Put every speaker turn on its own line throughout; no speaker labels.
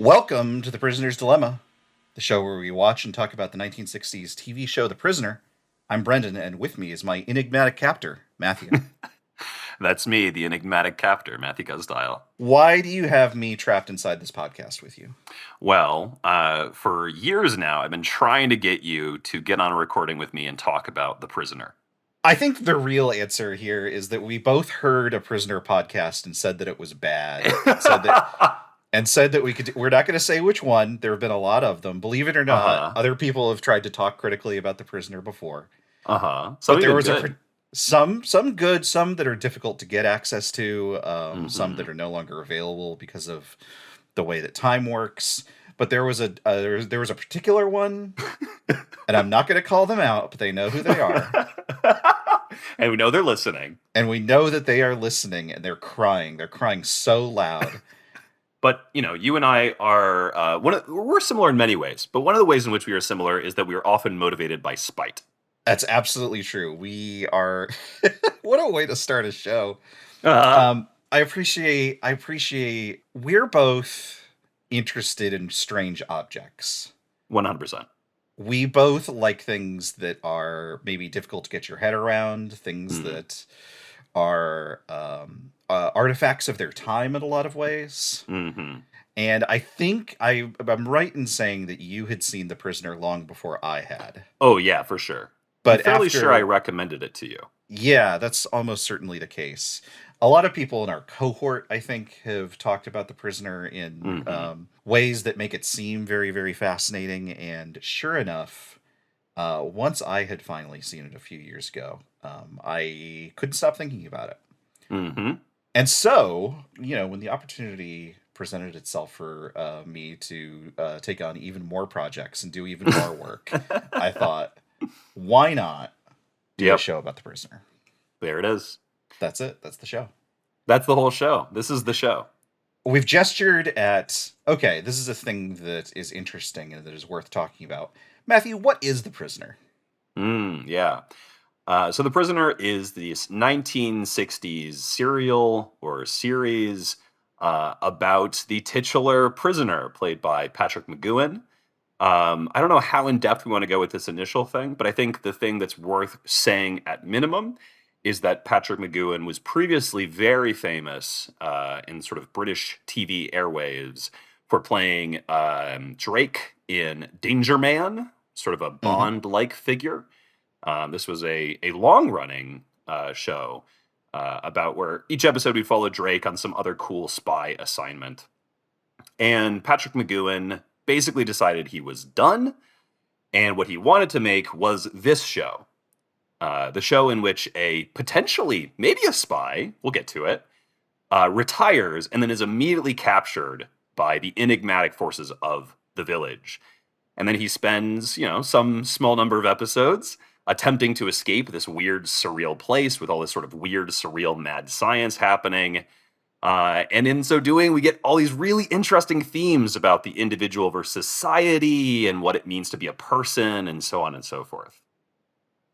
Welcome to The Prisoner's Dilemma, the show where we watch and talk about the 1960s TV show The Prisoner. I'm Brendan, and with me is my enigmatic captor, Matthew.
That's me, the enigmatic captor, Matthew Gusdile.
Why do you have me trapped inside this podcast with you?
Well, for years now, I've been trying to get you to get on a recording with me and talk about The Prisoner.
I think the real answer here is that we both heard a Prisoner podcast and said that it was bad. Said that we're not going to say which one. There have been a lot of them. Believe it or not, other people have tried to talk critically about The Prisoner before.
So
there was some good, some that are difficult to get access to, some that are no longer available because of the way that time works. But there was a particular one, and I'm not going to call them out, but they know who they are.
And we know they're listening.
And we know that they are listening, and they're crying. They're crying so loud.
But, you and I are, we're similar in many ways. But one of the ways in which we are similar is that we are often motivated by spite.
That's absolutely true. We are... What a way to start a show.
Uh-huh.
I appreciate... We're both interested in strange objects.
100%.
We both like things that are maybe difficult to get your head around, things that are artifacts of their time in a lot of ways.
Mm-hmm.
And I think I'm right in saying that you had seen The Prisoner long before I had.
Oh, yeah, for sure. But I'm fairly sure I recommended it to you.
Yeah, that's almost certainly the case. A lot of people in our cohort, I think, have talked about The Prisoner in ways that make it seem very, very fascinating. And sure enough, once I had finally seen it a few years ago, I couldn't stop thinking about it.
Mm-hmm.
And so, when the opportunity presented itself for me to take on even more projects and do even more work, I thought, why not do a show about The Prisoner?
There it is.
That's it. That's the show.
That's the whole show. This is the show.
We've gestured at, okay, this is a thing that is interesting and that is worth talking about. Matthew, what is The Prisoner?
Yeah. So The Prisoner is this 1960s serial or series about the titular prisoner played by Patrick McGoohan. I don't know how in-depth we want to go with this initial thing, but I think the thing that's worth saying at minimum is that Patrick McGoohan was previously very famous in sort of British TV airwaves for playing Drake in Danger Man, sort of a Bond-like figure. This was a long-running show about where each episode we follow Drake on some other cool spy assignment. And Patrick McGoohan basically decided he was done, and what he wanted to make was this show. The show in which a potentially, maybe a spy, we'll get to it, retires and then is immediately captured by the enigmatic forces of the village. And then he spends, some small number of episodes attempting to escape this weird, surreal place with all this sort of weird, surreal, mad science happening. And in so doing, we get all these really interesting themes about the individual versus society and what it means to be a person and so on and so forth.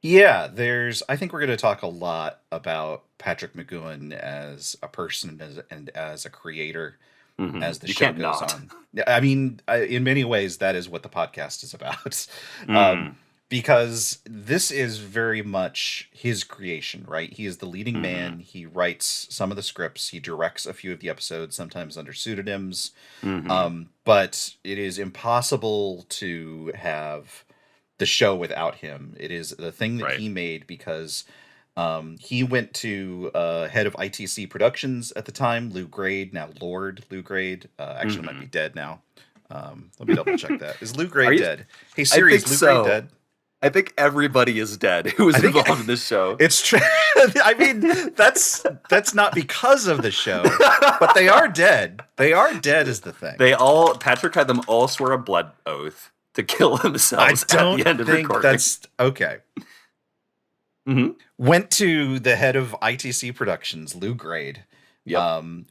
Yeah, I think we're going to talk a lot about Patrick McGoohan as a person and as a creator as the show goes on. I mean, in many ways, that is what the podcast is about. Because this is very much his creation, right? He is the leading man. He writes some of the scripts. He directs a few of the episodes, sometimes under pseudonyms. But it is impossible to have the show without him. It is the thing that he made because he went to head of ITC Productions at the time, Lou Grade, now Lord Lou Grade. Actually might be dead now. Let me double check that. Is Lou Grade dead? Hey Siri, is Lou Grade dead?
I think everybody is dead who was involved in this show.
It's true. I mean, that's not because of the show, but they are dead. They are dead is the thing.
Patrick had them all swear a blood oath to kill themselves at the end of recording.
That's okay. Went to the head of ITC Productions, Lou Grade,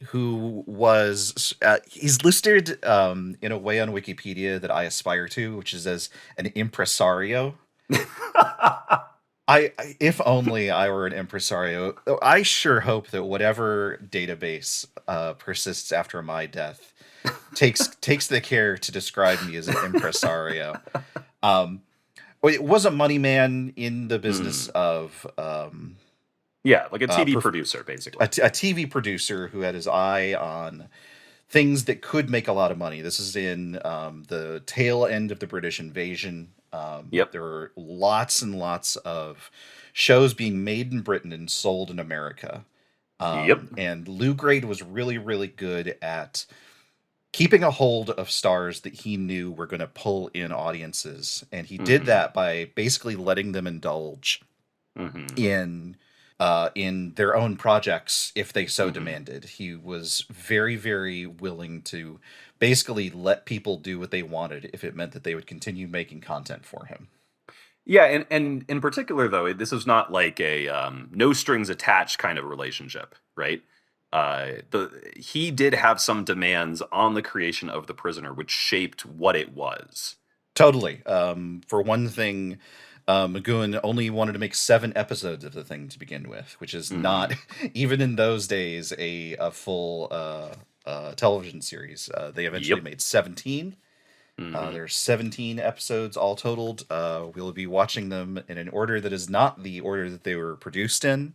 who was he's listed in a way on Wikipedia that I aspire to, which is as an impresario. If only I were an impresario. I sure hope that whatever database persists after my death takes the care to describe me as an impresario. Um, well, it was a money man in the business
Mm.
of
Yeah, like a
uh,
TV
perf-
producer, basically.
a TV producer who had his eye on things that could make a lot of money. This is in the tail end of the British invasion.
Yep.
There were lots and lots of shows being made in Britain and sold in America.
Yep.
And Lou Grade was really, really good at keeping a hold of stars that he knew were going to pull in audiences. And he did
Mm-hmm.
that by basically letting them indulge
Mm-hmm.
in in their own projects if they so
Mm-hmm.
demanded. He was very, very willing to basically let people do what they wanted if it meant that they would continue making content for him.
Yeah, and in particular though, this is not like a no strings attached kind of relationship, right? The He did have some demands on the creation of The Prisoner, which shaped what it was.
Totally. For one thing, McGoohan only wanted to make 7 episodes of the thing to begin with, which is not,
Mm-hmm.
even in those days, a full television series. They eventually
Yep.
made 17.
Mm-hmm.
There's 17 episodes all totaled. We'll be watching them in an order that is not the order that they were produced in.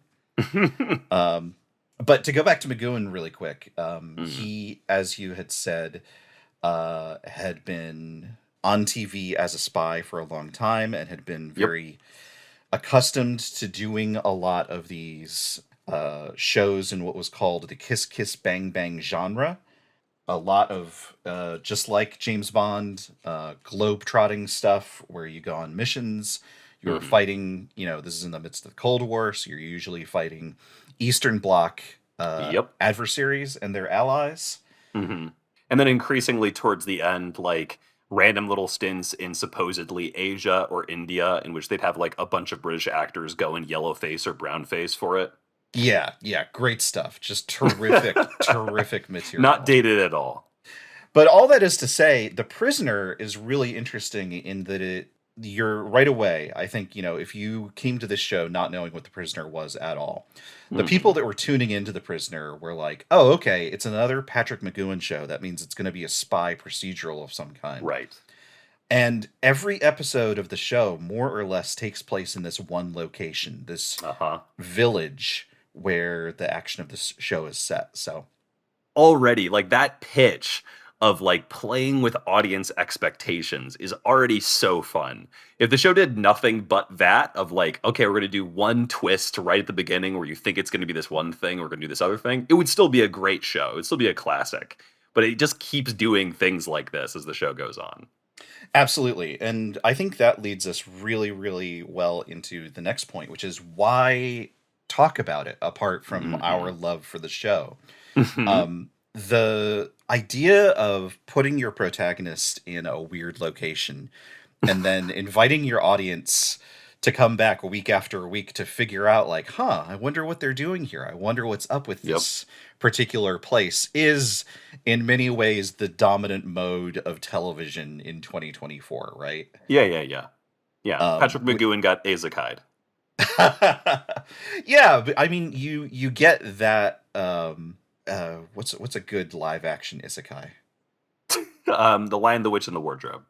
Um, but to go back to McGoohan really quick,
Mm-hmm.
he, as you had said, had been on TV as a spy for a long time and had been
Yep.
very accustomed to doing a lot of these shows in what was called the Kiss Kiss Bang Bang genre. A lot of just like James Bond, globe-trotting stuff where you go on missions. You're
Mm-hmm.
fighting, this is in the midst of the Cold War, so you're usually fighting Eastern Bloc
Yep.
adversaries and their allies.
Mm-hmm. And then increasingly towards the end, like random little stints in supposedly Asia or India, in which they'd have like a bunch of British actors go in yellow face or brown face for it.
Yeah, yeah, great stuff. Just terrific, terrific
Not
material.
dated at all.
But all that is to say, The Prisoner is really interesting in that you're right away. I think, if you came to this show not knowing what The Prisoner was at all, the
Mm-hmm.
people that were tuning into The Prisoner were like, oh, okay, it's another Patrick McGoohan show. That means it's going to be a spy procedural of some kind.
Right.
And every episode of the show, more or less, takes place in this one location, this
Uh-huh.
village where the action of this show is set. So,
Already, like that pitch of like playing with audience expectations is already so fun. If the show did nothing but that of like, okay, we're going to do one twist right at the beginning where you think it's going to be this one thing, we're going to do this other thing, it would still be a great show. It would still be a classic. But it just keeps doing things like this as the show goes on.
absolutely. And I think that leads us really, really well into the next point, which is why talk about it apart from our
Mhm.
love for the show.
Mhm.
The idea of putting your protagonist in a weird location and then inviting your audience to come back week after week to figure out, like, I wonder what they're doing here. I wonder what's up with
Yep.
this particular place is in many ways the dominant mode of television in 2024, right?
Yeah, yeah, yeah. Yeah.
Um,
Patrick McGoohan got Azekide.
yeah, but I mean, you get that. What's a good live action isekai?
The Lion, the Witch, and the Wardrobe.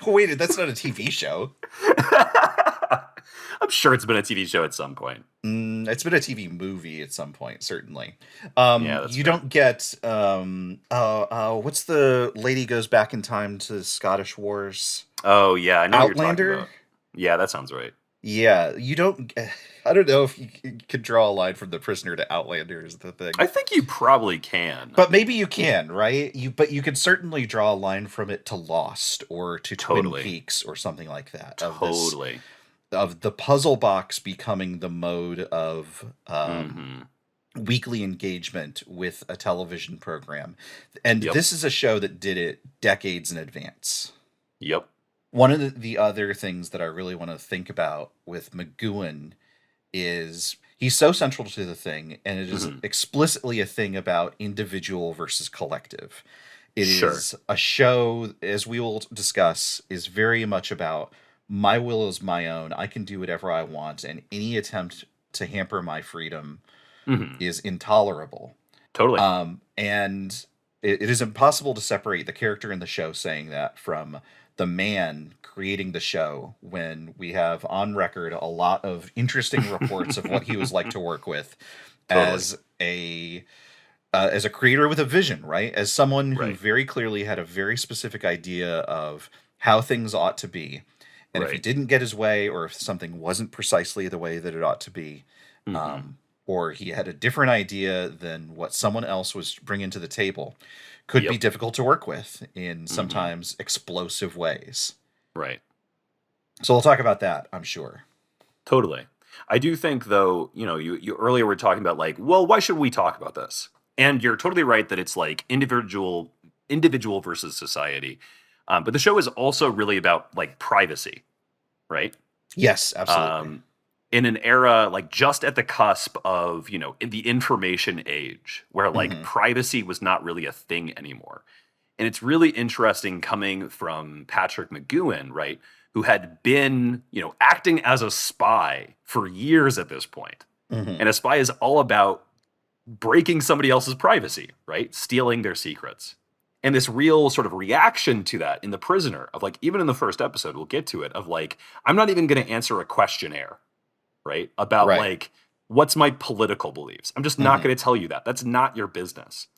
Wait, that's not a TV show.
I'm sure it's been a TV show at some point.
It's been a TV movie at some point, certainly.
Yeah, that's
You
fair.
don't get what's the lady goes back in time to the Scottish Wars?
Oh, yeah, I know what you're talking
Outlander?
about. Yeah, that sounds right.
Yeah, you don't. I don't know if you could draw a line from The Prisoner to Outlander is the thing.
I think you probably can.
But maybe you can, right? But you could certainly draw a line from it to Lost or to Twin
Totally.
Peaks or something like that.
Totally.
Of the puzzle box becoming the mode of
Mm-hmm.
weekly engagement with a television program. And
Yep.
this is a show that did it decades in advance.
Yep.
One of the other things that I really want to think about with McGoohan is he's so central to the thing, and it is
Mm-hmm.
explicitly a thing about individual versus collective. It
Sure.
is a show, as we will discuss, is very much about my will is my own. I can do whatever I want, and any attempt to hamper my freedom
Mm-hmm.
is intolerable.
Totally.
And it is impossible to separate the character in the show saying that from the man creating the show, when we have on record a lot of interesting reports of what he was like to work with
Totally.
as a creator with a vision, right? As someone who
Right.
very clearly had a very specific idea of how things ought to be. And if he
Right.
didn't get his way, or if something wasn't precisely the way that it ought to be,
Hmm.
um, or he had a different idea than what someone else was bringing to the table, could be
Yep.
difficult to work with in
Hmm.
sometimes explosive ways.
Right.
So we'll talk about that, I'm sure.
Totally. I do think, though, you earlier were talking about like, well, why should we talk about this? And you're totally right that it's like individual versus society. But the show is also really about like privacy, right?
Yes, absolutely.
Um, in an era like just at the cusp of, in the information age, where like
Hmm.
privacy was not really a thing anymore. And it's really interesting coming from Patrick McGoohan, right? Who had been, acting as a spy for years at this point.
Hmm.
And a spy is all about breaking somebody else's privacy, right? Stealing their secrets. And this real sort of reaction to that in The Prisoner of like, even in the first episode, we'll get to it, of like, I'm not even going to answer a questionnaire, right? About
Right.
like, what's my political beliefs? I'm just not
Hmm.
going to tell you that. That's not your business.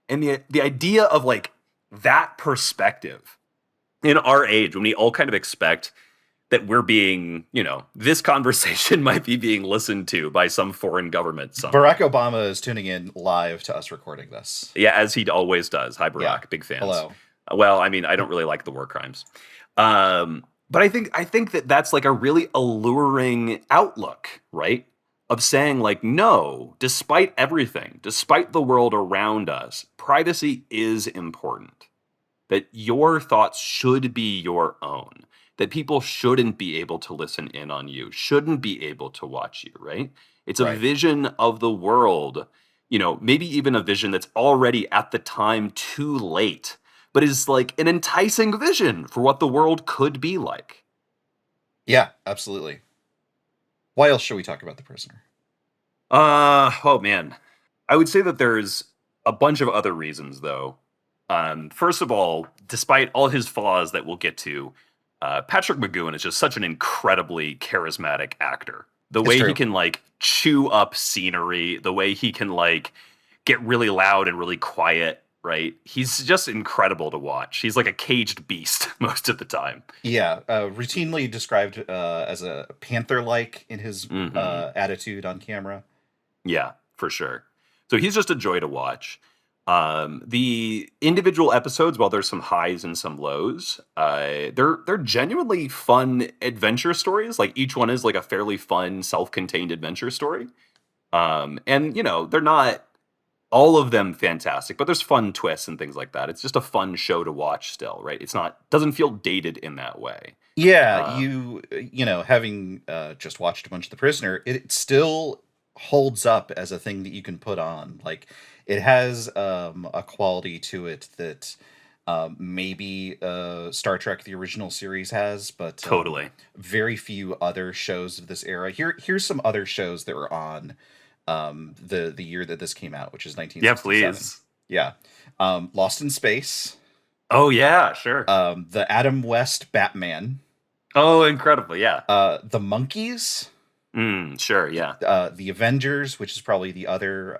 And the idea of like that perspective in our age, when we all kind of expect that we're being, this conversation might be being listened to by some foreign government
Barack
somewhere.
Obama is tuning in live to us recording this.
Yeah, as he always does. Hi,
Yeah.
Barack, big fans.
Hello.
Well, I mean, I don't really like the war crimes, but I think that that's like a really alluring outlook, right? Of saying like, no, despite everything, despite the world around us, privacy is important. That your thoughts should be your own. That people shouldn't be able to listen in on you, shouldn't be able to watch you, right? It's a
Right.
vision of the world, maybe even a vision that's already at the time too late, but is like an enticing vision for what the world could be like.
Yeah, absolutely. Why else should we talk about The Prisoner?
Oh man. I would say that there's a bunch of other reasons though. First of all, despite all his flaws that we'll get to, Patrick McGoohan is just such an incredibly charismatic actor. The
It's
way he
true.
can like chew up scenery, the way he can like get really loud and really quiet, right? He's just incredible to watch. He's like a caged beast most of the time.
Yeah, routinely described as a panther-like in his
Hmm.
attitude on camera.
Yeah, for sure. So he's just a joy to watch. The individual episodes, while there's some highs and some lows, they're genuinely fun adventure stories. Like each one is like a fairly fun, self-contained adventure story. And they're not all of them fantastic, but there's fun twists and things like that. It's just a fun show to watch still, right? It's not doesn't feel dated in that way.
Yeah,
Um,
having just watched a bunch of The Prisoner, it still holds up as a thing that you can put on. Like, it has a quality to it that maybe Star Trek, the original series, has, but
totally.
very few other shows of this era. Here's some other shows that were on the year that this came out, which is
Yeah,
1967.
please.
Yeah. Lost in Space,
Oh yeah, sure.
the Adam West Batman,
Oh, incredible. Yeah.
the Monkeys,
Sure. Yeah.
the Avengers, which is probably the other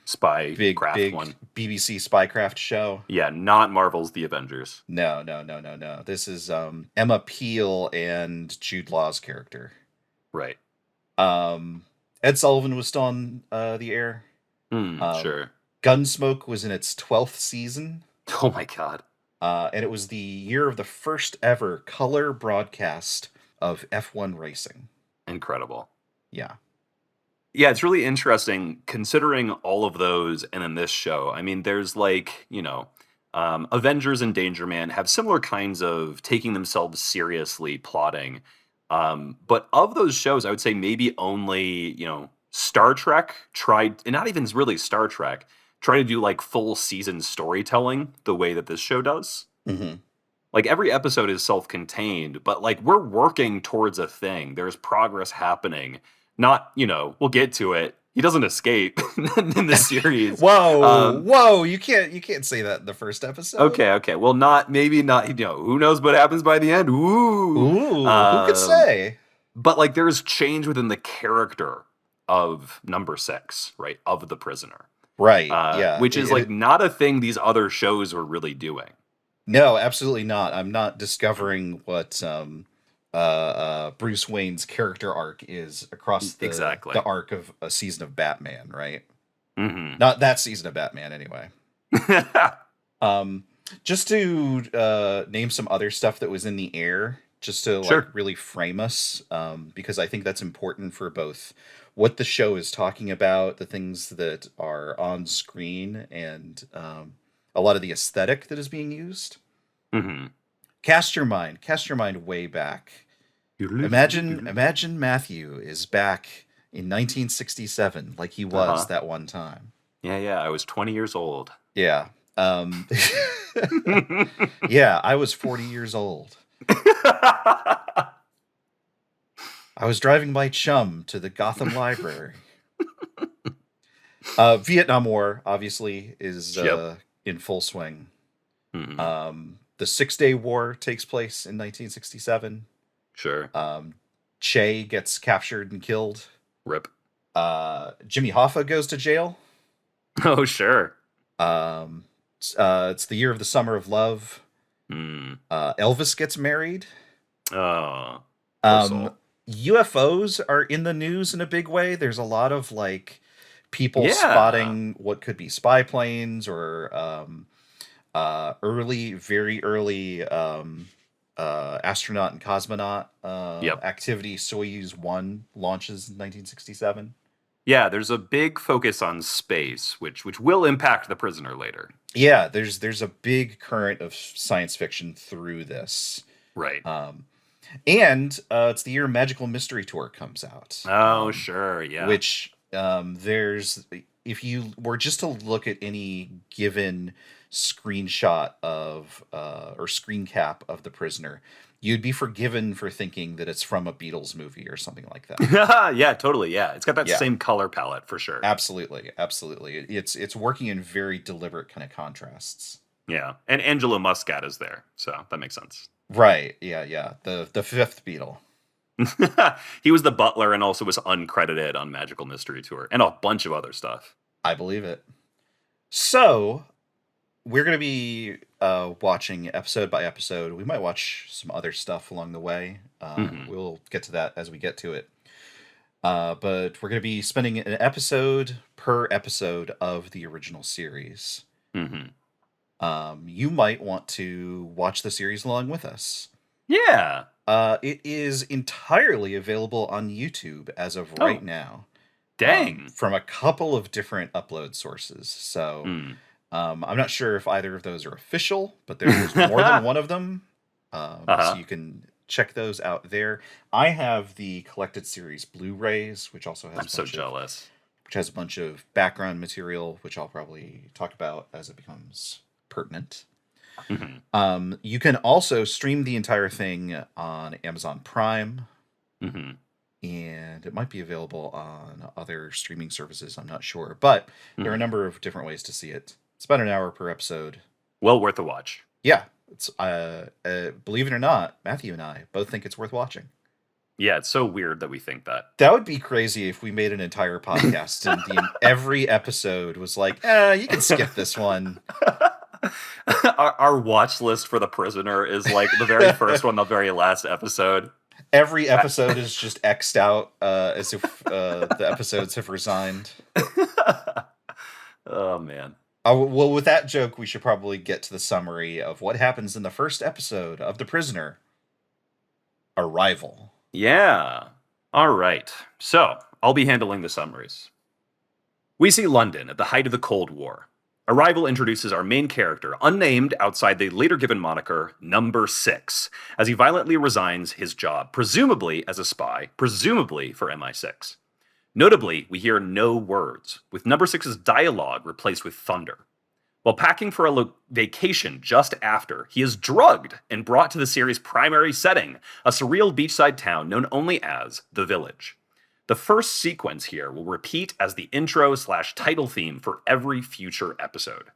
Spy craft
big
one.
BBC spycraft show.
Yeah, not Marvel's The Avengers.
No, no, no, no, no. This is Emma Peel and Jude Law's character.
Right.
Um, Ed Sullivan was still on the air. Um,
Sure.
Gunsmoke was in its 12th season,
Oh my god.
and it was the year of the first ever color broadcast of F1 racing.
Incredible.
Yeah.
Yeah, it's really interesting considering all of those and in this show. I mean, there's like, Avengers and Danger Man have similar kinds of taking themselves seriously plotting. But of those shows, I would say maybe only, Star Trek tried, and not even really Star Trek, try to do like full season storytelling the way that this show does.
Hmm.
Like every episode is self-contained, but like we're working towards a thing. There's progress happening. Not, we'll get to it. he doesn't escape in the series.
Whoa! You can't say that in the first episode.
Okay. Well, maybe not. Who knows what happens by the end?
Ooh, who could say?
But like, there's change within the character of number 6, right? Of the prisoner,
right? Yeah,
which is like not a thing these other shows were really doing.
No, absolutely not. I'm not discovering what Bruce Wayne's character arc is across the arc of a season of Batman, right?
Mm-hmm.
Not that season of Batman, anyway. Just to name some other stuff that was in the air, just to like really frame us, because I think that's important for both what the show is talking about, the things that are on screen, and a lot of the aesthetic that is being used.
Mm-hmm.
Cast your mind way back. Imagine Matthew is back in 1967, like he was that one time.
Yeah. I was 20 years old.
Yeah. Yeah, I was 40 years old. I was driving my chum to the Gotham Library. Vietnam War, obviously, is in full swing.
Mm-hmm.
The 6-Day War takes place in 1967.
Sure.
Che gets captured and killed.
Rip.
Jimmy Hoffa goes to jail.
Oh, sure.
It's the year of the Summer of Love. Elvis gets married.
Oh.
UFOs are in the news in a big way. There's a lot of like people spotting what could be spy planes or very early astronaut and cosmonaut activity. Soyuz 1 launches in 1967.
Yeah, there's a big focus on space, which will impact the prisoner later.
Yeah, there's a big current of science fiction through this.
Right.
And it's the year Magical Mystery Tour comes out.
Oh, sure, yeah.
Which there's, if you were just to look at any given screenshot of or screen cap of the prisoner, you'd be forgiven for thinking that it's from a Beatles movie or something like that.
Yeah, totally. Yeah, it's got that same color palette for sure.
Absolutely. It's working in very deliberate kind of contrasts.
Yeah, and Angela Muscat is there, so that makes sense.
Right. Yeah. The fifth Beatle.
He was the butler and also was uncredited on Magical Mystery Tour and a bunch of other stuff.
I believe it. So we're going to be watching episode by episode. We might watch some other stuff along the way. We'll get to that as we get to it. But we're going to be spending an episode per episode of the original series.
Mm-hmm.
You might want to watch the series along with us.
Yeah.
It is entirely available on YouTube as of right now.
Dang.
From a couple of different upload sources. So I'm not sure if either of those are official, but there's more than one of them. So you can check those out there. I have the collected series Blu-rays, which also has
I'm so jealous.
Which has a bunch of background material, which I'll probably talk about as it becomes pertinent.
Mm-hmm.
You can also stream the entire thing on Amazon Prime.
Mm-hmm.
And it might be available on other streaming services. I'm not sure. But there are a number of different ways to see it. It's about an hour per episode.
Well worth a watch.
Yeah. It's believe it or not, Matthew and I both think it's worth watching.
Yeah, it's so weird that we think that.
That would be crazy if we made an entire podcast and every episode was like, you can skip this one.
Our watch list for The Prisoner is like the very first one, the very last episode.
Every episode is just X'd out as if the episodes have resigned.
Oh, man.
Well, with that joke, we should probably get to the summary of what happens in the first episode of The Prisoner. Arrival.
Yeah. All right. So, I'll be handling the summaries. We see London at the height of the Cold War. Arrival introduces our main character, unnamed outside the later given moniker Number 6, as he violently resigns his job, presumably as a spy, presumably for MI6. Notably, we hear no words, with Number 6's dialogue replaced with thunder. While packing for a vacation just after, he is drugged and brought to the series' primary setting, a surreal beachside town known only as The Village. The first sequence here will repeat as the intro/title theme for every future episode.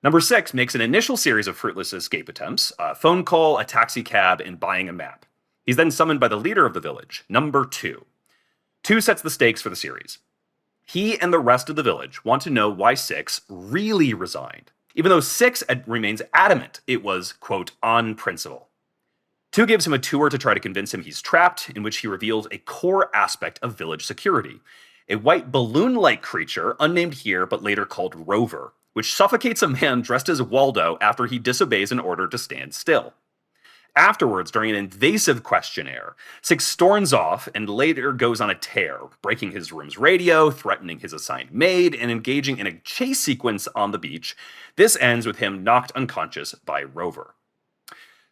Number 6 makes an initial series of fruitless escape attempts, a phone call, a taxi cab, and buying a map. He's then summoned by the leader of the village, Number 2. 2 sets the stakes for the series. He and the rest of the village want to know why 6 really resigned, even though 6 remains adamant it was, quote, on principle. 2 gives him a tour to try to convince him he's trapped, in which he reveals a core aspect of village security. A white balloon-like creature, unnamed here but later called Rover, which suffocates a man dressed as Waldo after he disobeys an order to stand still. Afterwards, during an invasive questionnaire, 6 storms off and later goes on a tear, breaking his room's radio, threatening his assigned maid, and engaging in a chase sequence on the beach. This ends with him knocked unconscious by Rover.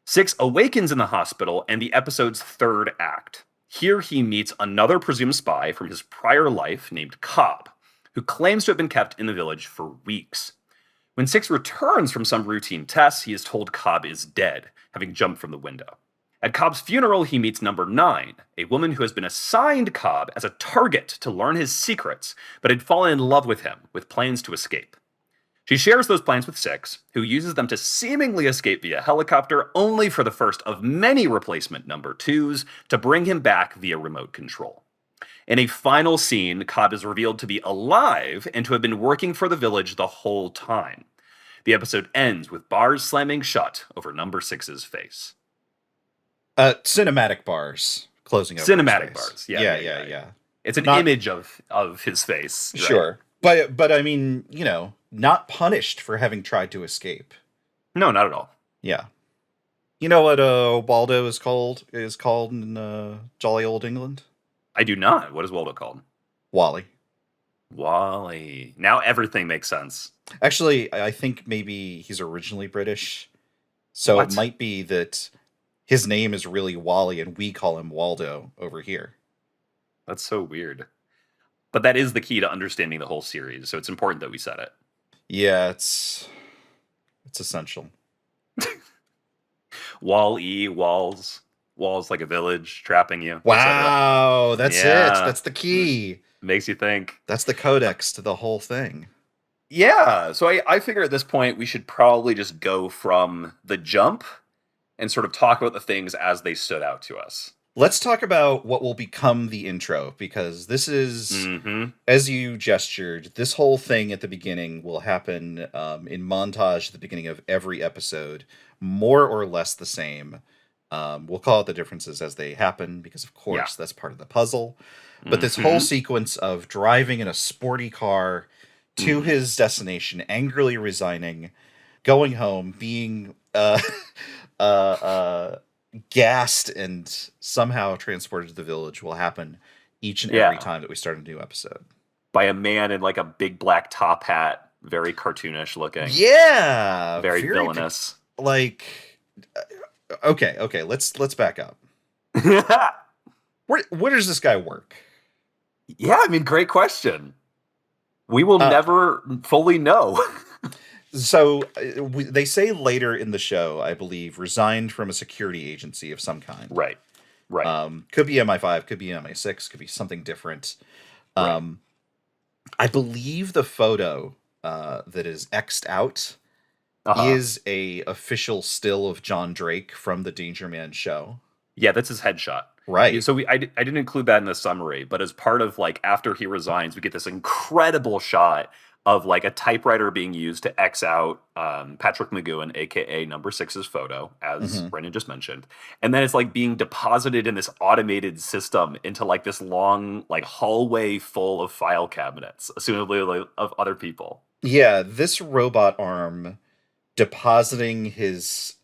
6 awakens in the hospital and the episode's third act. Here he meets another presumed spy from his prior life named Cobb, who claims to have been kept in the village for weeks. When 6 returns from some routine tests, he is told Cobb is dead, having jumped from the window. At Cobb's funeral, he meets Number 9, a woman who has been assigned Cobb as a target to learn his secrets, but had fallen in love with him, with plans to escape. She shares those plans with 6, who uses them to seemingly escape via helicopter, only for the first of many replacement Number 2s to bring him back via remote control. In a final scene, Cobb is revealed to be alive and to have been working for the village the whole time. The episode ends with bars slamming shut over Number 6's face.
Cinematic bars closing over
Cinematic
his face.
bars,
Yeah.
It's an image of his face. Right?
Sure. But I mean, not punished for having tried to escape.
No, not at all.
Yeah. You know what Waldo is called in jolly old England?
I do not. What is Waldo called?
Wally.
Wally. Now everything makes sense.
Actually, I think maybe he's originally British. So It might be that his name is really Wally and we call him Waldo over here.
That's so weird. But that is the key to understanding the whole series, so it's important that we said it.
Yeah, it's essential.
Walls like a village, trapping you.
Wow, that's it. That's the key.
Makes you think.
That's the codex to the whole thing.
Yeah, so I figure at this point we should probably just go from the jump and sort of talk about the things as they stood out to us.
Let's talk about what will become the intro, because this is, as you gestured, this whole thing at the beginning will happen in montage at the beginning of every episode, more or less the same. We'll call it the differences as they happen, because of course that's part of the puzzle. But this whole sequence of driving in a sporty car to his destination, angrily resigning, going home, being gassed and somehow transported to the village will happen each and every time that we start a new episode.
By a man in like a big black top hat, very cartoonish looking.
Yeah.
Very villainous.
Okay, let's back up. Where does this guy work?
Yeah, I mean, great question. We will never fully know.
So they say later in the show, I believe, resigned from a security agency of some kind.
Right.
Could be MI5, could be MI6, could be something different. Right. I believe the photo that is X'd out is a official still of John Drake from the Danger Man show.
Yeah, that's his headshot.
Right.
So I didn't include that in the summary, but as part of after he resigns, we get this incredible shot of a typewriter being used to X out Patrick McGoohan, aka Number 6's photo, as Brendan just mentioned. And then it's being deposited in this automated system into this long hallway full of file cabinets, assumably of other people.
Yeah, this robot arm depositing his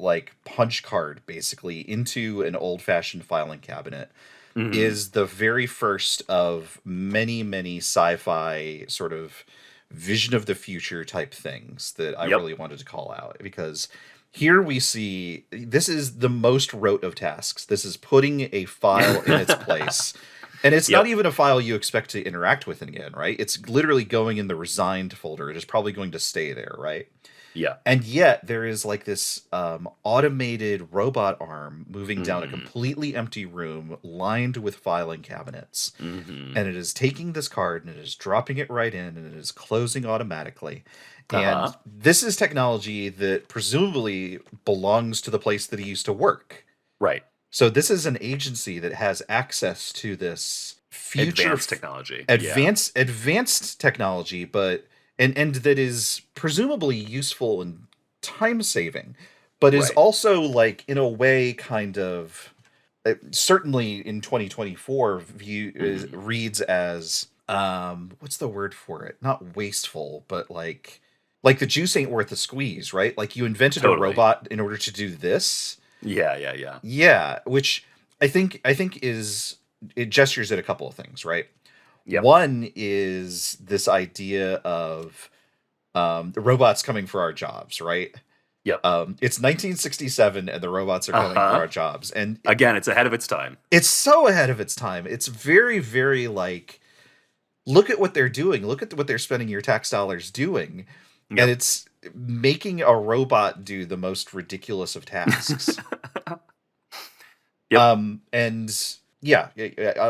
punch card basically into an old-fashioned filing cabinet is the very first of many, many sci-fi sort of vision of the future type things that I really wanted to call out, because here we see this is the most rote of tasks. This is putting a file in its place. And it's not even a file you expect to interact with again, right? It's literally going in the resigned folder. It is probably going to stay there, right?
Yeah.
And yet there is like this automated robot arm moving down a
Mm-hmm.
completely empty room lined with filing cabinets.
Mm-hmm.
And it is taking this card and it is dropping it right in and it is closing automatically. And
Uh-huh.
this is technology that presumably belongs to the place that he used to work.
Right.
So this is an agency that has access to this future
Advanced technology. Yeah.
advanced technology, but and that is presumably useful and time saving, but is
Right.
also like in a way kind of certainly in 2024
Mm-hmm.
reads as what's the word for it? Not wasteful, but like the juice ain't worth the squeeze, right? Like you invented a
Totally.
robot in order to do this.
Yeah, yeah, yeah.
Yeah, which I think is it gestures at a couple of things, right?
Yep.
One is this idea of the robots coming for our jobs, right?
Yep.
It's 1967 and the robots are coming for
Uh-huh.
our jobs, and
Again, it's ahead of its time.
it's so ahead of its time. It's very, very like, look at what they're doing. Look at what they're spending your tax dollars doing, and
Yep.
it's making a robot do the most ridiculous of tasks.
Yep.
And yeah,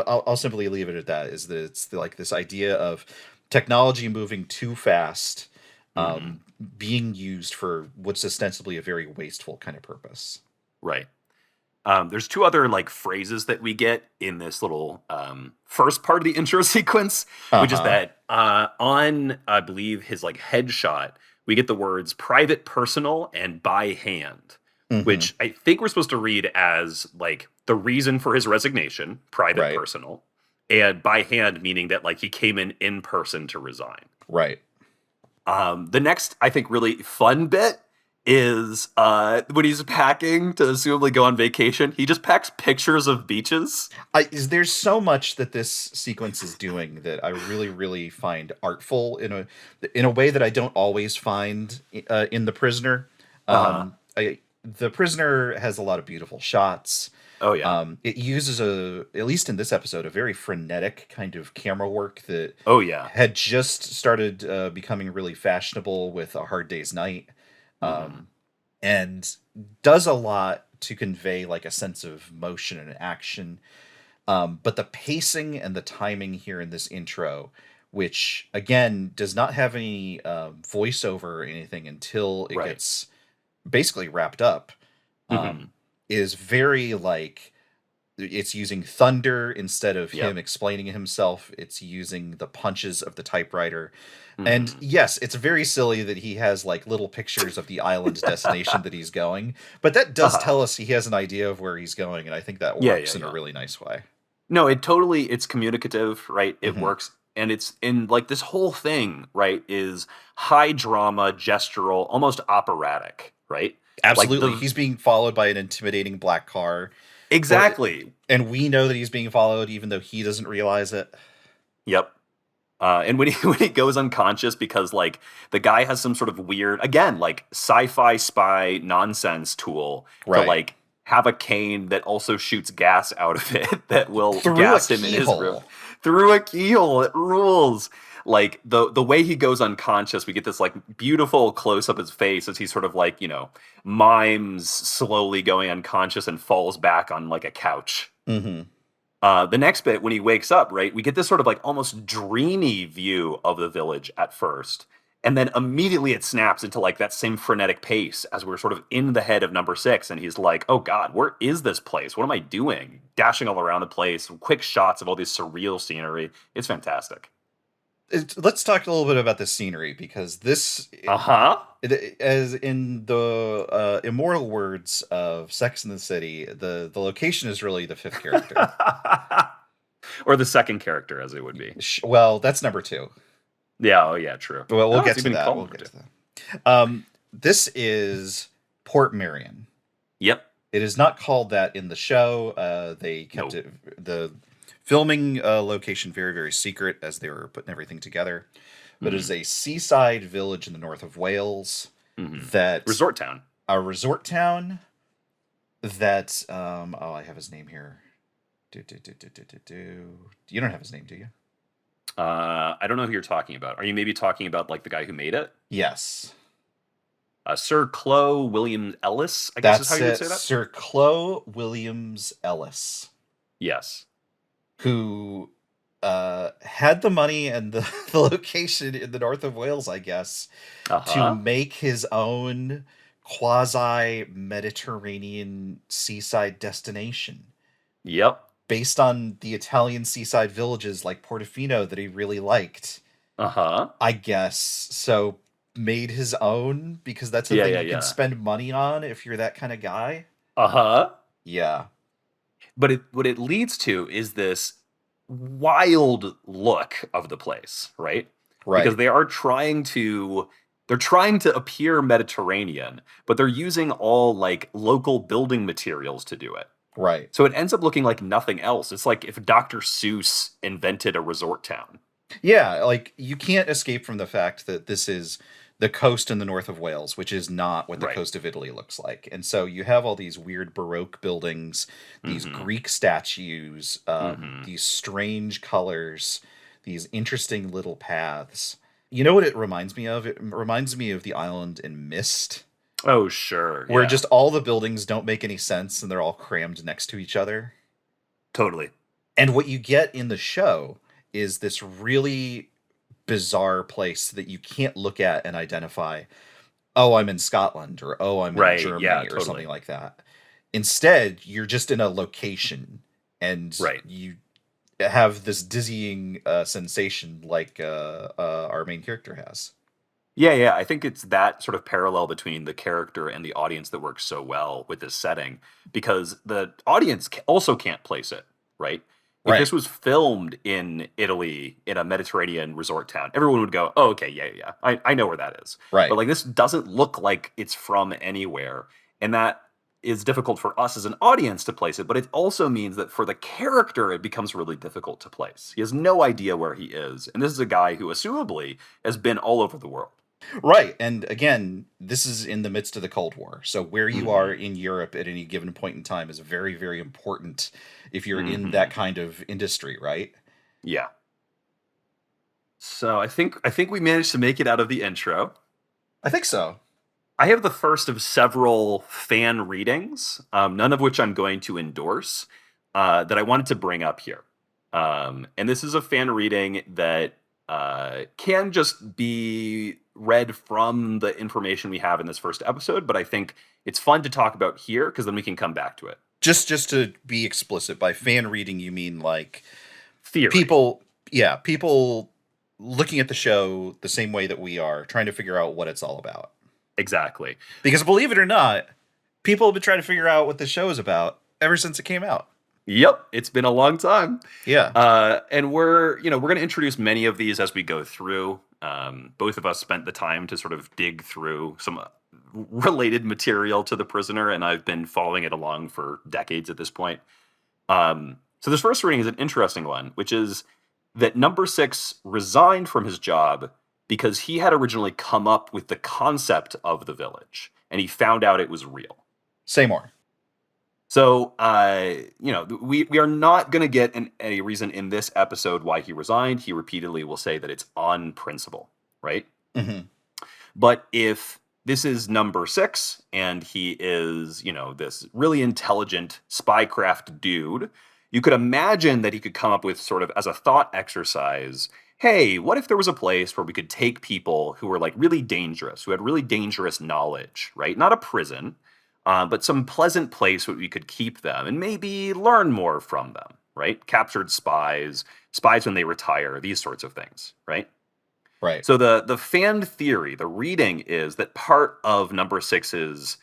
I'll simply leave it at that. Is that it's like this idea of technology moving too fast,
Mm-hmm.
um, being used for what's ostensibly a very wasteful kind of purpose.
Right. There's two other like phrases that we get in this little first part of the intro sequence,
Uh
which is
huh.
that on I believe his like headshot, we get the words private, personal, and by hand,
Mm-hmm.
which I think we're supposed to read as like the reason for his resignation, private,
Right.
personal, and by hand meaning that like he came in person to resign.
Right.
The next, I think, really fun bit is when he's packing to assumably go on vacation. He just packs pictures of beaches.
There's so much that this sequence is doing that I really, really find artful in a way that I don't always find in The Prisoner.
Uh huh.
The Prisoner has a lot of beautiful shots.
Oh yeah.
It uses at least in this episode, a very frenetic kind of camera work that
Oh yeah.
had just started becoming really fashionable with A Hard Day's Night,
Hmm.
um, and does a lot to convey like a sense of motion and action. But the pacing and the timing here in this intro, which again does not have any voiceover or anything until it
Right.
gets basically wrapped up,
Hmm.
um, is very like it's using thunder instead of him
Yep.
explaining himself. It's using the punches of the typewriter. And
Hmm.
yes, it's very silly that he has like little pictures of the island destination that he's going, but that
Uh
does
huh.
tell us he has an idea of where he's going, and I think that
Yeah. Yeah.
works in a
Yeah.
really nice way.
No, it's communicative, right? It
Hmm.
works. And it's in like this whole thing, right, is high drama, gestural, almost operatic, right? Like
Absolutely.
the
He's being followed by an intimidating black car, or
exactly.
and we know that he's being followed even though he doesn't realize it.
Yep. And when he when he goes unconscious because like the guy has some sort of weird again like sci-fi spy nonsense tool to
Right.
like have a cane that also shoots gas out of it that will
Through a
gas him in his room
keyhole.
through a keyhole. It rules. Like the way he goes unconscious, we get this like beautiful close up his face as he sort of like mimes slowly going unconscious and falls back on like a couch.
Hmm.
The next bit, when he wakes up, right, we get this sort of like almost dreamy view of the village at first. And then immediately it snaps into like that same frenetic pace as we're sort of in the head of number six. And he's like, oh God, where is this place? What am I doing? Dashing all around the place, quick shots of all this surreal scenery. It's fantastic.
Let's talk a little bit about the scenery because
Uh huh.
as in the immortal words of Sex and the City, the location is really the fifth character.
Or the second character, as it would be.
Well, that's number two.
Yeah, oh yeah, true.
Well, we'll
Oh,
get
it's
to
even
that.
called
We'll
number
get
two.
to that. This is Port Marion.
Yep.
It is not called that in the show. They kept
Nope.
the filming location very, very secret as they were putting everything together. But it is
Hmm.
a seaside village in the north of Wales
Hmm.
that
Resort town.
a resort town that oh, I have his name here. You don't have his name, do you?
I don't know who you're talking about. Are you maybe talking about like the guy who made it?
Yes.
Sir Chloe William Ellis, I guess is how
That's
you would
it,
say that.
Sir Chloe Williams Ellis,
Yes.
who had the money and the, the location in the north of Wales, I guess,
Uh
to
huh.
make his own quasi Mediterranean seaside destination
Yep.
based on the Italian seaside villages like Portofino that he really liked,
Uh huh.
I guess. So made his own because that's the
Yeah.
thing
Yeah.
you can
Yeah.
spend money on if you're that kind of guy.
Uh huh.
Yeah,
But what it leads to is this wild look of the place, right? Because
right,
they're trying to appear Mediterranean, but they're using all like local building materials to do it.
right.
So it ends up looking like nothing else. It's like if Dr. Seuss invented a resort town.
Yeah, like you can't escape from the fact that this is the coast in the north of Wales, which is not what the
Right.
coast of Italy looks like. And so you have all these weird Baroque buildings, these
Mhm.
Greek statues,
Mhm.
these strange colors, these interesting little paths. You know what it reminds me of? It reminds me of the island in Mist,
Oh, sure.
where
Yeah.
just all the buildings don't make any sense and they're all crammed next to each other.
Totally.
And what you get in the show is this really bizarre place that you can't look at and identify, oh, I'm in Scotland or oh, I'm in
Right. Yeah,
Germany or
totally.
something like that. Instead, you're just in a location and
Right.
you have this dizzying sensation like our main character has.
Yeah, yeah. I think it's that sort of parallel between the character and the audience that works so well with this setting because the audience also can't place it, right? If
Right,
this was filmed in Italy in a Mediterranean resort town, everyone would go, oh, okay, yeah, yeah, I know where that is. But
right.
like this doesn't look like it's from anywhere. And that is difficult for us as an audience to place it, but it also means that for the character, it becomes really difficult to place. He has no idea where he is. And this is a guy who, assumably, has been all over the world.
Right. And again, this is in the midst of the Cold War. So where you are
Hmm.
in Europe at any given point in time is very, very important if you're in that
Hmm.
kind of industry, right?
Yeah. So I think we managed to make it out of the intro.
I think so.
I have the first of several fan readings, none of which I'm going to endorse, that I wanted to bring up here. And this is a fan reading that can just be read from the information we have in this first episode, but I think it's fun to talk about here because then we can come back to it.
Just to be explicit, by fan reading you mean like
Theory.
people, yeah, people looking at the show the same way that we are, trying to figure out what it's all about.
Exactly.
Because believe it or not, people have been trying to figure out what the show is about ever since it came out.
Yep, it's been a long time.
Yeah.
And we're going to introduce many of these as we go through. Both of us spent the time to sort of dig through some related material to The Prisoner, and I've been following it along for decades at this point. So this first reading is an interesting one, which is that number six resigned from his job because he had originally come up with the concept of the village, and he found out it was real.
Say more.
So, we are not going to get any reason in this episode why he resigned. He repeatedly will say that it's on principle, right?
Hmm.
But if this is number six and he is, this really intelligent spycraft dude, you could imagine that he could come up with sort of as a thought exercise, hey, what if there was a place where we could take people who were like really dangerous, who had really dangerous knowledge, right? Not a prison, but some pleasant place where we could keep them and maybe learn more from them, right? Captured spies, spies when they retire, these sorts of things, right?
Right.
So the fan theory, the reading is that part of number six's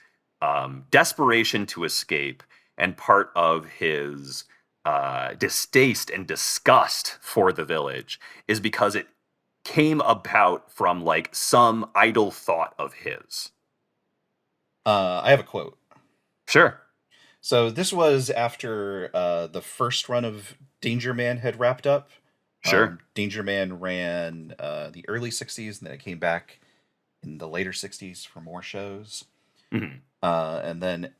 desperation to escape and part of his distaste and disgust for the village is because it came about from like some idle thought of his.
I have a quote.
Sure.
So this was after the first run of Danger Man had wrapped up.
Sure.
Danger Man ran the early 60s, and then it came back in the later 60s for more shows.
Hmm.
And then,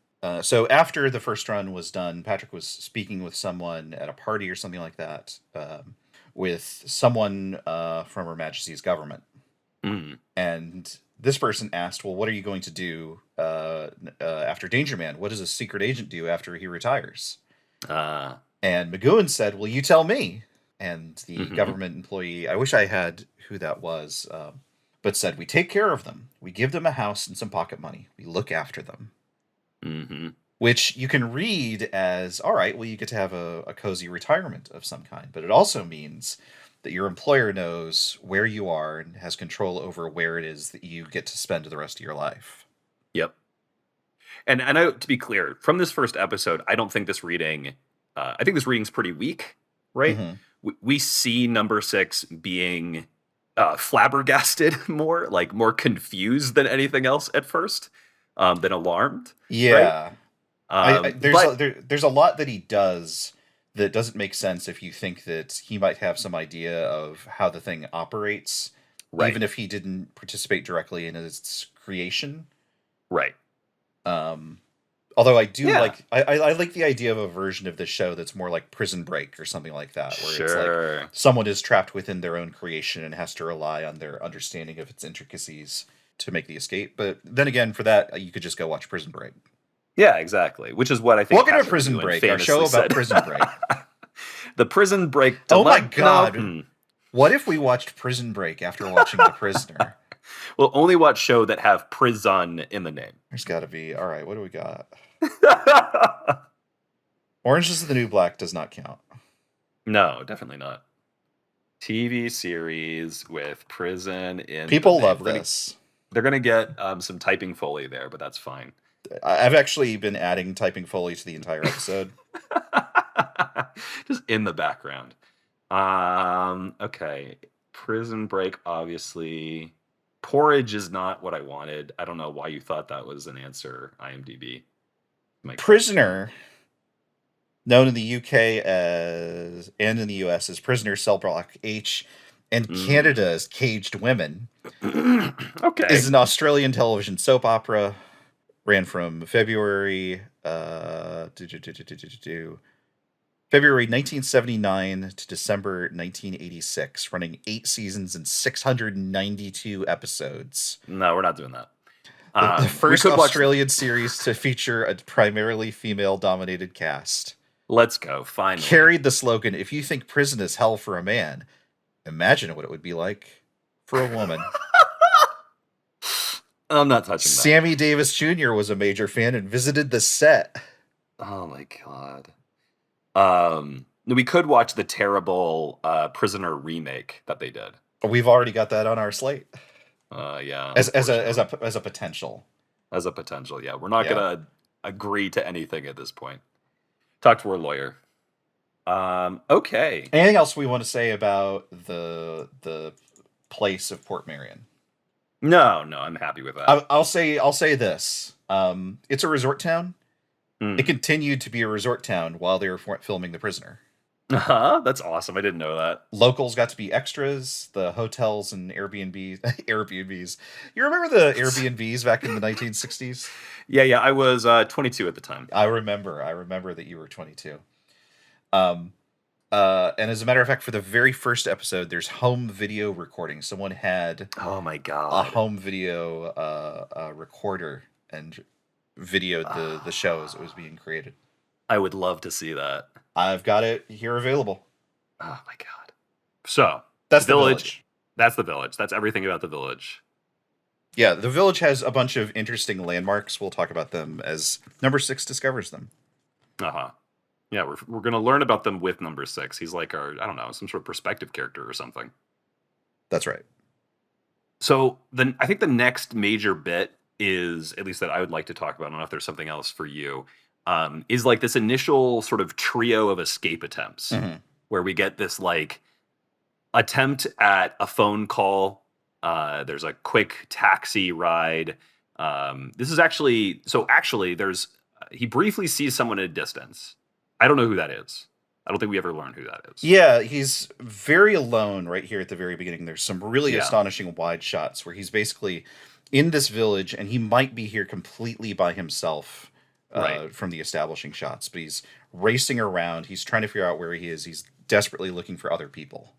so after the first run was done, Patrick was speaking with someone at a party or something like that, with someone from Her Majesty's government.
Mm.
And this person asked, well, what are you going to do after Danger Man? What does a secret agent do after he retires?
Uh,
And McGoohan said, well, you tell me. And the
mm-hmm.
government employee, I wish I had who that was, but said, we take care of them. We give them a house and some pocket money. We look after them.
Mm-hmm.
Which you can read as, all right, well, you get to have a cozy retirement of some kind. But it also means that your employer knows where you are and has control over where it is that you get to spend the rest of your life.
Yep. And I, to be clear, from this first episode, I don't think this reading, I think this reading's pretty weak, right?
Mm-hmm.
We see number 6 being flabbergasted more, like more confused than anything else at first, than alarmed, right?
Yeah.
But
There's a lot that he does that doesn't make sense if you think that he might have some idea of how the thing operates,
right,
even if he didn't participate directly in its creation.
right,
Um, Although I do
yeah,
I like the idea of a version of this show that's more like Prison Break or something like that, where it's like
sure.
someone is trapped within their own creation and has to rely on their understanding of its intricacies to make the escape. But then again, for that, you could just go watch Prison Break.
Yeah, exactly. Which is what I think
Welcome to
Patrick
Prison
McGoohan
Break, our show
famously
about
said.
Prison Break.
The Prison Break
Oh my
dilemma.
god. What if we watched Prison Break after watching The Prisoner?
We'll only watch show that have prison in the name.
There's got to be. All right, what do we got? Orange is the New Black does not count.
No, definitely not. TV series with prison in
People
the name.
love this.
They're going to get some typing foley there, but that's fine.
I've actually been adding typing foley to the entire episode.
Just in the background. Okay. Prison Break, obviously. Porridge is not what I wanted. I don't know why you thought that was an answer, IMDb.
Prisoner, known in the UK as and in the US as Prisoner Cell Block H, and Canada as Caged Women,
okay,
is an Australian television soap opera. Ran from February February 1979 to December 1986, running 8 seasons and 692 episodes.
No, we're not doing that.
The first Australian series to feature a primarily female-dominated cast.
Let's go, finally.
Carried the slogan, if you think prison is hell for a man, imagine what it would be like for a woman.
I'm not touching that.
Sammy Davis Jr. was a major fan and visited the set.
Oh my god. We could watch the terrible Prisoner remake that they did.
We've already got that on our slate.
Yeah.
As a potential.
As a potential, yeah. We're not gonna agree to anything at this point. Talk to our lawyer. Okay.
Anything else we want to say about the place of Port Marion?
No, I'm happy with that.
I'll say this. It's a resort town. It continued to be a resort town while they were filming The Prisoner.
That's awesome. I didn't know that.
Locals got to be extras. The hotels and Airbnbs. You remember the Airbnbs back in the 1960s?
Yeah. I was 22 at the time.
I remember that you were 22. And as a matter of fact, for the very first episode, there's home video recording. Someone had
oh my god
a home video recorder and videoed the show as it was being created.
I would love to see that.
I've got it here available.
Oh my god! So
that's the village.
That's the village. That's everything about the village.
Yeah, the village has a bunch of interesting landmarks. We'll talk about them as number 6 discovers them.
Yeah, we're gonna learn about them with number 6. He's like our, I don't know, some sort of perspective character or something.
That's right.
So then I think the next major bit is, at least that I would like to talk about, I don't know if there's something else for you, is like this initial sort of trio of escape attempts, where we get this like attempt at a phone call. There's a quick taxi ride. This is actually there's he briefly sees someone at a distance. I don't know who that is. I don't think we ever learn who that is.
Yeah, he's very alone right here at the very beginning. There's some really astonishing wide shots where he's basically in this village, and he might be here completely by himself from the establishing shots, but he's racing around. He's trying to figure out where he is. He's desperately looking for other people.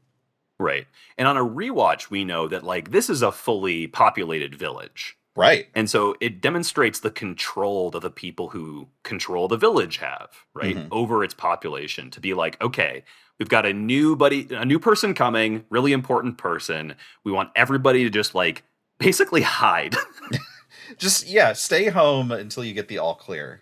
Right. And on a rewatch, we know that like this is a fully populated village.
Right.
And so it demonstrates the control that the people who control the village have, right,
Hmm.
over its population to be like, okay, we've got a new person coming, really important person. We want everybody to just like basically hide.
Just, yeah, stay home until you get the all clear.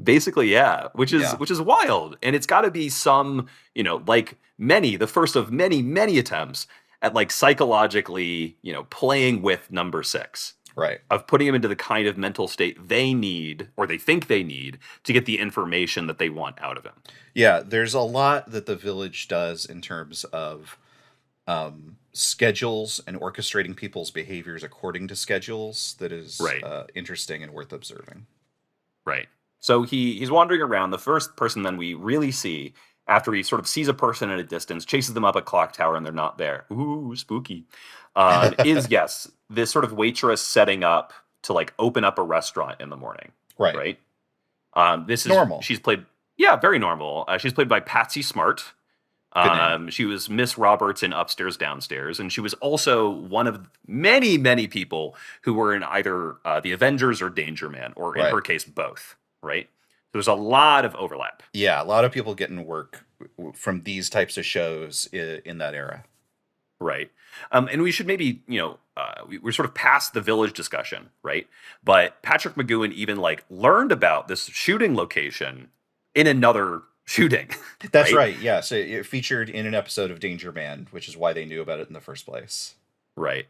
Basically, yeah,
Yeah.
which is wild. And it's got to be some, like the first of many, many attempts at like psychologically, playing with number 6.
Right.
Of putting them into the kind of mental state they need or they think they need to get the information that they want out of him.
Yeah, there's a lot that the village does in terms of schedules and orchestrating people's behaviors according to schedules that is
Right.
interesting and worth observing.
Right. So he's wandering around. The first person then we really see after he sort of sees a person at a distance, chases them up a clock tower, and they're not there. Ooh, spooky. Is yes, this sort of waitress setting up to like open up a restaurant in the morning.
Right.
Right. This is
Normal.
She's played, yeah, very normal. She's played by Patsy Smart.
Good name.
She was Miss Roberts in Upstairs Downstairs, and she was also one of many, many people who were in either the Avengers or Danger Man, or in
Right.
her case, both. Right. There's a lot of overlap.
Yeah, a lot of people getting work from these types of shows in that era.
Right. And we should maybe, we're sort of past the village discussion, right? But Patrick McGoohan even like learned about this shooting location in another shooting.
That's right. Yeah, so it featured in an episode of Danger Man, which is why they knew about it in the first place.
Right.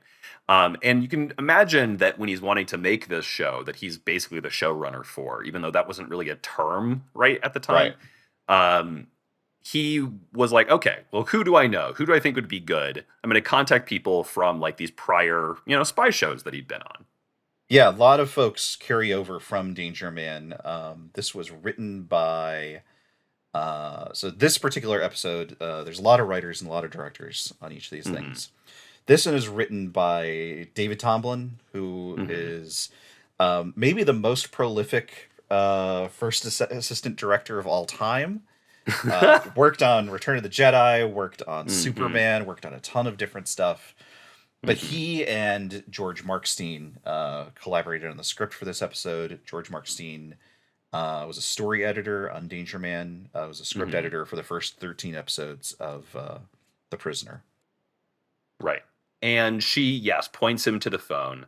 And you can imagine that when he's wanting to make this show, that he's basically the showrunner for, even though that wasn't really a term right at the time.
Right.
He was like, okay, well, who do I know? Who do I think would be good? I'm going to contact people from like these prior, spy shows that he'd been on.
Yeah, a lot of folks carry over from Danger Man. This was written by. So this particular episode, there's a lot of writers and a lot of directors on each of these things. This one is written by David Tomblin, who is maybe the most prolific first assistant director of all time. Worked on Return of the Jedi, worked on Superman, worked on a ton of different stuff. But he and George Markstein collaborated on the script for this episode. George Markstein was a story editor on Danger Man. Was a script editor for the first 13 episodes of The Prisoner.
Right. And she, yes, points him to the phone.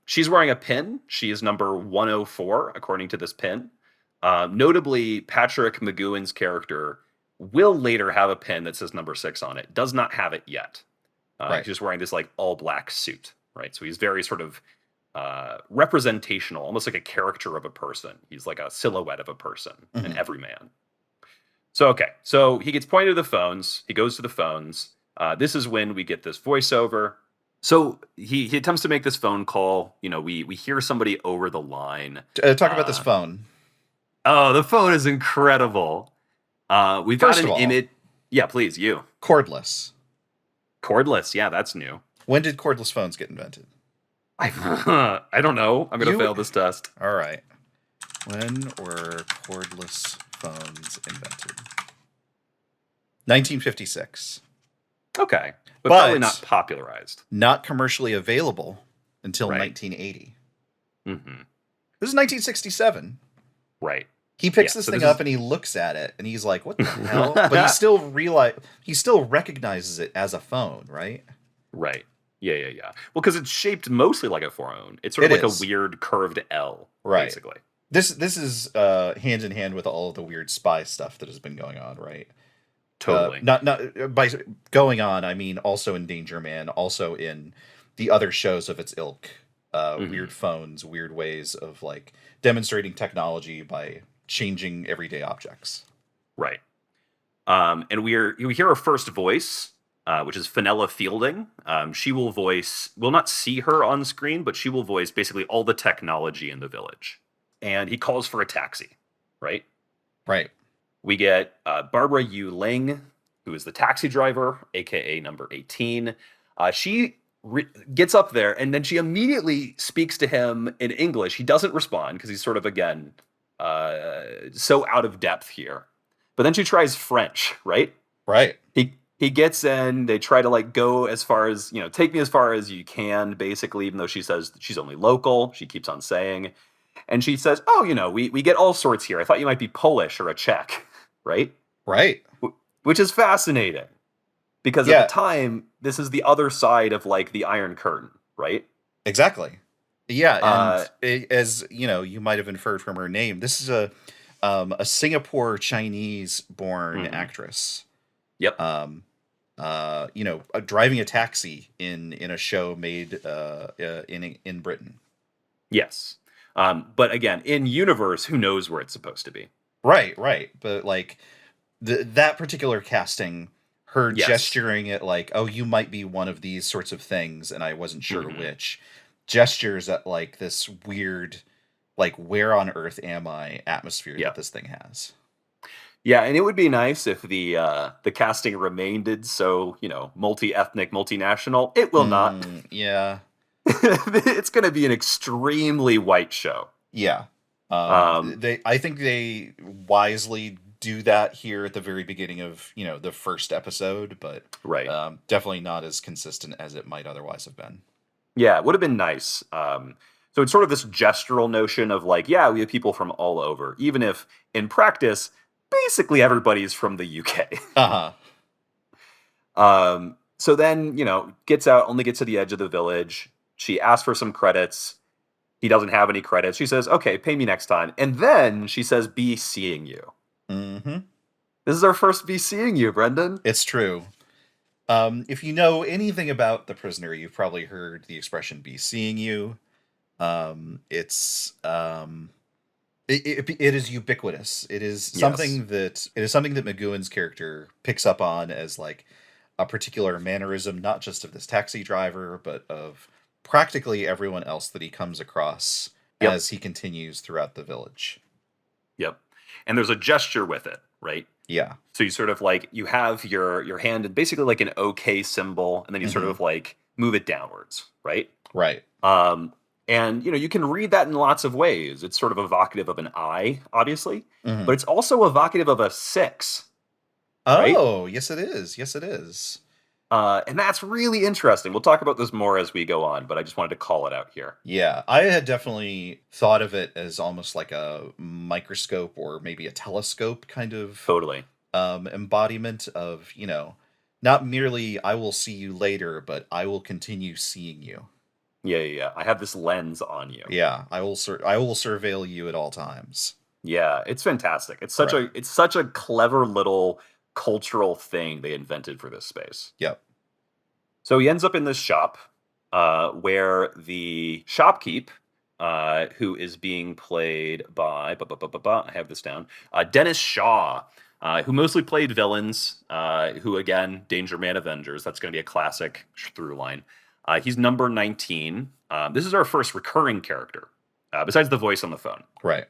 She's wearing a pin. She is number 104, according to this pin. Notably, Patrick McGoohan's character will later have a pin that says number 6 on it. Does not have it yet.
Right.
He's just wearing this like all black suit, right? So he's very sort of representational, almost like a character of a person. He's like a silhouette of a person, an everyman. So, okay. So he gets pointed to the phones. He goes to the phones. This is when we get this voiceover. So he attempts to make this phone call. We hear somebody over the line.
Talk about this phone.
Oh, the phone is incredible. We've got an image. Yeah, please, you.
Cordless.
Cordless, yeah, that's new.
When did cordless phones get invented?
I don't know. I'm going to fail this test.
All right. When were cordless phones invented? 1956.
Okay. But probably not popularized.
Not commercially available until 1980.
Mm-hmm.
This is 1967.
Right.
He picks this thing up and he looks at it and he's like, what the hell? But he still recognizes it as a phone, right?
Right. Yeah. Well, because it's shaped mostly like a phone. It's sort of like a weird curved L, basically.
This is hand in hand with all of the weird spy stuff that has been going on, right?
Totally.
Not by going on, I mean also in Danger Man, also in the other shows of its ilk. Weird phones, weird ways of like demonstrating technology by changing everyday objects.
Right. And we hear her first voice, which is Fenella Fielding. She will voice, we'll not see her on screen, but she will voice basically all the technology in the village. And he calls for a taxi, right?
Right.
We get Barbara Yu Ling, who is the taxi driver, aka number 18. She gets up there and then she immediately speaks to him in English. He doesn't respond because he's sort of, again, so out of depth here. But then she tries French, right?
Right.
He gets in, they try to like go as far as, take me as far as you can, basically, even though she says she's only local. She keeps on saying. And she says, oh, we get all sorts here. I thought you might be Polish or a Czech, right?
Right.
Which is fascinating because at the
Yeah,
time, this is the other side of like the Iron Curtain, right?
exactly. Yeah, and
Uh,
as you might have inferred from her name, this is a Singapore Chinese born
mhm.
actress.
Yep.
Driving a taxi in a show made in Britain.
Yes. But again, in universe, who knows where it's supposed to be?
Right, right. But like that particular casting, her
Yes.
gesturing at like, oh, you might be one of these sorts of things, and I wasn't sure
Hmm.
which, gestures at like this weird, like, where on earth am I atmosphere that
Yep.
this thing has.
Yeah, and it would be nice if the casting remained so, multi-ethnic, multinational. It will not.
Yeah.
It's going to be an extremely white show.
Yeah.
Um,
I think they wisely do that here at the very beginning of, the first episode, but
right.
definitely not as consistent as it might otherwise have been.
Yeah, it would have been nice. So it's sort of this gestural notion of like, yeah, we have people from all over, even if in practice, basically everybody's from the UK.
Uh-huh.
So then, gets out, only gets to the edge of the village. She asks for some credits. He doesn't have any credits. She says, okay, pay me next time. And then she says, be seeing you.
Mm-hmm.
This is our first be seeing you, Brendan.
It's true. If you know anything about The Prisoner, you've probably heard the expression "be seeing you." It's it is ubiquitous.
Yes.
It is something that McGoohan's character picks up on as like a particular mannerism, not just of this taxi driver, but of practically everyone else that he comes across
Yep.
as he continues throughout the village.
Yep. And there's a gesture with it, right?
Yeah.
So you sort of like you have your hand in basically like an OK symbol, and then you sort
Hmm.
of like move it downwards, right?
Right.
Um, and you can read that in lots of ways. It's sort of evocative of an I, obviously, but
Hmm.
it's also evocative of a six, right?
Oh, yes, it is. Yes, it is.
And that's really interesting. We'll talk about this more as we go on, but I just wanted to call it out here.
Yeah, I had definitely thought of it as almost like a microscope or maybe a telescope kind of
Totally.
embodiment of, not merely I will see you later, but I will continue seeing you.
Yeah, yeah, yeah. I have this lens on you.
Yeah, I will surveil you at all times.
Yeah, it's fantastic. It's such
Right.
a clever little cultural thing they invented for this space.
Yep.
So he ends up in this shop where the shopkeep, who is being played by, I have this down, Dennis Shaw, who mostly played villains, who, again, Danger Man Avengers. That's going to be a classic through line. He's number 19. This is our first recurring character, besides the voice on the phone.
Right.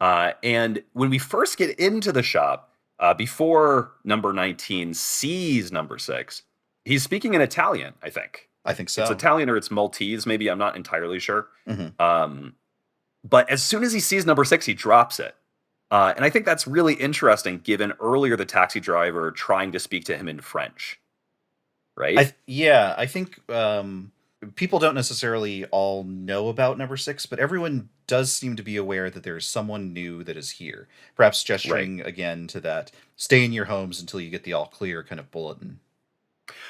And when we first get into the shop, before number 19 sees number 6, he's speaking in Italian, I think.
I think
It's
so.
Italian or it's Maltese, maybe. I'm not entirely sure.
Hmm.
But as soon as he sees number 6, he drops it. And I think that's really interesting, given earlier the taxi driver trying to speak to him in French, right?
Yeah, I think people don't necessarily all know about number 6, but everyone does seem to be aware that there's someone new that is here. Perhaps
Right.
gesturing again to that "stay in your homes until you get the all clear" kind of bulletin.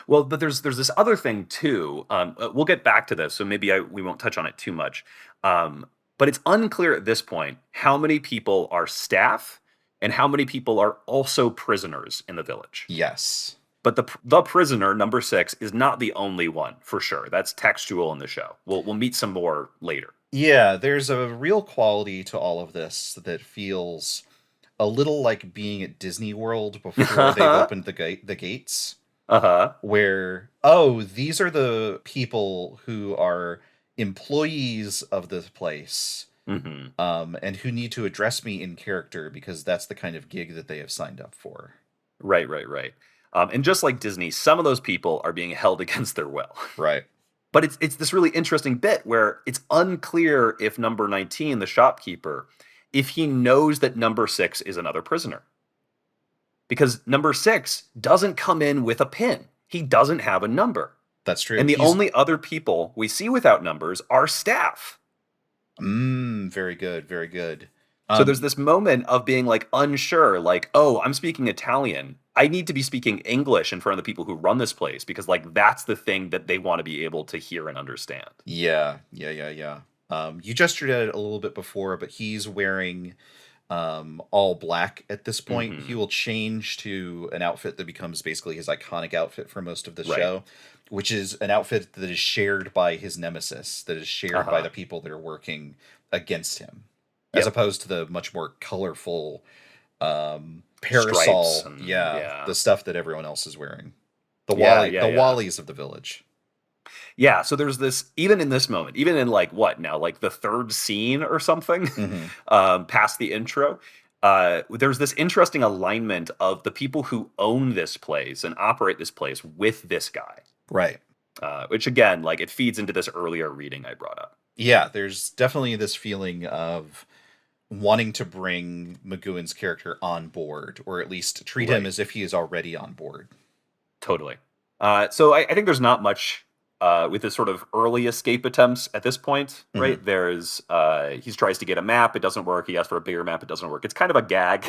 Well, but there's this other thing too. We'll get back to this, so maybe we won't touch on it too much. But it's unclear at this point how many people are staff and how many people are also prisoners in the village.
Yes.
But the prisoner number 6 is not the only one for sure. That's textual in the show. We'll meet some more later.
Yeah, there's a real quality to all of this that feels a little like being at Disney World before they've
Uh
opened the gates,
huh.
where, oh, these are the people who are employees of this place,
Hmm.
and who need to address me in character because that's the kind of gig that they have signed up for.
Right, right, right. And just like Disney, some of those people are being held against their will.
Right.
But it's this really interesting bit where it's unclear if number 19, the shopkeeper, if he knows that number 6 is another prisoner. because number 6 doesn't come in with a pin. He doesn't have a number.
That's true.
And the only other people we see without numbers are staff.
Very good, very good.
So there's this moment of being like unsure, like, oh, I'm speaking Italian. I need to be speaking English in front of the people who run this place because like that's the thing that they want to be able to hear and understand.
Yeah. You gestured at it a little bit before, but he's wearing all black at this point. He will change to an outfit that becomes basically his iconic outfit for most of the show, which is an outfit that is shared by his nemesis, that is shared by the people that are working against him, as opposed to the much more colorful parasol,
And,
the stuff that everyone else is wearing. The Wallies of the village.
Yeah, so there's this, even in this moment, even in like what now, like the 3rd scene or something, past the intro, there's this interesting alignment of the people who own this place and operate this place with this guy.
Right.
Which again, like it feeds into this earlier reading I brought up.
Yeah, there's definitely this feeling of wanting to bring McGoohan's character on board, or at least treat him as if he is already on board.
Totally. So I think there's not much with his sort of early escape attempts at this point, right? There's he tries to get a map, it doesn't work. He asks for a bigger map, it doesn't work. It's kind of a gag.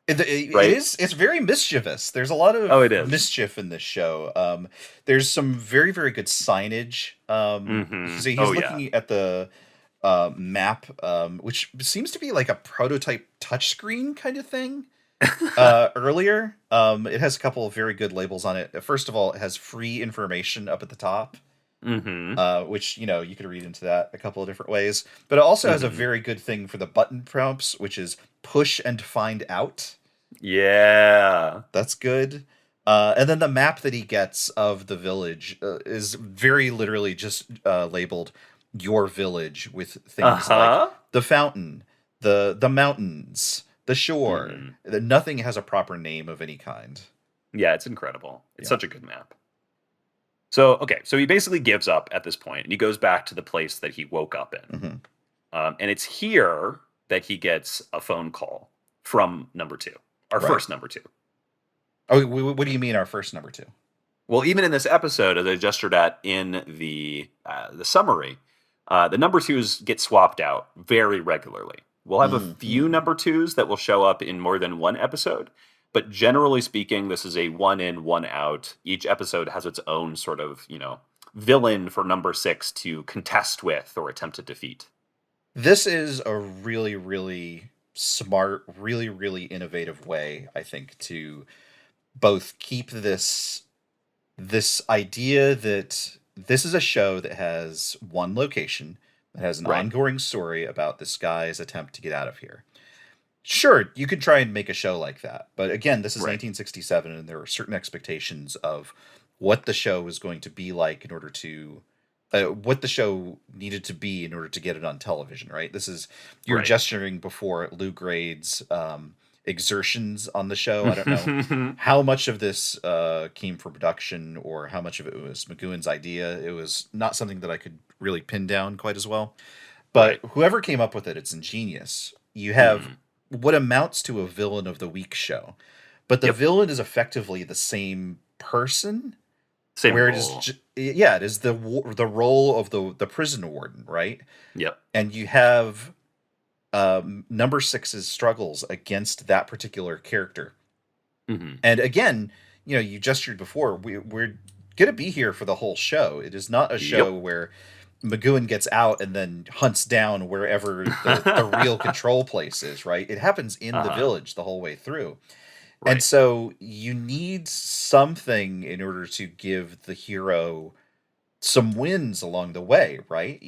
It is. It's very mischievous. There's a lot of mischief in this show. There's some very, very good signage. So he's looking at the map, which seems to be like a prototype touchscreen kind of thing. Earlier, it has a couple of very good labels on it. First of all, it has free information up at the top, which you could read into that a couple of different ways. But it also has a very good thing for the button prompts, which is push and find out.
Yeah,
that's good. And then the map that he gets of the village is very literally just labeled "your village" with things like the fountain, the mountains, the shore. Nothing has a proper name of any kind.
Yeah, it's incredible. It's such a good map. So he basically gives up at this point, and he goes back to the place that he woke up in. And it's here that he gets a phone call from number 2, our first number 2.
Oh, what do you mean our first number 2?
Well, even in this episode, as I gestured at in the summary, the number 2s get swapped out very regularly. We'll have a few number 2s that will show up in more than one episode, but generally speaking, this is a one in, one out. Each episode has its own sort of, villain for number 6 to contest with or attempt to defeat.
This is a really, really smart, really, really innovative way, I think, to both keep this idea that this is a show that has one location, that has an ongoing story about this guy's attempt to get out of here. Sure, you could try and make a show like that, but again, this is 1967, and there were certain expectations of what the show was going to be like in order to what the show needed to be in order to get it on television, right? This is, you're gesturing before Lou Grade's exertions on the show. I don't know how much of this came from production or how much of it was McGoohan's idea. It was not something that I could really pin down quite as well. But whoever came up with it, it's ingenious. You have what amounts to a villain of the week show, but the villain is effectively the same person.
Same
where
role.
It is the role of the prison warden, right?
Yep.
And you have number 6's struggles against that particular character. And again, you gestured before, we're gonna be here for the whole show. It is not a show where McGoohan gets out and then hunts down wherever the real control place is, right? It happens in the village the whole way through. And so you need something in order to give the hero some wins along the way, right?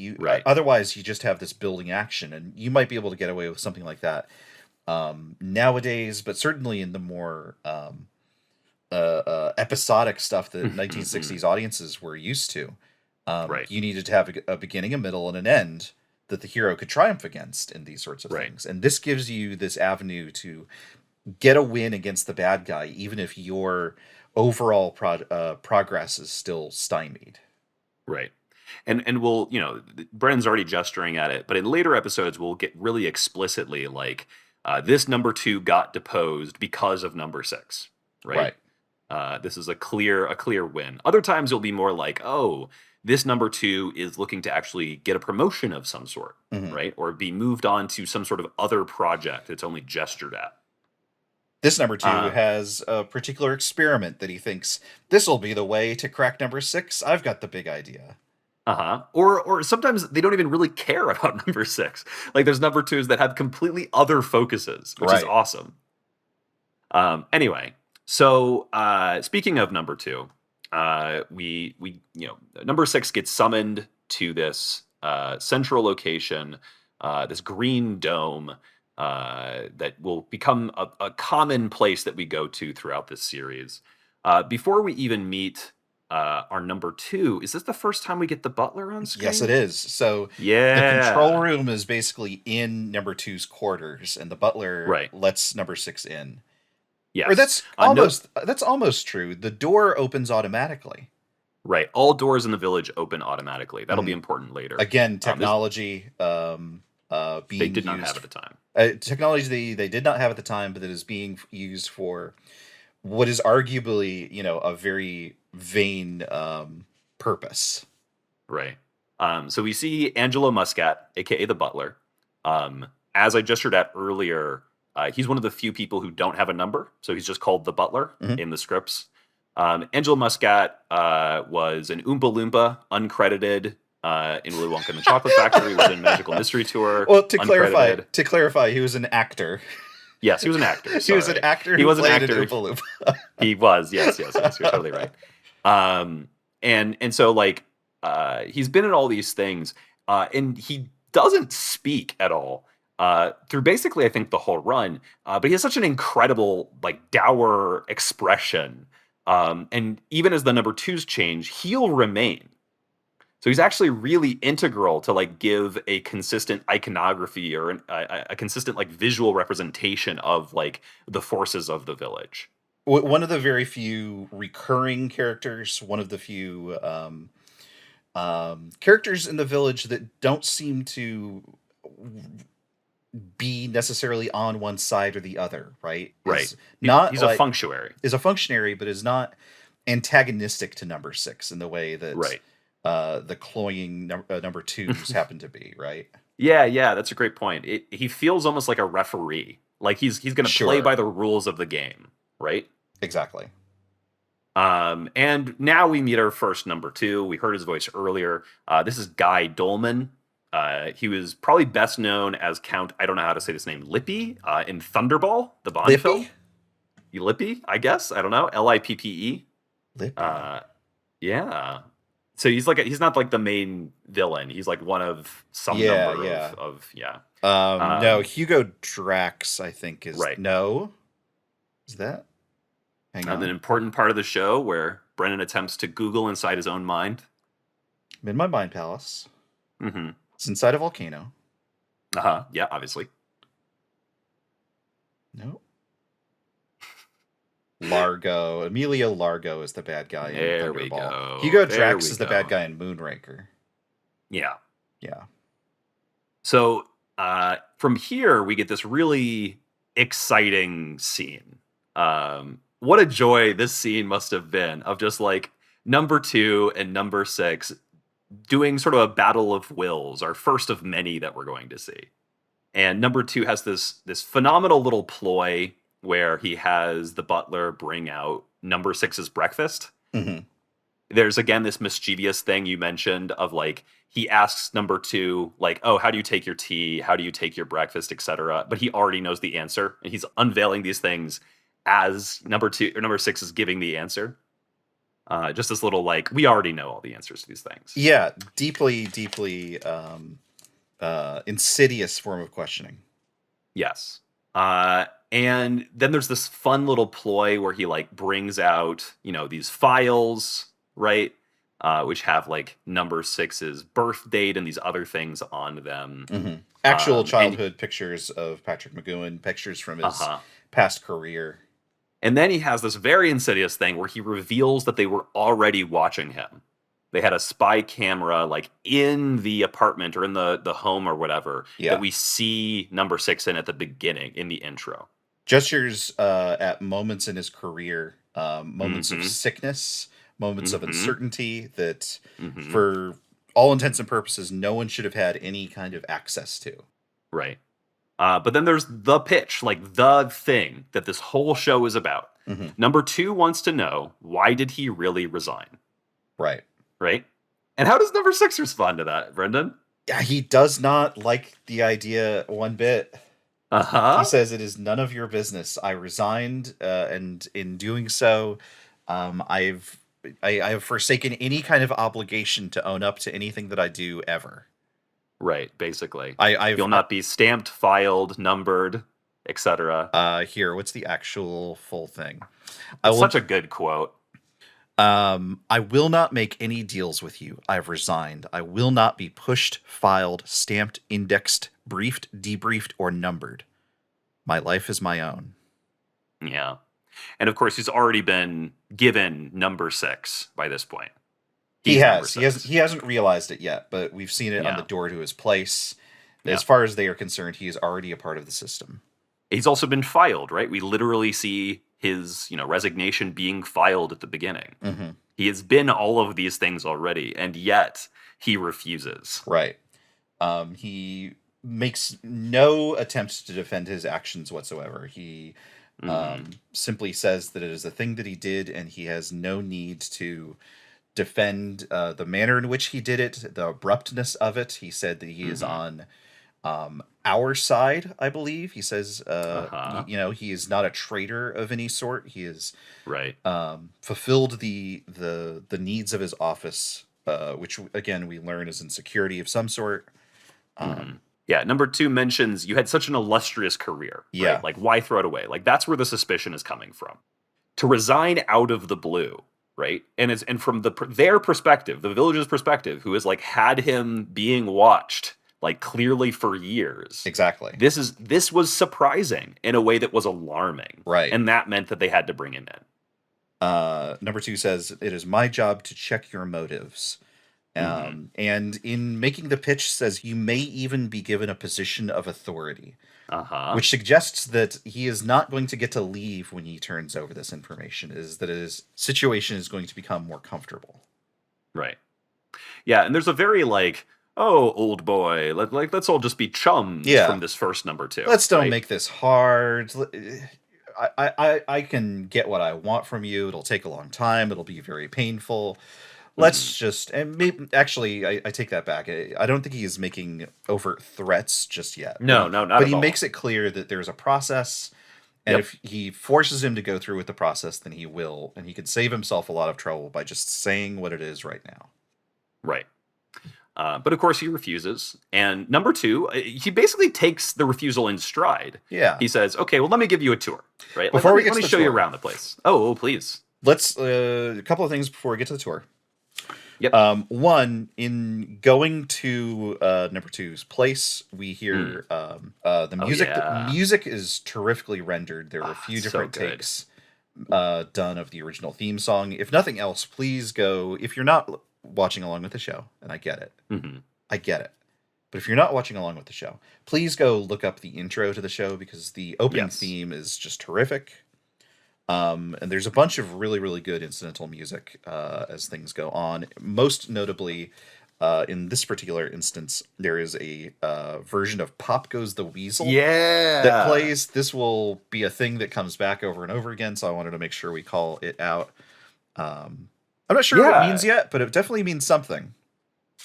Otherwise, you just have this building action, and you might be able to get away with something like that nowadays, but certainly in the more episodic stuff that 1960s audiences were used to. You needed to have a beginning, a middle, and an end that the hero could triumph against in these sorts of things. And this gives you this avenue to get a win against the bad guy, even if your overall progress is still stymied.
Right. And we'll, Brennan's already gesturing at it, but in later episodes, we'll get really explicitly like This number 2 got deposed because of number 6, right? This is a clear win. Other times it'll be more like, oh, this number 2 is looking to actually get a promotion of some sort, right? Or be moved on to some sort of other project it's only gestured at.
This number 2 has a particular experiment that he thinks, this will be the way to crack number 6. I've got the big idea.
Or sometimes they don't even really care about number 6. Like there's number 2s that have completely other focuses, which is awesome. Anyway, so speaking of number 2, we number 6 gets summoned to this central location, this green dome that will become a common place that we go to throughout this series. Before we even meet our number 2, is this the first time we get the butler on screen?
Yes, it is. So the control room is basically in number 2's quarters, and the butler lets number 6 in.
Yes.
Or that's almost true. The door opens automatically.
Right. All doors in the village open automatically. That'll be important later.
Again, technology being
they did not have at the time.
Technology they did not have at the time, but that is being used for what is arguably, a very vain purpose.
Right. So we see Angelo Muscat, aka the butler. As I gestured at earlier, he's one of the few people who don't have a number, so he's just called the butler in the scripts. Angelo Muscat was an Oompa Loompa, uncredited, in Willy Wonka and the Chocolate Factory, was in Magical Mystery Tour.
Well, to clarify, he was an actor.
Yes, he was an actor.
He was an actor. He was an actor. Oompa Loompa.
He was. Yes. You're totally right. And so like he's been in all these things, and he doesn't speak at all through basically I think the whole run. But he has such an incredible like dour expression, and even as the number 2s change, he'll remain. So he's actually really integral to like give a consistent iconography or a consistent like visual representation of like the forces of the village.
One of the very few recurring characters, one of the few characters in the village that don't seem to be necessarily on one side or the other, right?
Right.
He's
a functionary.
Is a functionary, but is not antagonistic to number 6 in the way that the cloying number 2s happen to be, right?
Yeah, that's a great point. He feels almost like a referee. Like he's going to play by the rules of the game, right?
Exactly.
And now we meet our first number 2. We heard his voice earlier. This is Guy Dolman. He was probably best known as Count, I don't know how to say this name, Lippe, in Thunderball, the Bond film. Lippe, I guess. I don't know. Lippe.
Lippe.
Yeah. So he's not like the main villain. He's like one of some number of.
No, Hugo Drax, I think is
right.
No, is that? Hang on.
An important part of the show where Brennan attempts to Google inside his own mind.
I'm in my mind palace.
Mm-hmm.
It's inside a volcano.
Yeah, obviously.
No. Largo. Emilio Largo is the bad guy in
Thunderball.
We go. Hugo Drax is the bad guy in Moonraker.
Yeah.
Yeah.
So from here, we get this really exciting scene. What a joy this scene must have been of just like number 2 and number 6 doing sort of a battle of wills, our first of many that we're going to see. And number 2 has this phenomenal little ploy where he has the butler bring out number 6's breakfast.
Mm-hmm.
There's again this mischievous thing you mentioned of like he asks number 2 like, oh, how do you take your tea? How do you take your breakfast, etc. But he already knows the answer, and he's unveiling these things as number 2 or number 6 is giving the answer. Just this little like, we already know all the answers to these things.
Yeah, deeply insidious form of questioning.
Yes. And then there's this fun little ploy where he like brings out, these files, right? Which have like number 6's birth date and these other things on them.
Mm-hmm. Actual childhood pictures of Patrick McGoohan, pictures from his past career.
And then he has this very insidious thing where he reveals that they were already watching him. They had a spy camera like in the apartment or in the home or whatever that
Yeah.
we see number six in at the beginning in the intro.
Gestures at moments in his career, moments of
Mm-hmm.
sickness, moments of
Mm-hmm.
uncertainty that,
Mm-hmm.
for all intents and purposes, no one should have had any kind of access to.
Right. But then there's the pitch, like the thing that this whole show is about.
Hmm.
Number two wants to know, why did he really resign?
Right.
Right? And how does number six respond to that, Brendan?
Yeah, he does not like the idea one bit. He
Uh-huh.
says, "It is none of your business. I resigned, and in doing so, um, I've I have forsaken any kind of obligation to own up to anything that I do ever.
Right, basically.
I've
You'll not be stamped, filed, numbered, etc.
here. What's the actual full thing? I
It's
will
such a good quote.
I will not make any deals with you. I've resigned. I will not be pushed, filed, stamped, indexed, briefed, debriefed, or numbered. My life is my own."
Yeah. And of course, he's already been given number six by this point.
He
He's number
has. He
six.
hasn't. He hasn't realized it yet, but we've seen it on the
Yeah.
door to his place.
Yeah.
As far as they are concerned, he is already a part of the system.
He's also been filed, right? We literally see his, resignation being filed at the beginning.
Hmm.
He has been all of these things already, and yet he refuses.
Right. He makes no attempt to defend his actions whatsoever. He
Hmm.
simply says that it is a thing that he did, and he has no need to defend the manner in which he did it, the abruptness of it. He said that he is
Hmm.
on our side, I believe. He says,
Uh-huh.
he is not a traitor of any sort. He has
Right.
fulfilled the needs of his office, which again we learn is insecurity of some sort.
Hmm.
Um,
Yeah, number two mentions you had such an illustrious career, right?
yeah,
Like, why throw it away? Like, that's where the suspicion is coming from. To resign out of the blue, right? And from their perspective, the village's perspective, who has like had him being watched like clearly for years.
exactly.
This was surprising in a way that was alarming,
Right.
and that meant that they had to bring him in.
Number two says, "It is my job to check your motives."
Hmm.
And in making the pitch, says you may even be given a position of authority,
Uh-huh.
which suggests that he is not going to get to leave when he turns over this information. Is that his situation is going to become more comfortable.
Right. Yeah, and there's a very like, oh, old boy, let's all just be chums
Yeah.
from this first number two,
Let's don't
right?
make this hard. I can get what I want from you. It'll take a long time. It'll be very painful.
Hmm.
Let's just, and maybe, actually, I take that back. I don't think he is making overt threats just yet,
No, no, not
but
at
he
all.
makes it clear that there's a process, and
Yep.
if he forces him to go through with the process, then he will, and he can save himself a lot of trouble by just saying what it is right now.
Right. But of course, he refuses. And number two, he basically takes the refusal in stride.
Yeah.
He says, "Okay, well, let me give you a tour, right?
Before we get
Let
to
me
the
show you
tour,
around the place." Oh, please.
let's a couple of things before we get to the tour.
Yep.
One, in going to number two's place, we
Mm.
hear the
Oh
music. The
yeah.
music is terrifically rendered. There are a
Ah,
few
so
different
good.
takes done of the original theme song. If nothing else, please go. If you're not watching along with the show, and I get it,
Hmm.
I get it. But if you're not watching along with the show, please go look up the intro to the show because the opening
Yes.
theme is just terrific. And there's a bunch of really, really good incidental music as things go on. Most notably, in this particular instance, there is a version of "Pop Goes the Weasel" that
Yeah.
plays. This will be a thing that comes back over and over again, so I wanted to make sure we call it out. I'm not sure what it means
Yeah.
yet, but it definitely means something.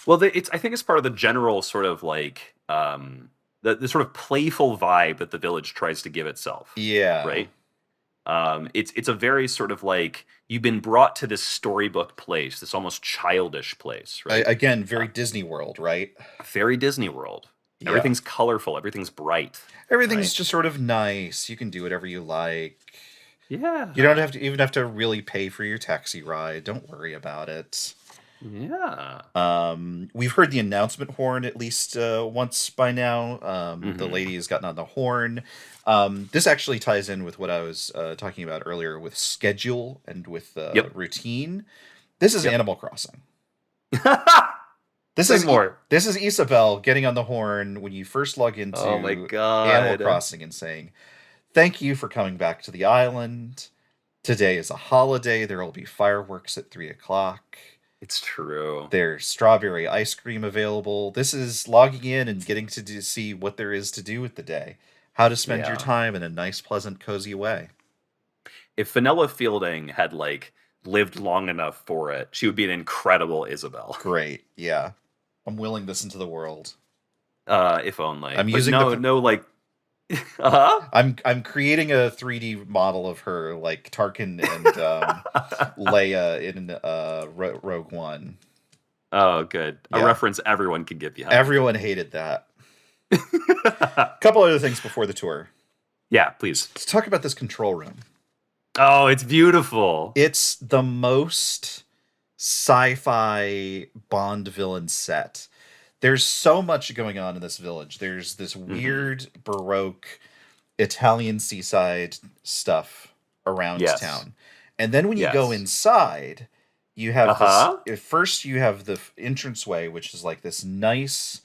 Well, I think it's part of the general sort of like the sort of playful vibe that the village tries to give itself,
Yeah.
right? It's a very sort of like you've been brought to this storybook place, this almost childish place, right?
Again,
Uh,
very Disney World, right?
very Disney World.
Yeah.
Everything's colorful, everything's bright,
Everything's
right?
just sort of nice. You can do whatever you like. You don't
Yeah,
have to really pay for your taxi ride. Don't worry about it.
yeah.
We've heard the announcement horn at least once by now. The
Hmm.
lady has gotten on the horn. This actually ties in with what I was talking about earlier with schedule and with
Yep,
routine. This is
yep.
Animal Crossing. This
Say
is
more.
this is Isabel getting on the horn when you first log
Oh my
into Animal
god.
Crossing and saying, "Thank you for coming back to the island. Today is a holiday. There will be fireworks at 3 o'clock.
It's true.
There's strawberry ice cream available." This is logging in and getting to see what there is to do with the day, how to spend your
Yeah.
time in a nice, pleasant, cozy way.
If Vanilla Fielding had like lived long enough for it, she would be an incredible Isabel.
Great, yeah. I'm willing this into the world.
If only.
I'm
But
using
no,
the
no, like, uh-huh.
I'm creating a 3D model of her like Tarkin and Leia in Rogue One.
Oh, good. A
Yeah.
reference everyone can get behind.
Everyone hated that. Couple other things before the tour.
Yeah, please.
Let's talk about this control room.
Oh, it's beautiful.
It's the most sci-fi Bond villain set. There's so much going on in this village. There's this weird Baroque Italian seaside stuff around
Yes.
town. And then when you
Yes.
go inside, you have
Uh-huh.
this. At first, you have the entranceway, which is like this nice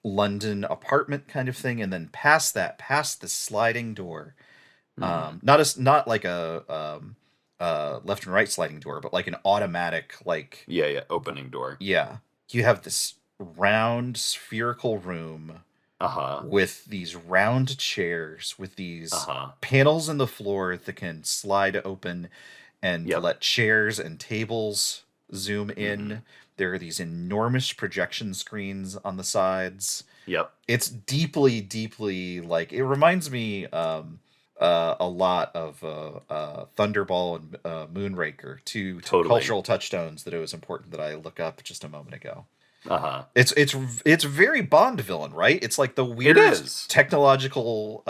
London apartment kind of thing, and then past that, past the sliding door, not like a left and right sliding door, but like an automatic, like
Yeah, opening door.
yeah, you have this round spherical room
Uh-huh.
with these round chairs with these
Uh-huh.
panels in the floor that can slide open and
Yep.
let chairs and tables zoom in. There are these enormous projection screens on the sides.
Yep.
It's deeply, deeply like it reminds me a lot of Thunderball and Moonraker, two
Totally.
cultural touchstones that it was important that I look up just a moment ago.
Uh-huh.
It's very Bond villain, right? It's like the weird technological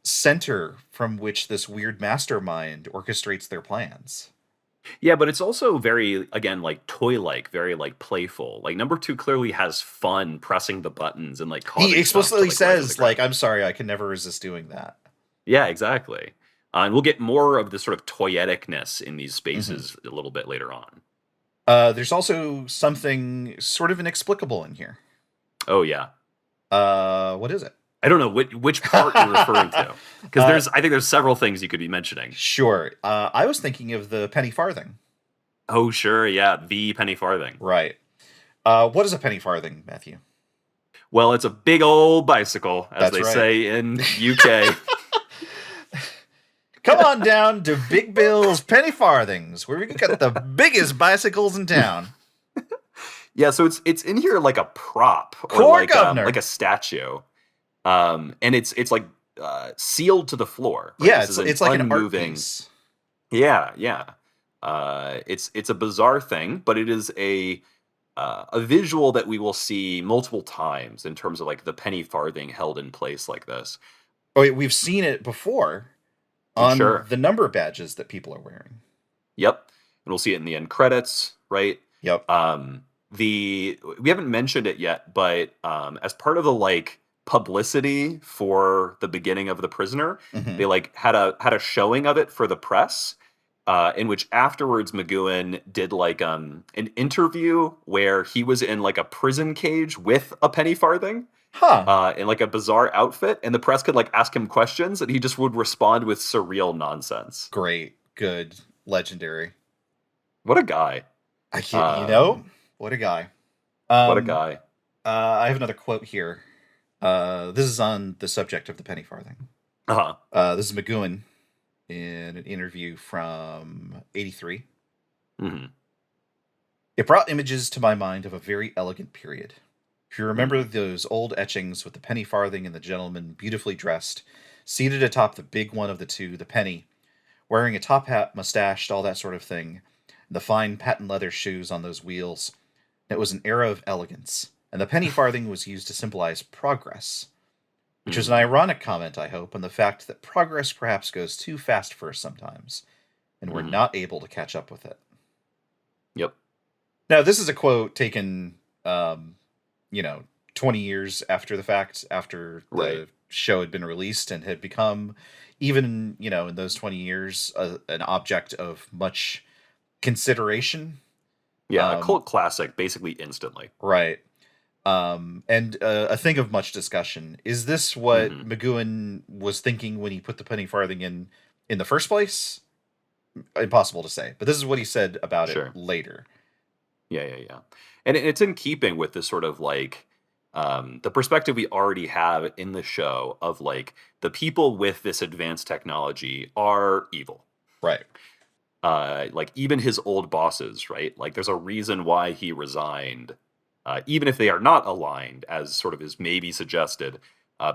center from which this weird mastermind orchestrates their plans.
Yeah, but it's also very, again, like toy-like, very like playful. Like number 2 clearly has fun pressing the buttons and like
He explicitly
stuff to, like, rise to the
says,
ground.
like, "I'm sorry, I can never resist doing that."
Yeah, exactly. And we'll get more of the sort of toyeticness in these spaces a little bit later on.
There's also something sort of inexplicable in here.
Oh yeah.
What is it?
I don't know which part you're referring to, because I think there's several things you could be mentioning.
Sure. I was thinking of the penny farthing.
Oh sure, yeah, the penny farthing.
Right. What is a penny farthing, Matthew?
Well, it's a big old bicycle, as
That's
they
right.
say in UK.
Come on down to Big Bill's Penny Farthings, where we got the biggest bicycles in town.
Yeah, so it's in here like a prop or like a statue, and it's like sealed to the floor.
Right? Yeah, it's like an art piece.
Yeah. It's a bizarre thing, but it is a visual that we will see multiple times in terms of like the penny farthing held in place like this.
Oh, we've seen it before on the number badges that people are wearing.
Yep, and we'll see it in the end credits, right?
Yep.
We haven't mentioned it yet, but as part of the like publicity for the beginning of The Prisoner, they like had a showing of it for the press, in which afterwards McGoohan did like an interview where he was in like a prison cage with a penny farthing. In like a bizarre outfit, and the press could like ask him questions, and he just would respond with surreal nonsense.
Great, good, legendary.
What a guy!
I can't, what a guy.
What a guy.
I have another quote here. This is on the subject of the penny farthing. This is McGoohan in an interview from '83. It brought images to my mind of a very elegant period. If you remember those old etchings with the penny farthing and the gentleman beautifully dressed, seated atop the big one of the two, the penny, wearing a top hat, mustached, all that sort of thing, and the fine patent leather shoes on those wheels, it was an era of elegance, and the penny farthing was used to symbolize progress, which is an ironic comment, I hope, on the fact that progress perhaps goes too fast for us sometimes, and we're not able to catch up with it.
Yep.
Now, this is a quote taken 20 years after the fact, after the show had been released and had become, even, in those 20 years, an object of much consideration.
Yeah, a cult classic, basically instantly.
Right. And a thing of much discussion. Is this what McGoohan was thinking when he put the penny farthing in the first place? Impossible to say, but this is what he said about it
Sure.
later.
Yeah. And it's in keeping with this sort of like the perspective we already have in the show of like the people with this advanced technology are evil.
Right.
Like even his old bosses, right? Like there's a reason why he resigned, even if they are not aligned, as sort of is maybe suggested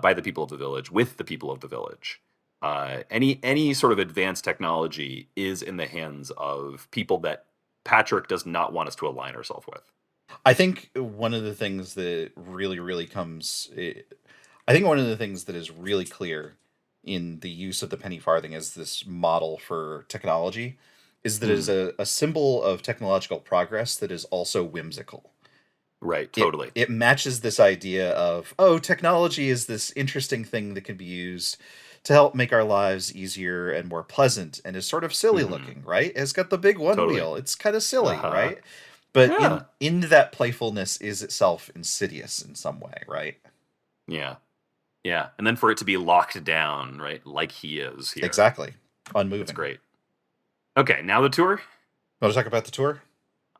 by the people of the village with the people of the village. Any sort of advanced technology is in the hands of people that Patrick does not want us to align ourselves with.
I think one of the things that really comes, I think one of the things that is really clear in the use of the penny farthing as this model for technology is that it is a symbol of technological progress that is also whimsical.
Right, totally.
It matches this idea of, oh, technology is this interesting thing that can be used to help make our lives easier and more pleasant, and is sort of silly looking, right? It's got the big one
Totally.
wheel. It's kind of silly, right? But
Yeah.
in that playfulness is itself insidious in some way, right?
Yeah. Yeah. And then for it to be locked down, right? Like he is here.
Exactly. Unmoving.
That's great. Okay, now the tour?
Want to talk about the tour?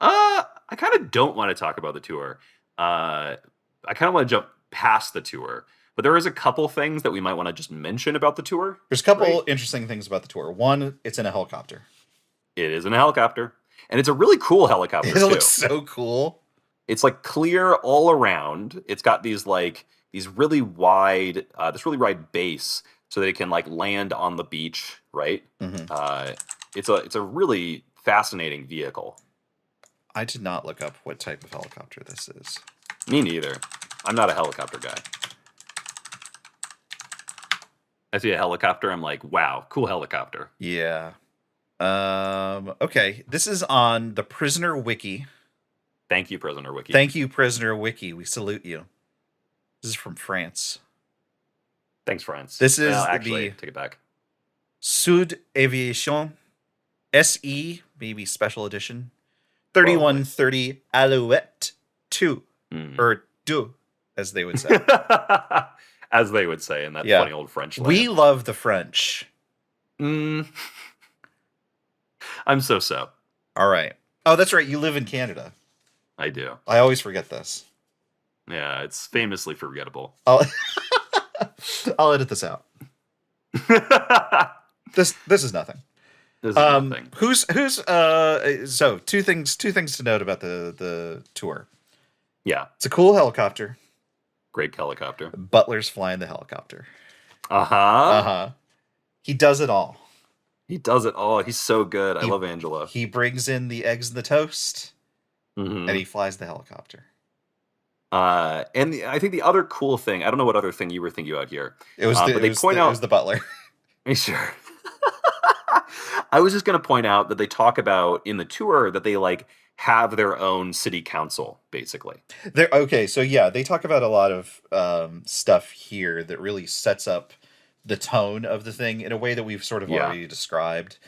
I kind of don't want to talk about the tour. I kind of want to jump past the tour. But there is a couple things that we might want to just mention about the tour.
There's a couple interesting things about the tour. One, it's in a helicopter.
It is in a helicopter. And it's a really cool helicopter,
It looks so cool.
It's like clear all around. It's got these like these really wide, this really wide base so that it can like land on the beach, right? It's a really fascinating vehicle.
I did not look up what type of helicopter this is.
Me neither. I'm not a helicopter guy. I see a helicopter, I'm like, wow, cool helicopter.
Yeah. Okay. This is on the Prisoner Wiki.
Thank you, Prisoner Wiki.
Thank you, Prisoner Wiki. We salute you. This is from France.
Thanks, France.
This is
actually, take it back.
Sud Aviation SE, maybe special edition. 3130 Alouette 2. Or 2, as they would say.
As they would say in that funny old French land.
We love the French.
I'm so.
All right. Oh, that's right. You live in Canada.
I do.
I always forget this.
Yeah, it's famously forgettable.
I'll edit this out. This is nothing.
This is nothing.
So two things to note about the tour.
Yeah.
It's a cool helicopter.
Great helicopter.
Butler's flying the helicopter. He does it all.
He does it all. He's so good. I love Angela.
He brings in the eggs and the toast, and he flies the helicopter.
And I think the other cool thing, I don't know what other thing you were thinking about here.
It was the butler.
Sure. I was just going to point out that they talk about in the tour that they like have their own city council, basically.
They talk about a lot of stuff here that really sets up the tone of the thing in a way that we've sort of already described.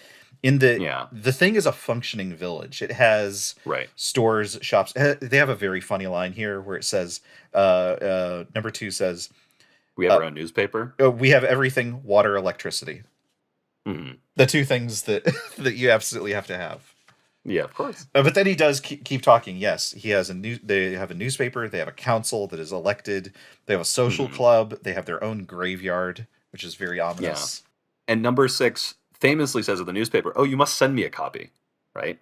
The thing is a functioning village. It has stores, shops. They have a very funny line here where it says, number 2 says,
we have our own newspaper.
We have everything, water, electricity. The two things that you absolutely have to have.
Yeah, of course.
But then he does keep talking. Yes, he has they have a newspaper. They have a council that is elected. They have a social club. They have their own graveyard, which is very ominous.
Yeah. And number 6 famously says of the newspaper, "Oh, you must send me a copy." Right?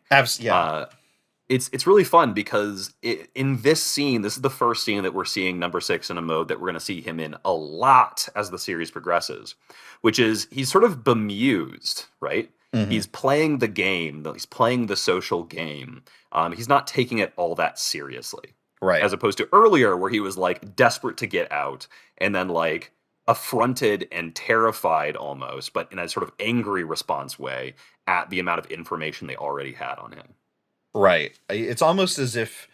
It's really fun because in this scene, this is the first scene that we're seeing number 6 in a mode that we're going to see him in a lot as the series progresses, which is he's sort of bemused, right? He's playing the game, he's playing the social game. He's not taking it all that seriously.
Right.
As opposed to earlier where he was like desperate to get out and then like affronted and terrified almost, but in a sort of angry response way at the amount of information they already had on him.
Right. It's almost as if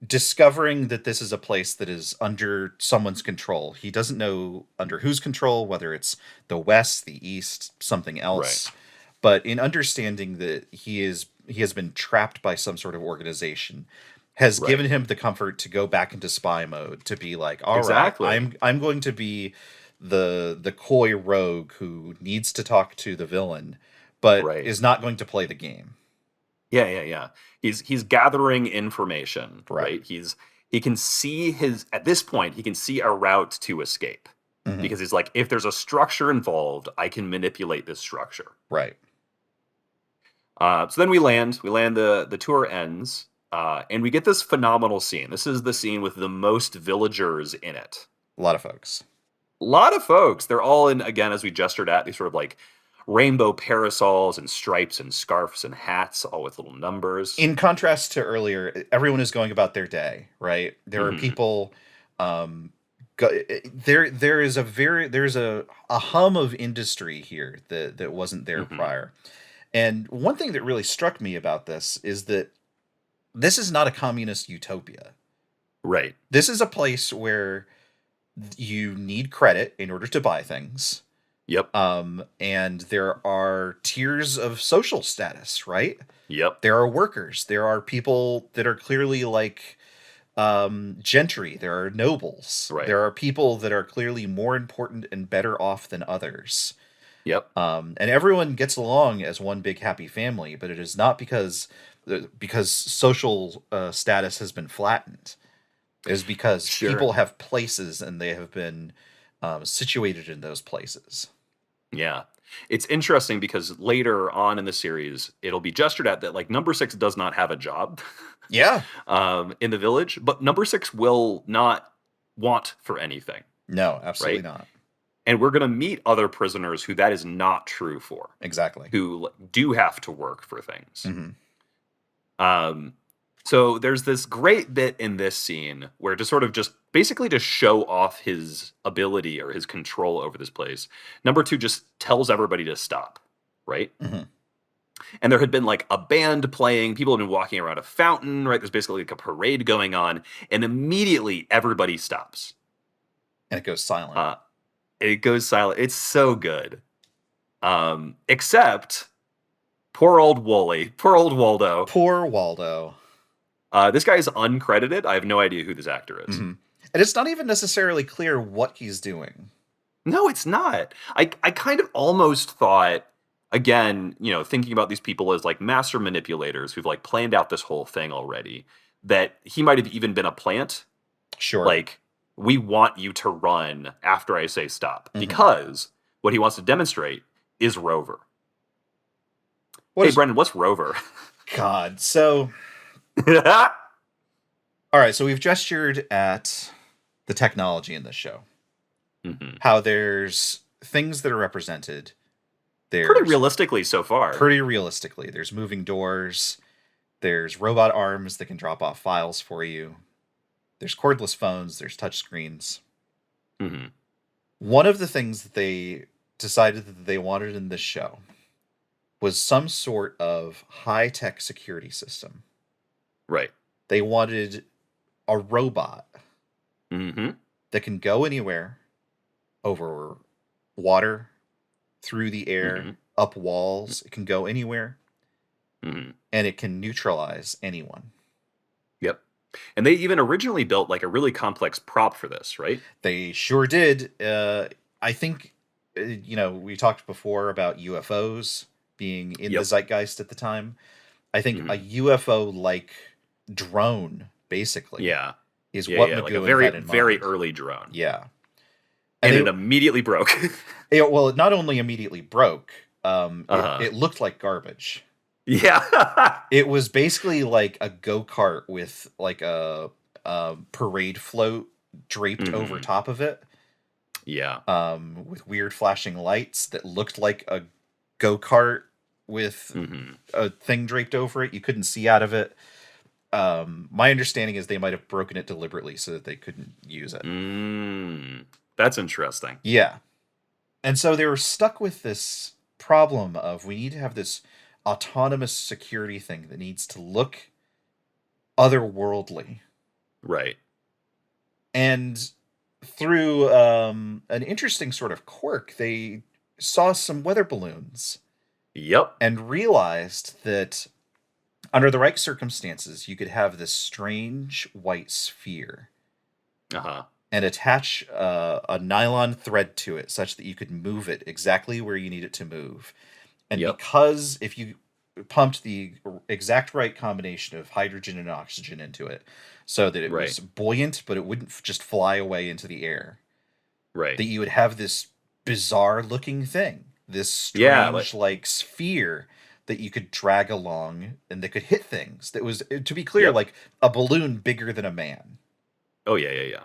discovering that this is a place that is under someone's control. He doesn't know under whose control, whether it's the West, the East, something else. Right. But in understanding that he is he has been trapped by some sort of organization, has
Right.
given him the comfort to go back into spy mode, to be like, all right,
Exactly.
I'm going to be the coy rogue who needs to talk to the villain, but
Right.
is not going to play the game.
Yeah, yeah, yeah. He's gathering information,
Right.
right? He can see his at this point, he can see a route to escape.
Hmm.
Because he's like, if there's a structure involved, I can manipulate this structure.
Right.
So then we land. The tour ends, and we get this phenomenal scene. This is the scene with the most villagers in it.
A lot of folks.
A lot of folks. They're all in, again, as we gestured at, these sort of like rainbow parasols and stripes and scarves and hats, all with little numbers.
In contrast to earlier, everyone is going about their day, right? There are
Hmm.
people. There is there's a hum of industry here that wasn't there
Hmm.
prior. And one thing that really struck me about this is that this is not a communist utopia.
Right.
This is a place where you need credit in order to buy things.
Yep.
And there are tiers of social status, right?
Yep.
There are workers. There are people that are clearly like gentry. There are nobles.
Right.
There are people that are clearly more important and better off than others.
Yep.
And everyone gets along as one big happy family, but it is not because social status has been flattened. It is because
Sure.
people have places and they have been situated in those places.
Yeah. It's interesting because later on in the series, it'll be gestured at that like number six does not have a job
Yeah.
in the village, but number six will not want for anything,
No, absolutely
right?
not.
And we're going to meet other prisoners who that is not true for,
Exactly.
who do have to work for things.
Hmm.
Um, so there's this great bit in this scene where to sort of just basically to show off his ability or his control over this place, number two just tells everybody to stop, right?
Hmm.
And there had been like a band playing, people had been walking around a fountain, right? There's basically like a parade going on, and immediately everybody stops.
And it goes silent.
Uh, it goes silent. It's so good. Except poor old Wooly, poor old Waldo.
Poor Waldo.
This guy is uncredited. I have no idea who this actor is.
Hmm. And it's not even necessarily clear what he's doing.
No, it's not. I kind of almost thought, again, thinking about these people as like master manipulators who've like planned out this whole thing already, that he might have even been a plant.
Sure.
Like, we want you to run after I say stop.
Hmm.
Because what he wants to demonstrate is Rover.
What
Hey,
is
Brendan, what's Rover?
God? So, all right. So we've gestured at the technology in this show.
Hmm.
How there's things that are represented.
Pretty
There's
realistically so far.
pretty realistically. There's moving doors. There's robot arms that can drop off files for you. There's cordless phones. There's touch screens.
Hmm.
One of the things that they decided that they wanted in this show was some sort of high-tech security system.
Right.
They wanted a robot
Hmm.
that can go anywhere, over water, through the air,
Hmm.
up walls. It can go anywhere,
Hmm.
and it can neutralize anyone.
Yep. And they even originally built like a really complex prop for this, right?
They sure did. I think, we talked before about UFOs being in the
Yep.
zeitgeist at the time. I think a
Hmm.
UFO-like drone, basically,
Yeah.
is
Yeah.
what
Yeah. Like a
McGoohan
very,
had in
very
mind.
early drone.
Yeah. And
And it immediately broke.
well, it not only immediately broke,
Uh-huh.
it looked like garbage.
Yeah.
It was basically like a go-kart with like a parade float draped over
Hmm.
top of it,
Yeah.
with weird flashing lights that looked like a go-kart with
Hmm.
a thing draped over it. You couldn't see out of it. My understanding is they might have broken it deliberately so that they couldn't use it.
That's interesting.
Yeah. And so they were stuck with this problem of we need to have this autonomous security thing that needs to look otherworldly.
Right.
And through an interesting sort of quirk, they saw some weather balloons
Yep.
and realized that Under the right circumstances, you could have this strange white sphere
Uh-huh.
and attach a nylon thread to it such that you could move it exactly where you need it to move. And
Yep.
because if you pumped the exact right combination of hydrogen and oxygen into it so that it
Right.
was buoyant, but it wouldn't just fly away into the air,
Right.
that you would have this bizarre looking thing, this
Yeah, like
strange like sphere that you could drag along and that could hit things. That was, to be clear,
yep.
like a balloon bigger than a man.
Oh yeah, yeah, yeah.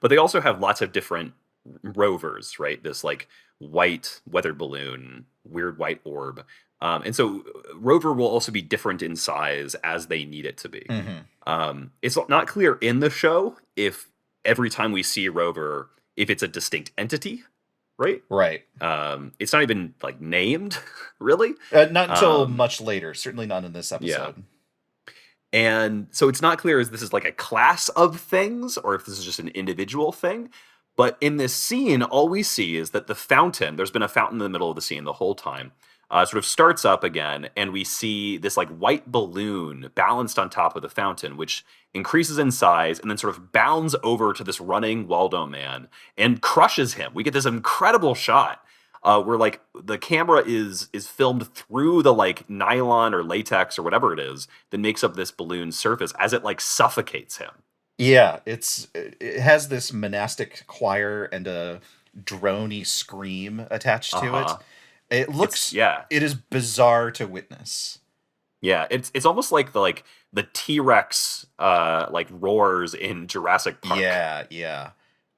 But they also have lots of different rovers, right? This like white weather balloon, weird white orb. And so rover will also be different in size as they need it to be.
Mm-hmm.
It's not clear in the show if every time we see a rover, if it's a distinct entity, right?
Right.
It's not even like named, really.
Not until
Um,
much later. Certainly not in this
yeah.
episode.
And so it's not clear if this is like a class of things or if this is just an individual thing. But in this scene, all we see is that the fountain, there's been a fountain in the middle of the scene the whole time, sort of starts up again. And we see this like white balloon balanced on top of the fountain, which increases in size and then sort of bounds over to this running Waldo man and crushes him. We get this incredible shot where like the camera is filmed through the like nylon or latex or whatever it is that makes up this balloon surface as it like suffocates him.
Yeah, it has this monastic choir and a droney scream attached to it.
Uh-huh.
It
It's
looks
yeah.
it is bizarre to witness.
Yeah, it's almost like the T-Rex like roars in Jurassic Park.
Yeah, yeah.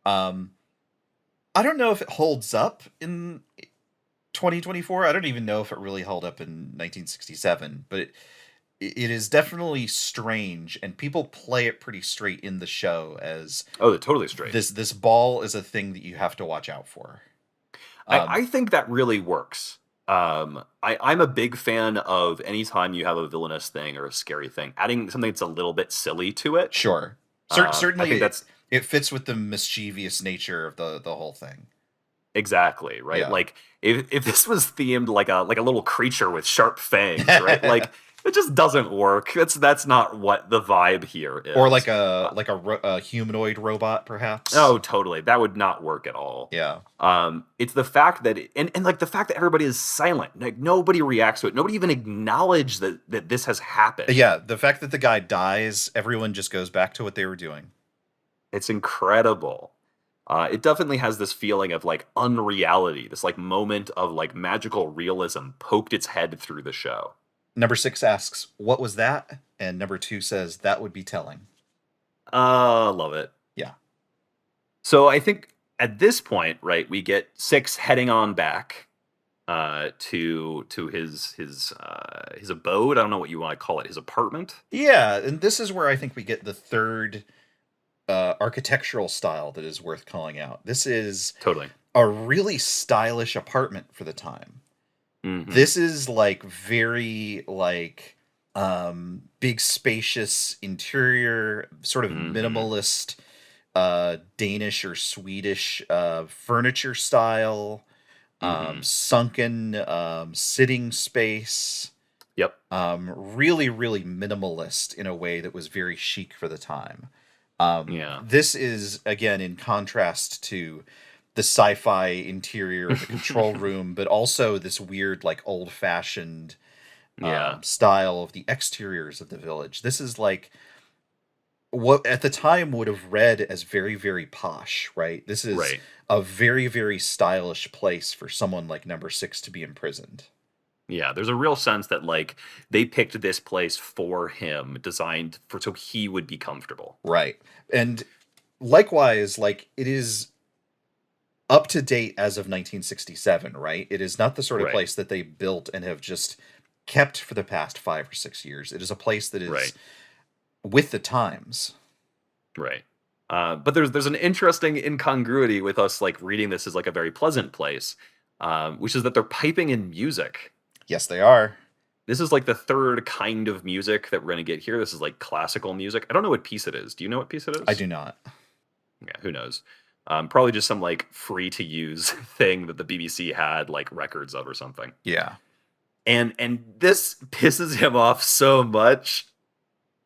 Um I don't know if it holds up in 2024. I don't even know if it really held up in 1967, but it is definitely strange, and people play it pretty straight in the show as
Oh, they're totally straight.
this ball is a thing that you have to watch out for. Um,
I think that really works. I'm a big fan of anytime you have a villainous thing or a scary thing, adding something that's a little bit silly to it.
sure,
I
certainly
think that's
it fits with the mischievous nature of the whole thing.
exactly right.
Yeah.
Like if this was themed like a little creature with sharp fangs, right? Like it just doesn't work. That's not what the vibe here
Or
is.
a humanoid robot, perhaps.
Oh, totally. That would not work at all.
Yeah.
It's the fact that and like the fact that everybody is silent. Like nobody reacts to it. Nobody even acknowledged that this has happened.
Yeah, the fact that the guy dies, everyone just goes back to what they were doing.
It's incredible. It definitely has this feeling of like unreality, this like moment of like magical realism poked its head through the show.
Number 6 asks, "What was that?" And number 2 says, "That would be telling."
Love it.
Yeah.
So I think at this point, right, we get Six heading on back to his abode. I don't know what you want to call it, his apartment.
Yeah, and this is where I think we get the third architectural style that is worth calling out. This is
Totally.
a really stylish apartment for the time.
Mm-hmm.
This is like very like big spacious interior, sort of minimalist Danish or Swedish furniture style, sunken sitting space.
Yep.
Really, really minimalist in a way that was very chic for the time.
Yeah.
This is again in contrast to the sci-fi interior of the control room, but also this weird, like old-fashioned
Yeah.
style of the exteriors of the village. This is like what at the time would have read as very, very posh, right? This is
Right.
a very, very stylish place for someone like Number 6 to be imprisoned.
Yeah. There's a real sense that like they picked this place for him, designed for so he would be comfortable.
Right. And likewise, like it is up to date as of 1967, right? It is not the sort of
Right.
place that they built and have just kept for the past 5 or 6 years. It is a place that is
Right.
with the times.
Right. But there's an interesting incongruity with us like reading this as like a very pleasant place, which is that they're piping in music.
Yes, they are.
This is like the third kind of music that we're going to get here. This is like classical music. I don't know what piece it is. Do you know what piece it is?
I do not.
Yeah, who knows? Probably just some like free to use thing that the BBC had like records of or something.
Yeah.
And this pisses him off so much.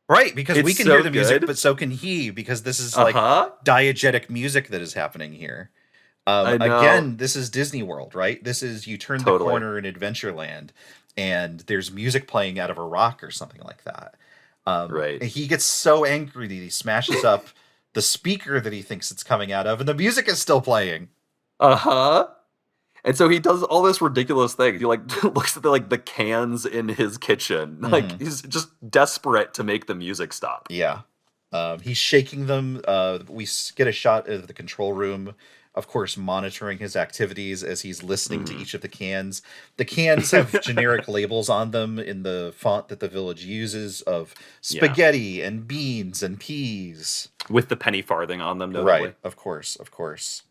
Right, because we
It's
can hear
so
the music,
good.
but so can he, because this is like
Uh-huh.
diegetic music that is happening here.
I know.
Again, this is Disney World, right? This is you turn the
Totally.
corner in Adventureland, and there's music playing out of a rock or something like that.
Right.
And he gets so angry that he smashes up the speaker that he thinks it's coming out of, and the music is still playing.
Uh-huh. And so he does all this ridiculous thing. He like looks at the cans in his kitchen. Like
Hmm.
he's just desperate to make the music stop.
Yeah. He's shaking them. Get a shot of the control room, of course, monitoring his activities as he's listening to
Hmm.
each of the cans. The cans have generic labels on them in the font that the village uses of
Yeah.
spaghetti and beans and peas.
With the penny farthing on them,
Right,
notably.
of course, of course.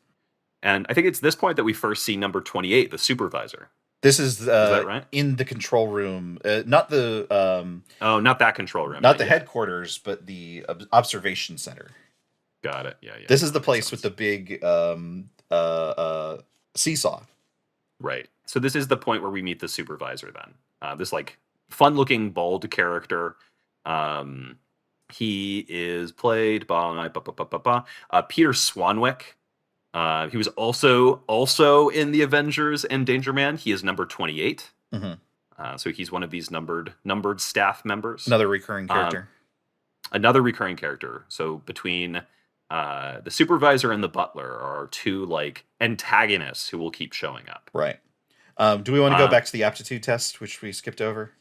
And I think it's this point that we first see number 28, the supervisor.
This is
Is that right?
in the control room,
Oh, not that control room,
not
not
the
yet.
headquarters, but the observation center.
Got it. Yeah, yeah.
This is the
That makes
place with the
sense.
big seesaw.
Right. So this is the point where we meet the supervisor then. This like fun-looking bald character. Um, he is played by Peter Swanwick. He was also in the Avengers and Danger Man. He is number 28.
Hmm.
So he's one of these numbered staff members.
Another recurring
Um,
character.
Another recurring character. So between the supervisor and the butler are two like antagonists who will keep showing up.
Right. Do we want to go
Um,
back to the aptitude test, which we skipped over?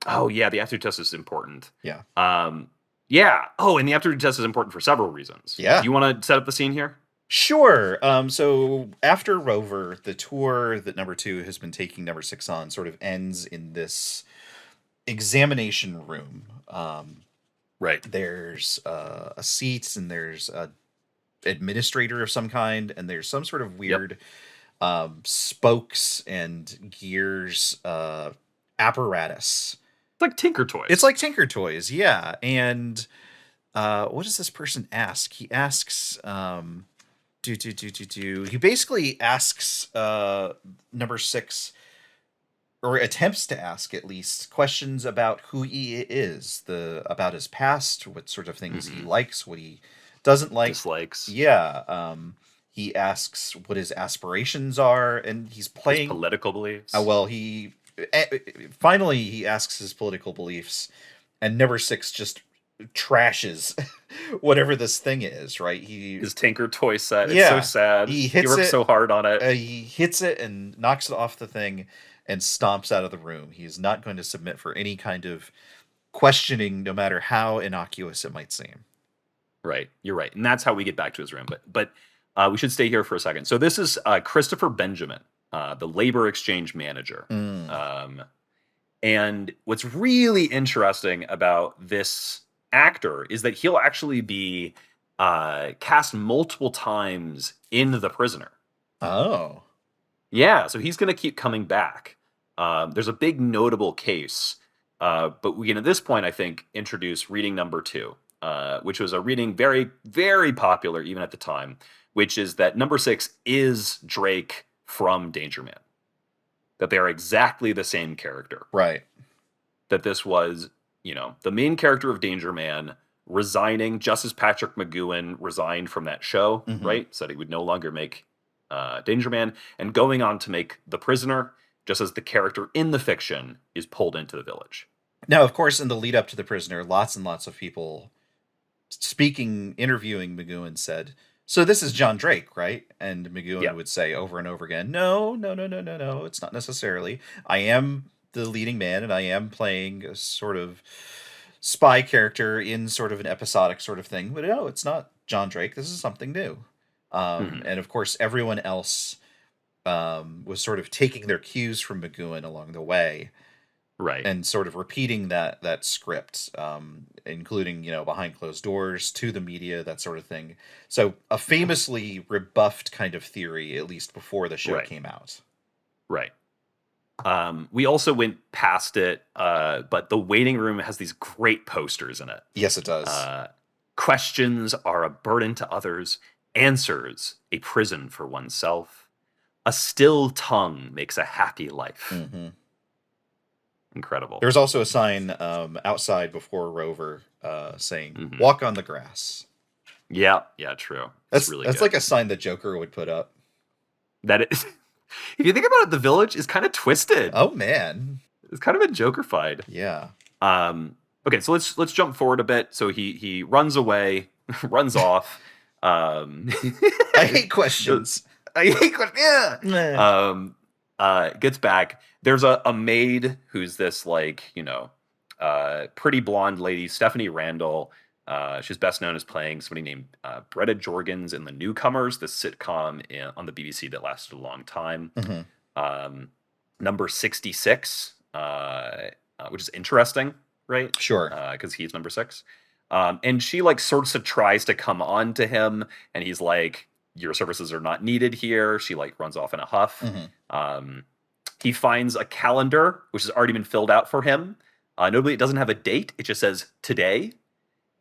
oh yeah, the aptitude test is important.
Yeah.
Yeah. Oh, and the aptitude test is important for several reasons. Do
Yeah.
you want to set up the scene here?
Sure. So after Rover, the tour that number two has been taking number six on sort of ends in this examination room.
Right.
There's a seat, and there's a administrator of some kind, and there's some sort of
Yep.
weird spokes and gears apparatus.
It's like Tinker Toys.
It's like Tinker Toys, yeah. And what does this person ask? He asks he basically asks number six, or attempts to ask at least, questions about who he is, about his past, what sort of things he likes, what he doesn't like,
dislikes.
Yeah. He asks what his aspirations are, and he's
His
playing.
political beliefs.
Well, finally he asks his political beliefs, and number six just trashes whatever this thing is. Right?
His Tinker Toy set. It's
Yeah,
so sad.
he
He
hits
worked
it.
so hard on it.
He hits it and knocks it off the thing, and stomps out of the room. He is not going to submit for any kind of questioning, no matter how innocuous it might seem.
Right. You're right. And that's how we get back to his room. But we should stay here for a second. So this is Christopher Benjamin, the labor exchange manager. And what's really interesting about this actor is that he'll actually be cast multiple times in The Prisoner.
Oh.
Yeah, so he's going to keep coming back. There's a big notable case, but we can at this point, I think, introduce reading number 2, which was a reading very, very popular even at the time, which is that number 6 is Drake from Danger Man. That they are exactly the same character.
Right.
That this was, the main character of Danger Man resigning, just as Patrick McGoohan resigned from that show, right? So that he would no longer make Danger Man, and going on to make The Prisoner, just as the character in the fiction is pulled into the village.
Now, of course, in the lead up to The Prisoner, lots and lots of people interviewing McGoohan said, "So this is John Drake, right?" And McGoohan would say over and over again, No, it's not necessarily. I am the leading man, and I am playing a sort of spy character in sort of an episodic sort of thing. But no, it's not John Drake. This is something new." And of course, everyone else was sort of taking their cues from McGoohan along the way.
Right.
And sort of repeating that script, including, behind closed doors, to the media, that sort of thing. So a famously rebuffed kind of theory, at least before the show came out.
Right. We also went past it, but the waiting room has these great posters in it.
Yes, it does.
Questions are a burden to others. Answers, a prison for oneself. A still tongue makes a happy life. Incredible.
There's also a sign outside before Rover saying "Walk on the grass."
Yeah, true. It's really
that's
good.
like a sign that Joker would put up.
That is, if you think about it, the village is kind of twisted.
Oh man,
it's kind of been Joker-fied.
Yeah.
Okay, so let's jump forward a bit. So he runs away, runs off.
I hate questions.
I hate questions. Yeah. Gets back. There's a maid who's this pretty blonde lady, Stephanie Randall. She's best known as playing somebody named Bretta Jorgens in The Newcomers, this sitcom on the BBC that lasted a long time. Number 66, which is interesting, right?
Sure.
Because he's number 6. And she sort of tries to come on to him, and he's like, your services are not needed here. She runs off in a huff. He finds a calendar, which has already been filled out for him. Notably, it doesn't have a date. It just says today.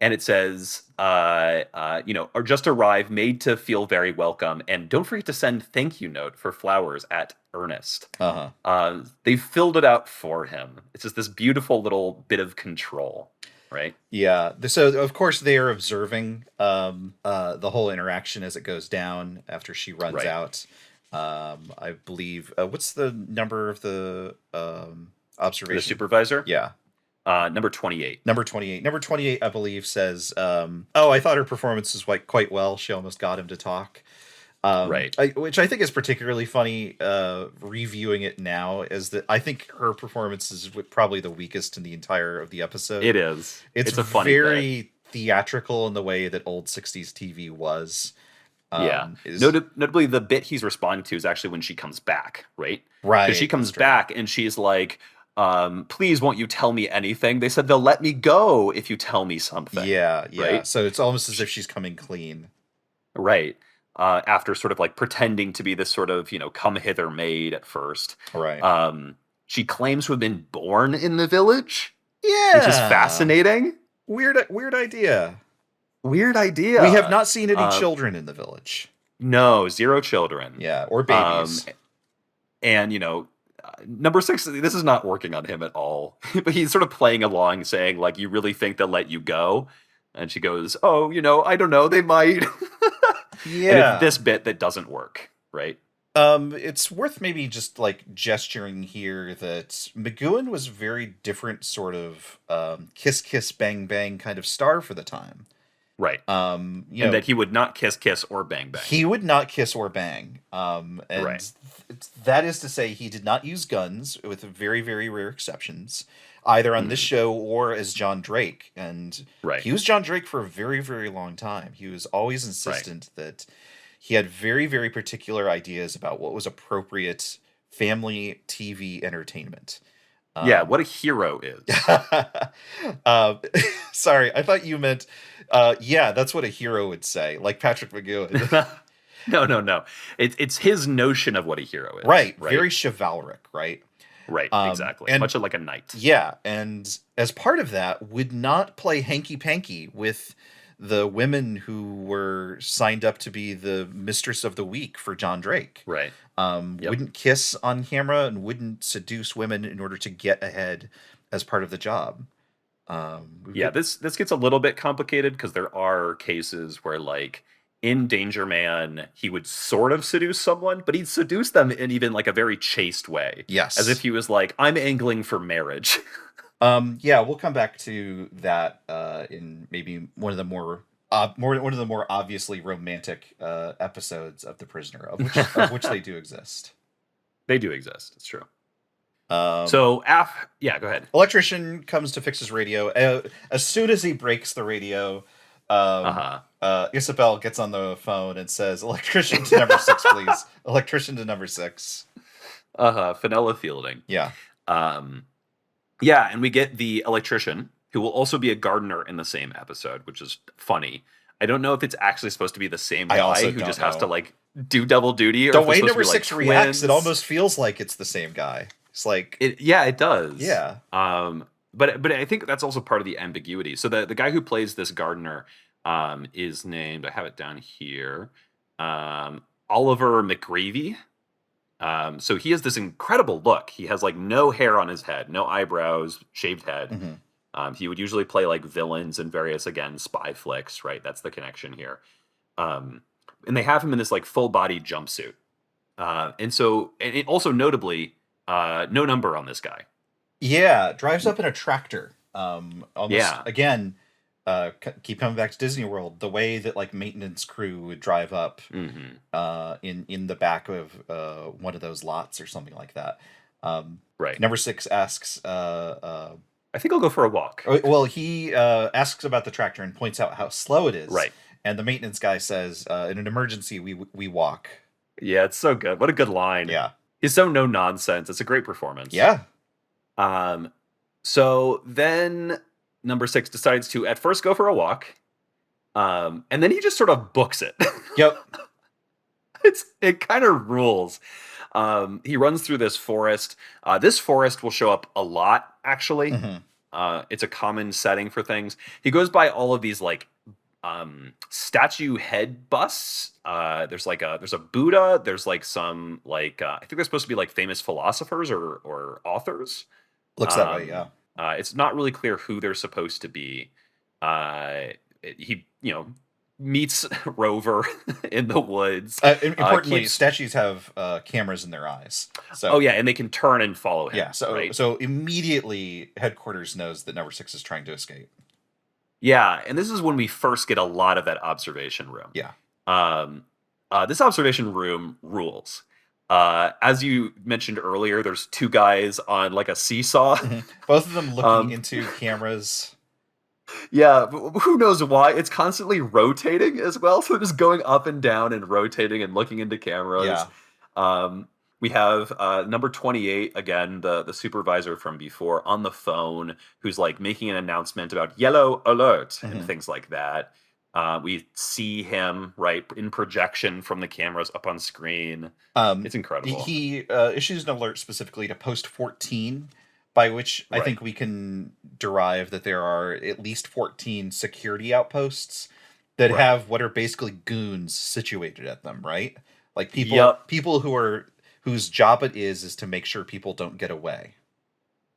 And it says, or just arrived, made to feel very welcome. And don't forget to send thank you note for flowers at Ernest. They filled it out for him. It's just this beautiful little bit of control, right?
Yeah. So, of course, they are observing the whole interaction as it goes down after she runs out. I believe, what's the number of the observation?
The supervisor?
Yeah.
Number 28.
Number 28, I believe, says, I thought her performance was quite well. She almost got him to talk. Which I think is particularly funny, reviewing it now, is that I think her performance is probably the weakest in the entire of the episode.
It is.
It's
a funny
very theatrical in the way that old 60s TV was.
Notably, the bit he's responding to is actually when she comes back, right?
Right.
Because she comes back and she's like, please, won't you tell me anything? They said they'll let me go if you tell me something.
Yeah.
Right?
So it's almost as if she's coming clean.
Right. After sort of pretending to be this sort of, come hither maid at first.
Right.
She claims to have been born in the village.
Yeah.
Which is fascinating.
Weird idea.
Weird idea.
We have not seen any children in the village.
No, 0 children.
Yeah, or babies.
And, number 6, this is not working on him at all. But he's sort of playing along, saying, you really think they'll let you go? And she goes, oh, I don't know, they might.
Yeah.
And it's this bit that doesn't work, right?
It's worth maybe just gesturing here that McGoohan was a very different sort of kiss, kiss, bang, bang kind of star for the time.
Right. And that he would not kiss, kiss, or bang, bang.
He would not kiss or bang. That is to say, he did not use guns, with very, very rare exceptions, either on this show or as John Drake. And he was John Drake for a very, very long time. He was always insistent that he had very, very particular ideas about what was appropriate family TV entertainment.
What a hero is.
Sorry, I thought you meant, that's what a hero would say, like Patrick McGoohan.
No. It's his notion of what a hero is.
Right. Very chivalric, right?
Right, exactly. Much like a knight.
Yeah, and as part of that, would not play hanky-panky with the women who were signed up to be the mistress of the week for John Drake.
Right.
Wouldn't kiss on camera and wouldn't seduce women in order to get ahead as part of the job.
This gets a little bit complicated because there are cases where, in Danger Man, he would sort of seduce someone, but he'd seduce them in even a very chaste way.
Yes.
As if he was I'm angling for marriage.
We'll come back to that in maybe one of the more obviously romantic episodes of The Prisoner, of which they do exist.
They do exist. It's true.
Go
ahead.
Electrician comes to fix his radio. As soon as he breaks the radio, Isabel gets on the phone and says, "Electrician to number 6, please. Electrician to number 6."
Fenella Fielding.
Yeah.
And we get the electrician, who will also be a gardener in the same episode, which is funny. I don't know if it's actually supposed to be the same guy who just has to do double duty. Or
the way number 6 reacts, it almost feels like it's the same guy. It's
it does.
Yeah.
But I think that's also part of the ambiguity. So the guy who plays this gardener is named, I have it down here, Oliver McGreevy. So he has this incredible look. He has like no hair on his head, no eyebrows, shaved head.
Hmm.
He would usually play like villains in various, again, spy flicks, right? That's the connection here. Um, and they have him in this like full body jumpsuit. And it also notably, no number on this guy.
Yeah, drives up in a tractor. Almost
Yeah.
again. Keep coming back to Disney World. The way that like maintenance crew would drive up,
Hmm.
in the back of one of those lots or something like that.
Right.
Number six asks,
I think I'll go for a walk.
well, he asks about the tractor and points out how slow it is,
Right.
and the maintenance guy says, "In an emergency, we walk."
Yeah, it's so good. What a good line.
Yeah,
He's so no nonsense. It's a great performance.
yeah,
Um, so then number six decides to at first go for a walk. And then he just sort of books it.
yep.
It kind of rules. He runs through this forest. This forest will show up a lot, actually.
Hmm.
It's a common setting for things. He goes by all of these like statue head busts. There's a Buddha. There's like some like I think they're supposed to be like famous philosophers or authors.
Looks that way. Yeah.
It's not really clear who they're supposed to be. He meets Rover in the woods.
Importantly, statues have cameras in their eyes. So,
oh yeah, and they can turn and follow him.
yeah. So,
right?
so immediately, headquarters knows that number six is trying to escape.
Yeah, and this is when we first get a lot of that observation room.
Yeah.
This observation room rules. As you mentioned earlier, there's two guys on like a seesaw.
Mhm. Both of them looking into cameras.
Yeah, who knows why? It's constantly rotating as well. So just going up and down and rotating and looking into cameras.
Yeah.
We have number 28, again, the supervisor from before, on the phone, who's like making an announcement about yellow alert and things like that. We see him right in projection from the cameras up on screen. It's incredible.
He issues an alert specifically to post 14, by which I
Right.
think we can derive that there are at least 14 security outposts that
Right.
have what are basically goons situated at them, right? Like people
Yep.
people whose job it is to make sure people don't get away.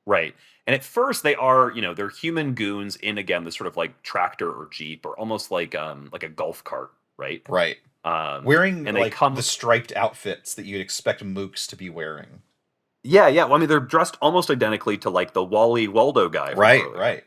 Right. And at first they are, they're human goons in, again, this sort of like tractor or Jeep or almost like a golf cart, right?
Right.
Um
Wearing
and they
like
come
the striped outfits that you'd expect mooks to be wearing.
Yeah, yeah. Well, I mean, they're dressed almost identically to like the Wally Waldo guy from
Right,
earlier.
right.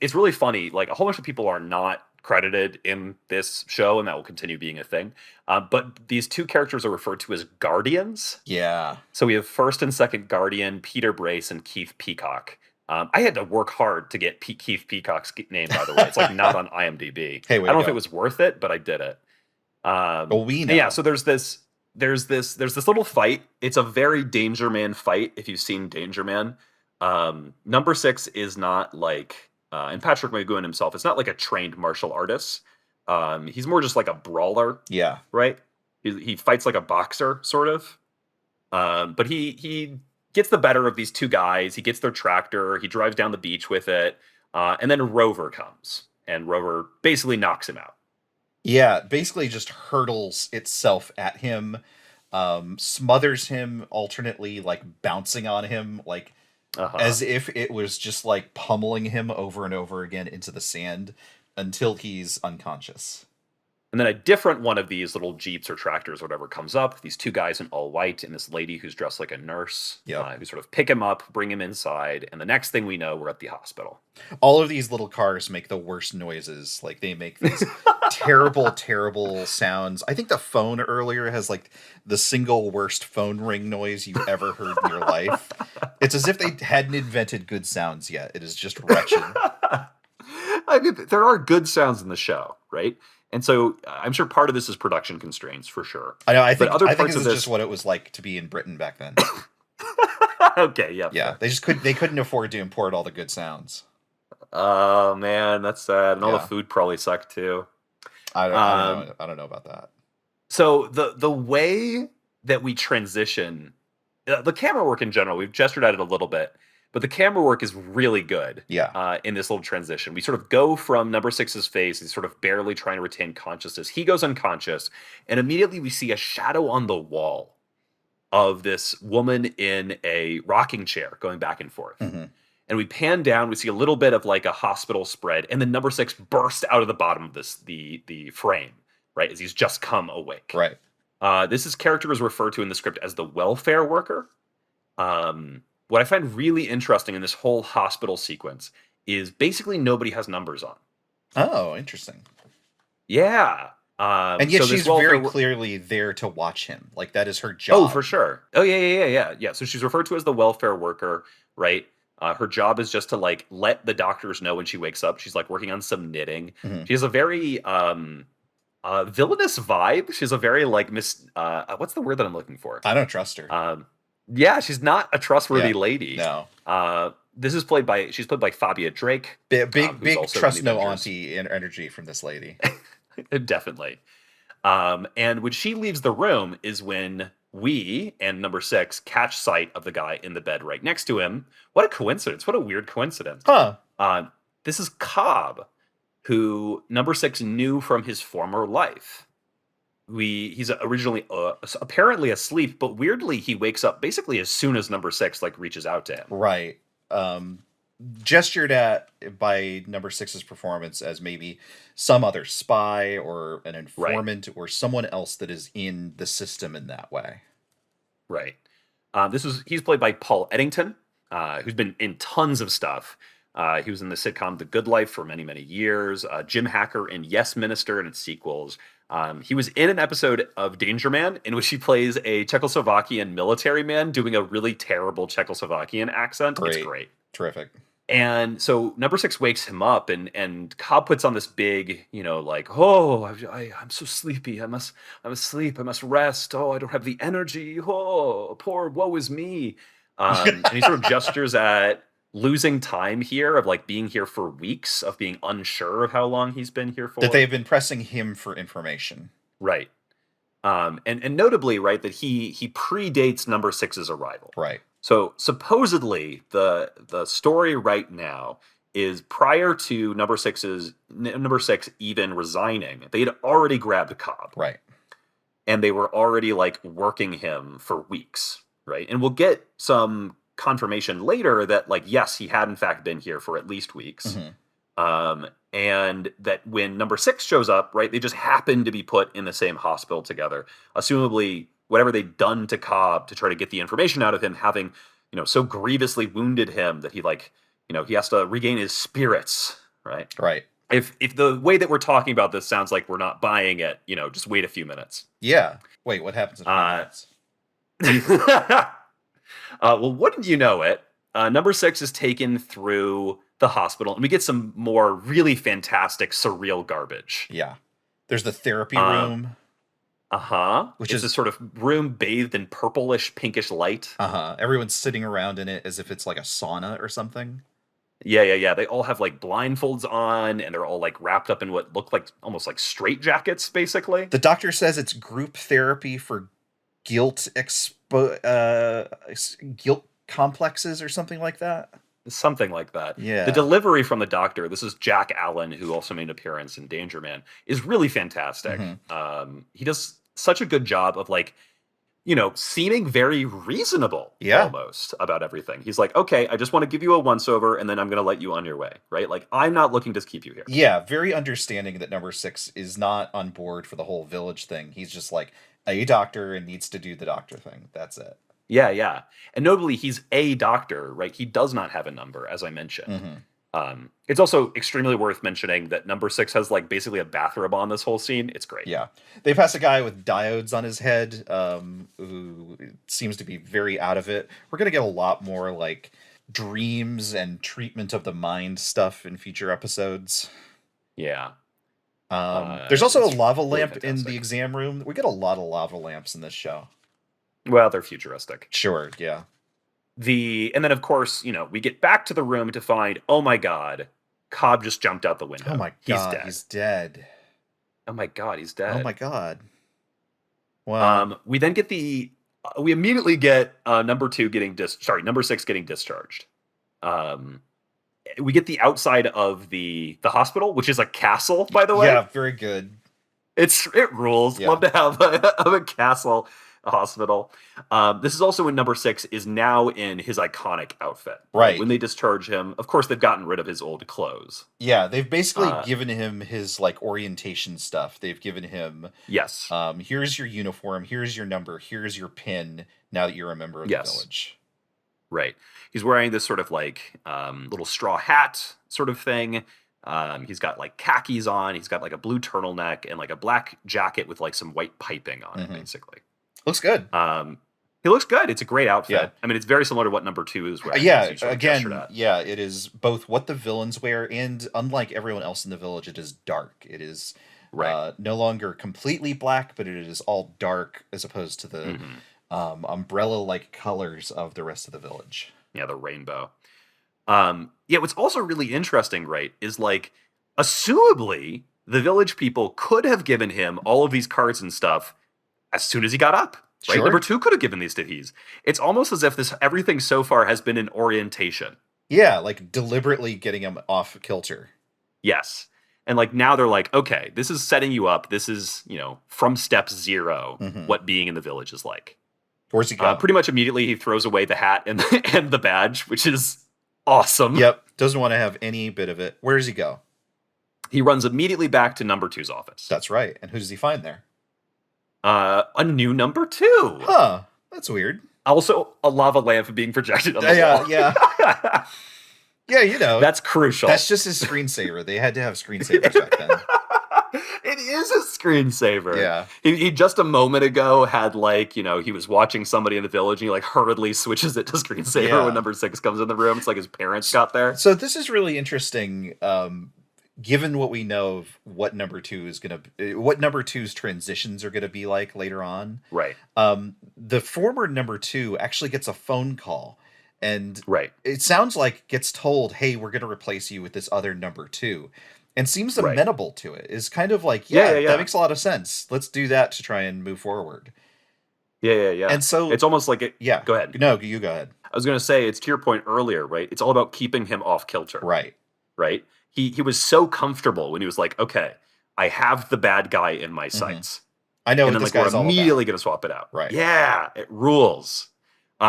It's really funny. Like a whole bunch of people are not credited in this show, and that will continue being a thing. But these two characters are referred to as guardians.
Yeah.
So we have first and second guardian, Peter Brace and Keith Peacock. I had to work hard to get Keith Peacock's name, by the way. It's like not on IMDb.
Hey,
I
way
don't know
to
if
go.
it was worth it, but I did it.
Well, we
And
know.
yeah, so there's this little fight. It's a very Danger Man fight if you've seen Danger Man. Number six is not like and Patrick McGoohan himself is not like a trained martial artist. He's more just like a brawler,
Yeah.
right? He fights like a boxer, sort of. But he gets the better of these two guys. He gets their tractor. He drives down the beach with it. And then Rover comes. And Rover basically knocks him out.
Yeah, basically just hurtles itself at him, smothers him alternately, like bouncing on him, like as if it was just like pummeling him over and over again into the sand until he's unconscious.
And then a different one of these little Jeeps or tractors or whatever comes up. These two guys in all white and this lady who's dressed like a nurse who sort of pick him up, bring him inside. And the next thing we know, we're at the hospital.
All of these little cars make the worst noises. Like they make these terrible, terrible sounds. I think the phone earlier has like the single worst phone ring noise you've ever heard in your life. It's as if they hadn't invented good sounds yet. It is just wretched.
I mean, there are good sounds in the show, right? And so I'm sure part of this is production constraints for sure.
I know. I think
other
I think
parts
this
of
is
this-
just what it was like to be in Britain back then.
Okay, yeah.
Yeah,
fair.
they just couldn't afford to import all the good sounds.
Oh man, that's sad. And all the
Yeah.
food probably sucked too.
I don't know about that.
So the way that we transition, the camera work in general, we've gestured at it a little bit, but the camera work is really good.
Yeah.
In this little transition, we sort of go from number six's face. He's sort of barely trying to retain consciousness. He goes unconscious, and immediately we see a shadow on the wall. of this woman in a rocking chair going back and forth.
Mm-hmm.
And we pan down, we see a little bit of like a hospital spread, and then number 6 bursts out of the bottom of the frame, right, as he's just come awake.
Right.
This character is referred to in the script as the welfare worker. What I find really interesting in this whole hospital sequence is basically nobody has numbers on.
Oh, interesting.
Yeah.
And yet she's very clearly there to watch him. Like, that is her job.
Oh, for sure. Oh, yeah. So she's referred to as the welfare worker, right? Her job is just to like let the doctors know when she wakes up. She's like working on some knitting.
Mm-hmm.
She has a very villainous vibe. She's a very like what's the word that I'm looking for?
I don't trust her.
Yeah, she's not a trustworthy lady.
No.
She's played by Fabia Drake.
Big trust no auntie energy from this lady.
Definitely. And when she leaves the room is when we and number 6 catch sight of the guy in the bed right next to him. What a coincidence. What a weird coincidence.
Huh.
This is Cobb, who number 6 knew from his former life. He's originally apparently asleep, but weirdly he wakes up basically as soon as number 6 like reaches out to him.
Right. Gestured at by number 6's performance as maybe some other spy or an informant or someone else that is in the system in that way.
Right. He's played by Paul Eddington, who's been in tons of stuff. He was in the sitcom The Good Life for many, many years. Jim Hacker in Yes Minister and its sequels. He was in an episode of Danger Man in which he plays a Czechoslovakian military man doing a really terrible Czechoslovakian accent.
Great.
It's great.
Terrific.
And so number 6 wakes him up and Cobb puts on this big, like, oh, I'm so sleepy. I'm asleep. I must rest. Oh, I don't have the energy. Oh, poor woe is me. And he sort of gestures at losing time here of like being here for weeks, of being unsure of how long he's been here for.
That they've been pressing him for information.
Right. And notably, right, that he predates number 6's arrival.
Right.
So supposedly the story right now is prior to number 6 even resigning, they had already grabbed Cobb.
Right.
And they were already like working him for weeks. Right. And we'll get some confirmation later that like, yes, he had in fact been here for at least weeks.
Mm-hmm.
And that when number 6 shows up, right, they just happen to be put in the same hospital together. Assumably, whatever they'd done to Cobb to try to get the information out of him, having, so grievously wounded him that he like, he has to regain his spirits, right?
Right.
If the way that we're talking about this sounds like we're not buying it, just wait a few minutes.
Yeah. Wait, what happens in a few minutes?
Well, wouldn't you know it? Number 6 is taken through the hospital, and we get some more really fantastic, surreal garbage.
Yeah. There's the therapy room.
Which is a sort of room bathed in purplish, pinkish light.
Everyone's sitting around in it as if it's like a sauna or something.
Yeah. They all have like blindfolds on, and they're all like wrapped up in what look like almost like straitjackets, basically.
The doctor says it's group therapy for guilt complexes or something like that.
Something like that.
Yeah.
The delivery from the doctor, this is Jack Allen, who also made an appearance in Danger Man, is really fantastic.
Mm-hmm.
He does such a good job of like, seeming very reasonable almost about everything. He's like, okay, I just want to give you a once over and then I'm going to let you on your way, right? Like, I'm not looking to keep you here.
Yeah, very understanding that number 6 is not on board for the whole village thing. He's just like a doctor and needs to do the doctor thing. That's it.
Yeah. And notably, he's a doctor, right? He does not have a number, as I mentioned.
Mm-hmm.
It's also extremely worth mentioning that number 6 has like basically a bathrobe on this whole scene. It's great.
Yeah. They pass a guy with diodes on his head, who seems to be very out of it. We're going to get a lot more like dreams and treatment of the mind stuff in future episodes.
Yeah.
There's also a lava lamp in the exam room. We get a lot of lava lamps in this show.
Well, they're futuristic.
Sure, yeah.
And then of course, we get back to the room to find, oh my God, Cobb just jumped out the window.
Oh my God, he's dead.
Oh my God, he's dead.
Oh my God. Wow.
We then get we immediately get number 6 getting discharged. We get the outside of the hospital, which is a castle, by the way.
Yeah, very good.
It rules.
Yeah.
Love to have a castle a hospital. This is also when number 6 is now in his iconic outfit.
Right.
When they discharge him, of course, they've gotten rid of his old clothes.
Yeah, they've basically given him his like orientation stuff. They've given him,
yes,
here's your uniform, here's your number, here's your pin. Now that you're a member of the village,
right? He's wearing this sort of like little straw hat sort of thing. He's got like khakis on. He's got like a blue turtleneck and like a black jacket with like some white piping on it, basically.
Looks good.
He looks good. It's a great outfit.
Yeah.
I mean, it's very similar to what number 2 is wearing.
Yeah, again, yeah, it is both what the villains wear, and unlike everyone else in the village, it is dark. It is no longer completely black, but it is all dark as opposed to the umbrella-like colors of the rest of the village.
Yeah, the rainbow. What's also really interesting, right, is like, assumably, the village people could have given him all of these cards and stuff as soon as he got up. Right?
Sure.
Number 2 could have given these to Hees. It's almost as if everything so far has been an orientation.
Yeah, like deliberately getting him off kilter.
Yes. And like now they're like, okay, this is setting you up. This is, from step 0, what being in the village is like.
Where's he go?
Pretty much immediately he throws away the hat and and the badge, which is awesome.
Yep. Doesn't want to have any bit of it. Where does he go?
He runs immediately back to number 2's office.
That's right. And who does he find there?
A new number 2.
Huh. That's weird.
Also, a lava lamp being projected on the wall.
Yeah. Yeah,
That's crucial.
That's just his screensaver. They had to have screensavers back then.
It is a screensaver.
Yeah.
He just a moment ago had like, he was watching somebody in the village and he like hurriedly switches it to screensaver when number 6 comes in the room. It's like his parents got there.
So this is really interesting. Given what we know of what number 2's transitions are gonna be like later on.
Right.
The former number 2 actually gets a phone call. And it sounds like gets told, hey, we're gonna replace you with this other number 2. And seems amenable to it. Is kind of like, that makes a lot of sense. Let's do that to try and move forward.
Yeah.
And so
it's almost like it.
Yeah.
Go ahead.
No, you go ahead.
I was going to say, it's to your point earlier, right? It's all about keeping him off kilter.
Right.
He was so comfortable when he was like, okay, I have the bad guy in my sights.
I know.
And then like we're immediately going to swap it out.
Right.
Yeah, it rules.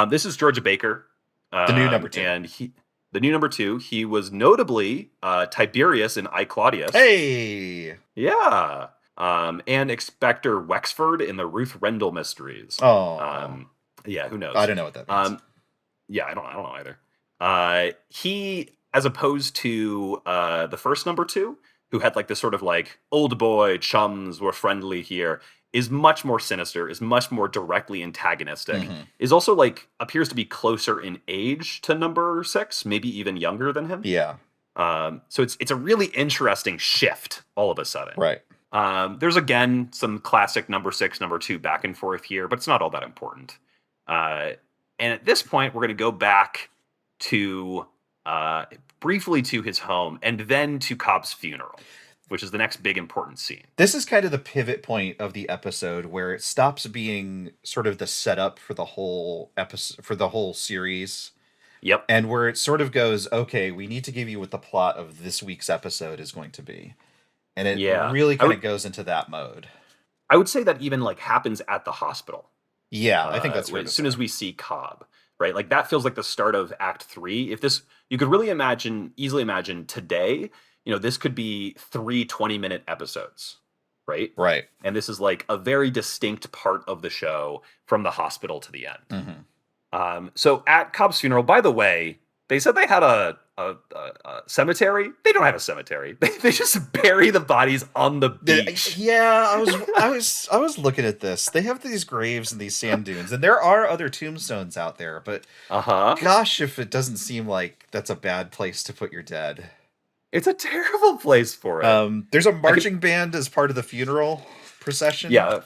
This is Georgia Baker.
The new number 2.
And the new number 2, he was notably Tiberius in I, Claudius.
Hey!
Yeah. And Inspector Wexford in the Ruth Rendell Mysteries.
Oh.
Yeah, who knows?
I don't know what that means.
Yeah, I don't know either. He, as opposed to the first number 2, who had like this sort of like, old boy, chums, we're friendly here, is much more sinister, is much more directly antagonistic, is also like, appears to be closer in age to number 6, maybe even younger than him.
Yeah.
So it's a really interesting shift all of a sudden.
Right.
There's again some classic number 6, number 2 back and forth here, but it's not all that important. And at this point, we're going to go back to briefly to his home and then to Cobb's funeral, which is the next big important scene.
This is kind of the pivot point of the episode where it stops being sort of the setup for the whole episode, for the whole series.
Yep.
And where it sort of goes, okay, we need to give you what the plot of this week's episode is going to be. And it really kind of goes into that mode.
I would say that even like happens at the hospital.
Yeah, I think that's right.
As soon as we see Cobb, right? Like that feels like the start of Act 3. If this, you could really easily imagine today, this could be 3 20-minute episodes, right?
Right.
And this is like a very distinct part of the show from the hospital to the end. So at Cobb's funeral, by the way, they said they had a cemetery. They don't have a cemetery. They just bury the bodies on the beach.
Yeah, I was looking at this. They have these graves and these sand dunes, and there are other tombstones out there. But gosh, if it doesn't seem like that's a bad place to put your dead.
It's a terrible place for it.
There's a marching band as part of the funeral procession.
Yeah.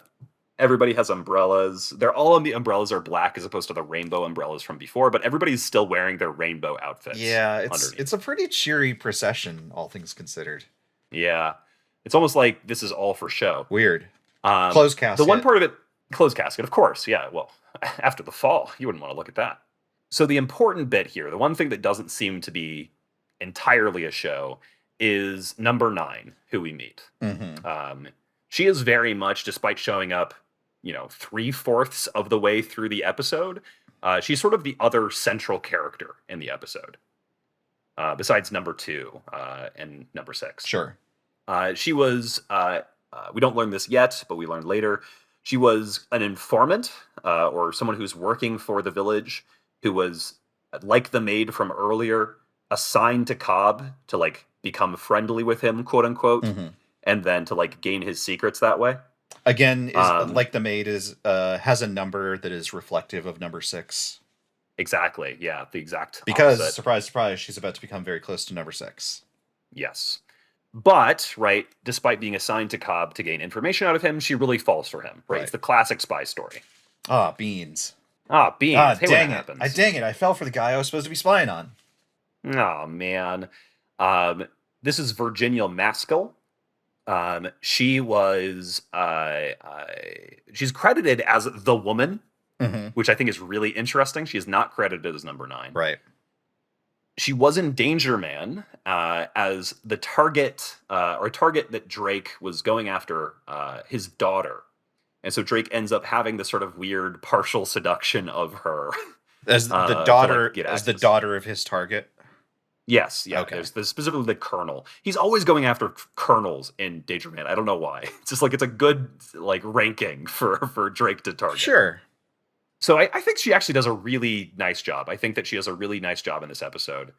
Everybody has umbrellas. They're all the umbrellas are black as opposed to the rainbow umbrellas from before, but everybody's still wearing their rainbow outfits.
Yeah, it's a pretty cheery procession, all things considered.
Yeah. It's almost like this is all for show.
Weird. Closed casket.
The one part of it, closed casket, of course. Yeah, well, after the fall, you wouldn't want to look at that. So the important bit here, the one thing that doesn't seem to be entirely a show, is number 9, who we meet. She is very much, despite showing up 3/4 of the way through the episode. She's sort of the other central character in the episode, besides number 2 and number 6.
Sure.
She was, we don't learn this yet, but we learn later. She was an informant, or someone who's working for the village, who was, like the maid from earlier, assigned to Cobb to like become friendly with him, quote unquote, and then to like gain his secrets that way.
Again, is like the maid is has a number that is reflective of number 6.
Exactly. Yeah, the exact
because
opposite.
surprise, surprise, she's about to become very close to number 6.
Yes. But, right, despite being assigned to Cobb to gain information out of him, she really falls for him. Right? It's the classic spy story.
Ah, beans.
Beans. Hey,
dang
what
it.
happens?
Dang it. I fell for the guy I was supposed to be spying on.
Oh, man. This is Virginia Maskell. She was, she's credited as the woman, which I think is really interesting. She is not credited as number 9.
Right.
She was in Danger Man as the target, or target that Drake was going after his daughter. And so Drake ends up having this sort of weird partial seduction of her.
As the daughter,
like,
as the daughter of his target?
Yes, yeah.
Okay.
There's specifically the colonel. He's always going after colonels in Danger Man. I don't know why. It's just like it's a good like ranking for Drake to target.
Sure.
So I think she actually does a really nice job. I think that she does a really nice job in this episode.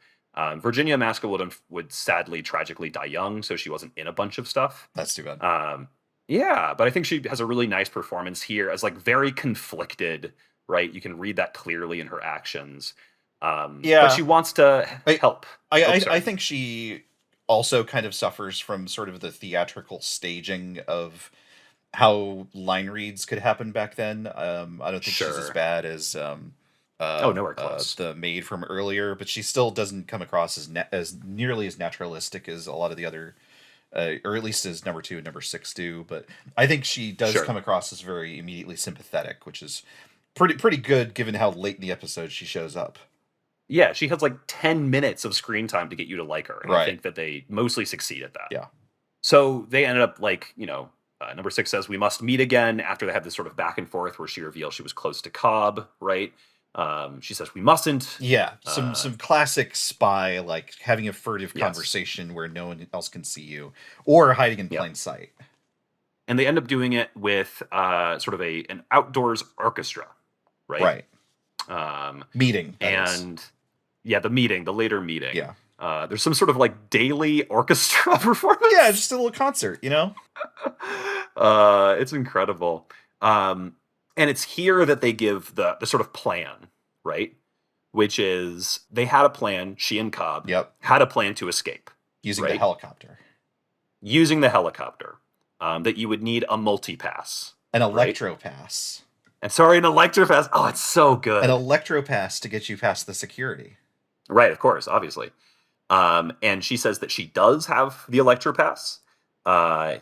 Virginia Maskell would sadly, tragically die young, so she wasn't in a bunch of stuff.
That's too bad.
Yeah, but I think she has a really nice performance here as like very conflicted, right? You can read that clearly in her actions. But she wants to help.
I think she also kind of suffers from sort of the theatrical staging of how line reads could happen back then. I don't think she's as bad as
nowhere close.
The maid from earlier, but she still doesn't come across as nearly as naturalistic as a lot of the other, or at least as number 2 and number 6 do. But I think she does come across as very immediately sympathetic, which is pretty good given how late in the episode she shows up.
Yeah, she has like 10 minutes of screen time to get you to like her, and I think that they mostly succeed at that.
Yeah.
So they ended up like number 6 says we must meet again after they have this sort of back and forth where she reveals she was close to Cobb, right? She says we mustn't.
Yeah, some classic spy, like having a furtive conversation where no one else can see you, or hiding in plain sight.
And they end up doing it with sort of an outdoors orchestra, right?
Right. Meeting.
The later meeting.
Yeah.
There's some sort of like daily orchestra performance.
Yeah, just a little concert,
It's incredible. And it's here that they give the sort of plan, right? Which is they had a plan, she and Cobb had a plan to escape.
Using the helicopter.
Using the helicopter. That you would need a multi-pass.
An electro pass.
And an electro pass. Oh, it's so good.
An electro pass to get you past the security.
Right, of course, obviously. And she says that she does have the electro pass.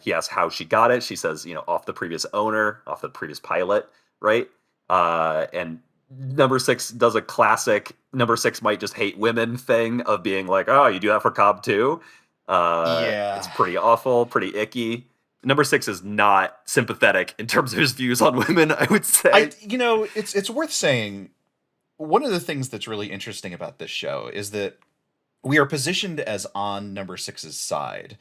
He asks how she got it. She says, off the previous owner, off the previous pilot, right? And number 6 does a classic, number 6 might just hate women thing of being like, oh, you do that for Cobb too? It's pretty awful, pretty icky. Number 6 is not sympathetic in terms of his views on women, I would say.
It's worth saying, one of the things that's really interesting about this show is that we are positioned as on number 6's side.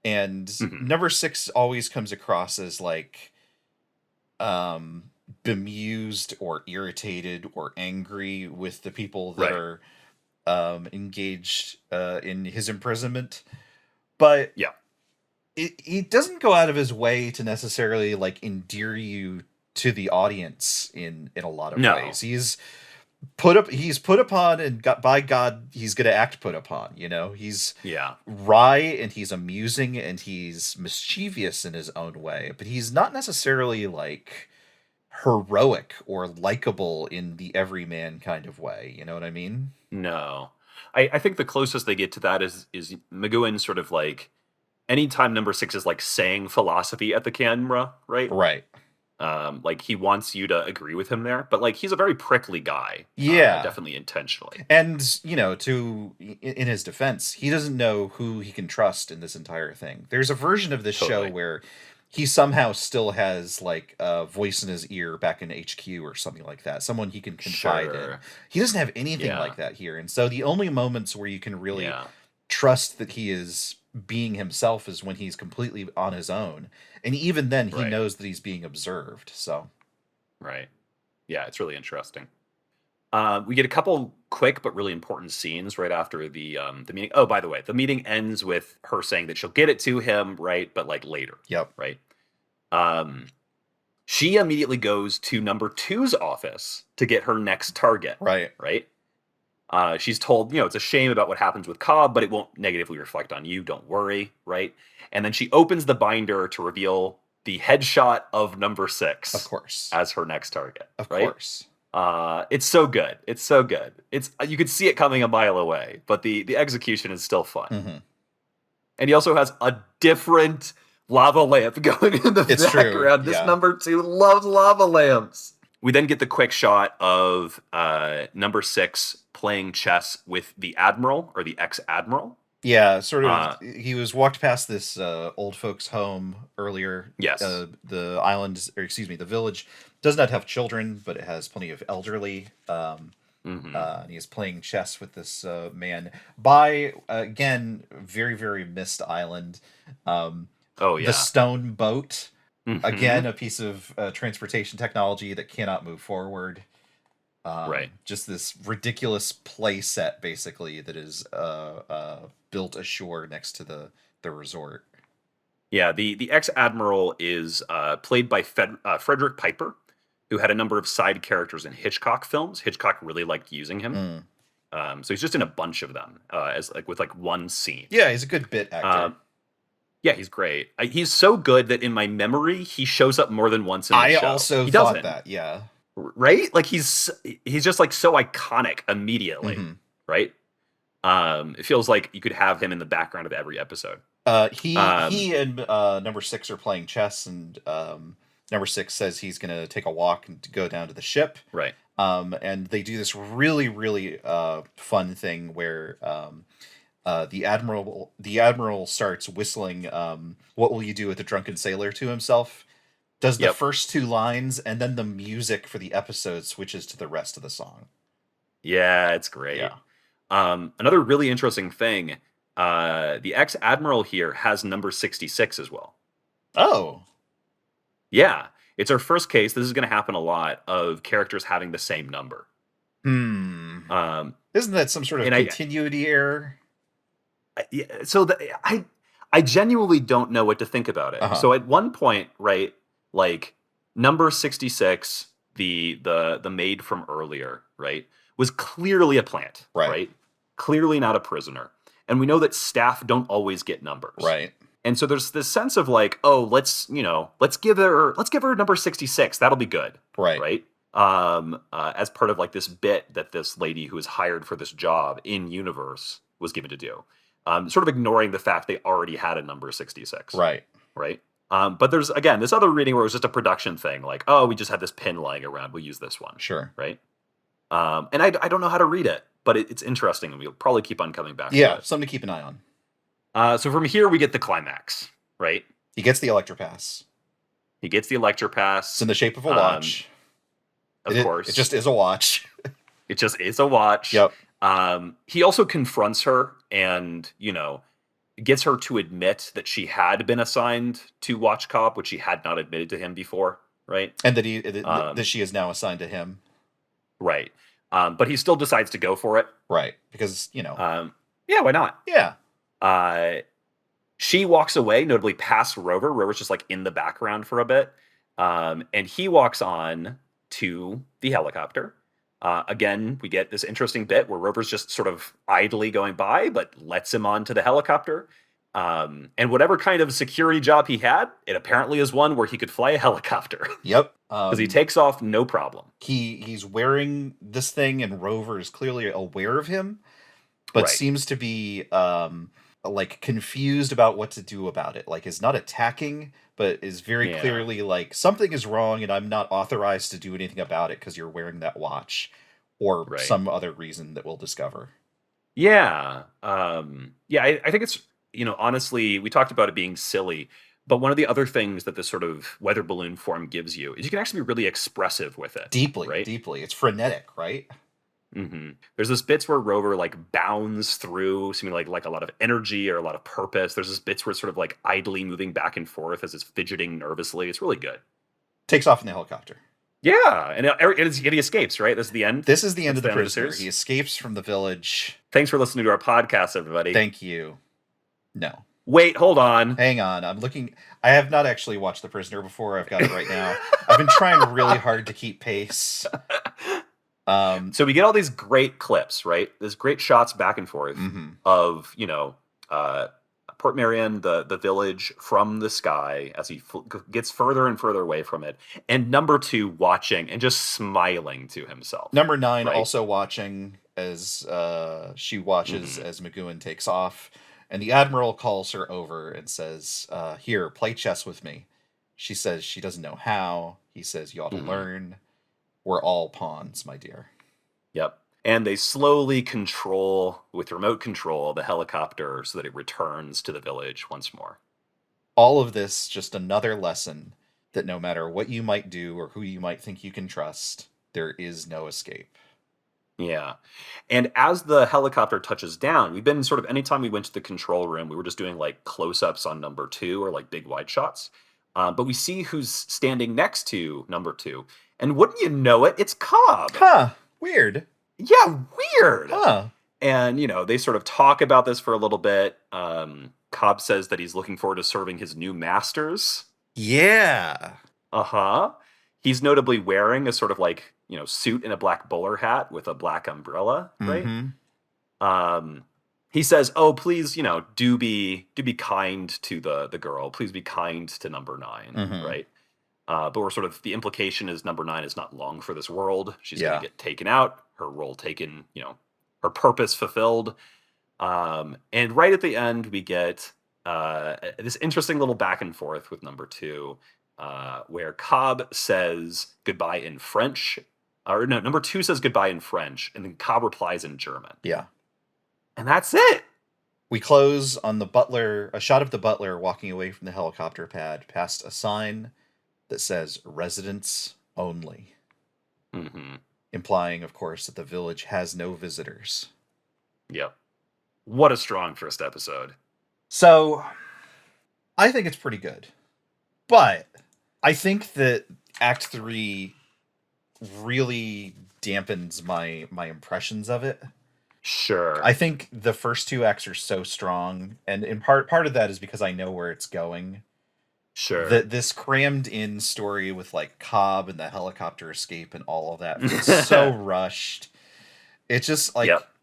And number 6 always comes across as like bemused or irritated or angry with the people that are engaged in his imprisonment. But he doesn't go out of his way to necessarily like endear you to the audience in a lot of ways. He's put upon, and by God, he's going to act put upon, he's wry and he's amusing and he's mischievous in his own way, but he's not necessarily like heroic or likable in the everyman kind of way. You know what I mean?
No, I think the closest they get to that is McGoohan sort of like, anytime number 6 is like saying philosophy at the camera, right?
Right.
Like he wants you to agree with him there, but like he's a very prickly guy.
Yeah,
definitely intentionally.
And in his defense, he doesn't know who he can trust in this entire thing. There's a version of this show where he somehow still has like a voice in his ear back in HQ or something like that, someone he can confide in.
Sure.
He doesn't have anything like
Yeah.
that here, and so the only moments where you can really
Yeah.
trust that he is being himself is when he's completely on his own, and even then he
Right.
knows that he's being observed. So
Right. Yeah, it's really interesting. We get a couple quick but really important scenes right after the meeting. Oh, by the way, the meeting ends with her saying that she'll get it to him, right? But like later,
yep,
right? Um, she immediately goes to number two's office to get her next target,
right,
right? She's told, it's a shame about what happens with Cobb, but it won't negatively reflect on you. Don't worry, right? And then she opens the binder to reveal the headshot of number
of
six
course,
as her next target,
of
right?
course.
It's so good. It's so good. It's you could see it coming a mile away, but the execution is still fun.
Mm-hmm.
And he also has a different lava lamp going in the
It's true,
background. This
yeah.
number two loves lava lamps. We then get the quick shot of number six playing chess with the admiral or the ex-admiral.
Yeah, sort of.
Uh,
He was walked past this old folks' home earlier.
yes.
The island, or excuse me, the village does not have children, but it has plenty of elderly. And he is playing chess with this man by again very very missed island.
Oh
The
yeah.
stone boat,
Hmm.
again a piece of transportation technology that cannot move forward.
Right.
Just this ridiculous play set, basically, that is built ashore next to the resort.
Yeah. The ex-admiral is played by Frederick Piper, who had a number of side characters in Hitchcock films. Hitchcock really liked using him.
Mm.
So he's just in a bunch of them as like with like one scene.
Yeah, he's a good bit actor.
Um, yeah, he's great. He's so good that in my memory, he shows up more than once in the
I
show.
also
He
thought
doesn't,
that. Yeah.
right? Like he's just like so iconic immediately,
Hmm.
right? It feels like you could have him in the background of every episode. Um,
He and number six are playing chess, and number six says he's gonna take a walk and to go down to the ship.
right.
And they do this really really fun thing where the admiral starts whistling "What Will You Do with a Drunken Sailor" to himself. Does the
Yep.
first two lines, and then the music for the episode switches to the rest of the song.
Yeah, it's great.
Yeah.
Another really interesting thing, the ex-admiral here has number 66 as well.
Oh.
Yeah, it's our first case. This is going to happen a lot of characters having the same number.
Hmm.
Um,
Isn't that some sort of
and
continuity error?
yeah, so I genuinely don't know what to think about it.
Uh-huh.
So at one point, right, like number 66, the maid from earlier, right, was clearly a plant,
Right.
right? Clearly not a prisoner. And we know that staff don't always get numbers.
Right.
And so there's this sense of like, oh, let's give her number 66. That'll be good.
Right.
Right. As part of like this bit that this lady who is hired for this job in universe was given to do. Sort of ignoring the fact they already had a number 66.
Right.
Right. But there's again this other reading where it was just a production thing, like, oh, we just had this pin lying around. We'll use this one.
Sure.
Right. And I don't know how to read it, but it's interesting, and we'll probably keep on coming back to
Yeah,
it.
something to keep an eye on.
So from here we get the climax, right?
He gets the Electropass.
He gets the Electro
It's
Pass.
in the shape of a watch.
Of course.
It just is a watch.
It just is a watch.
Yep.
He also confronts her and, gets her to admit that she had been assigned to Watch Cop, which she had not admitted to him before, right?
And that she is now assigned to him.
Right. But he still decides to go for it.
Right. Because,
Yeah, why not?
yeah.
She walks away, notably past Rover. Rover's just like in the background for a bit. And he walks on to the helicopter. Again, we get this interesting bit where Rover's just sort of idly going by, but lets him onto the helicopter. And whatever kind of security job he had, it apparently is one where he could fly a helicopter.
Yep.
Because he takes off no problem.
He's wearing this thing, and Rover is clearly aware of him, but
Right.
seems to be like confused about what to do about it. Like, is not attacking, but is very
Yeah.
clearly like, something is wrong and I'm not authorized to do anything about it because you're wearing that watch, or
Right.
some other reason that we'll discover.
Yeah. I think it's, honestly, we talked about it being silly, But one of the other things that this sort of weather balloon form gives you is you can actually be really expressive with it.
Deeply,
right?
deeply. It's frenetic, right?
There's this bits where Rover like bounds through, seeming like a lot of energy or a lot of purpose. There's this bits where it's sort of like idly moving back and forth as it's fidgeting nervously. It's really good.
Takes off in the helicopter.
Yeah, and he escapes, right? This is the end.
This is the end
That's
of the prisoner.
series.
He escapes from the village.
Thanks for listening to our podcast, everybody.
Thank you. No.
Wait, hold on.
Hang on. I'm looking. I have not actually watched The Prisoner before. I've got it right now. I've been trying really hard to keep pace.
So we get all these great clips, right? There's great shots back and forth of, Port Marion, the village from the sky as he gets further and further away from it. And number 2 watching and just smiling to himself.
Number 9 also watching as she watches as McGoohan takes off. And the Admiral calls her over and says, here, play chess with me. She says she doesn't know how. He says, you ought to learn. We're all pawns, my dear.
Yep. And they slowly control, with remote control, the helicopter so that it returns to the village once more.
All of this, just another lesson that no matter what you might do or who you might think you can trust, there is no escape.
Yeah. And as the helicopter touches down, we've been sort of, anytime we went to the control room, we were just doing like close-ups on number 2 or like big wide shots. But we see who's standing next to number 2. And wouldn't you know it, it's Cobb.
Huh. Weird.
Yeah, weird.
Huh.
And, they sort of talk about this for a little bit. Cobb says that he's looking forward to serving his new masters.
Yeah.
Uh-huh. He's notably wearing a sort of like, suit and a black bowler hat with a black umbrella, right? He says, "Oh, please, do be kind to the girl. Please be kind to number 9, right?" But we're sort of, the implication is number 9 is not long for this world. She's going to get taken out, her role taken, her purpose fulfilled. And right at the end, we get this interesting little back and forth with number 2, where Cobb says goodbye in French. Or no, number 2 says goodbye in French, and then Cobb replies in German.
Yeah.
And that's it.
We close on the butler, a shot of the butler walking away from the helicopter pad past a sign that says residents only. Implying, of course, that the village has no visitors.
Yep. What a strong first episode.
So, I think it's pretty good. But I think that Act 3 really dampens my impressions of it.
Sure.
I think the first 2 acts are so strong, and in part of that is because I know where it's going.
Sure.
This crammed in story with like Cobb and the helicopter escape and all of that feels so rushed. It just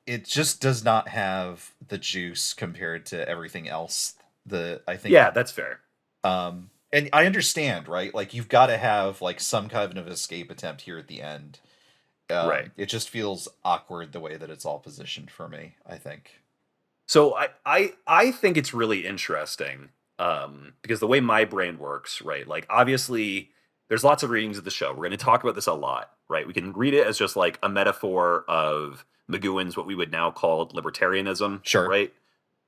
it just does not have the juice compared to everything else. I think.
Yeah, that's fair.
And I understand, right? Like you've got to have like some kind of escape attempt here at the end.
Right.
It just feels awkward the way that it's all positioned for me, I think.
So I think it's really interesting. Because the way my brain works, right? Like obviously there's lots of readings of the show. We're going to talk about this a lot, right? We can read it as just like a metaphor of McGoohan's, what we would now call libertarianism,
sure,
right?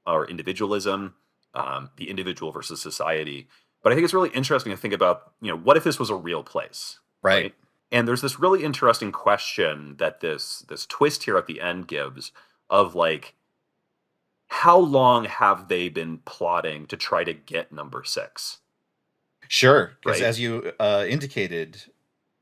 Or individualism, the individual versus society. But I think it's really interesting to think about, what if this was a real place?
Right?
And there's this really interesting question that this twist here at the end gives of like, how long have they been plotting to try to get number 6?
Sure, because as you indicated,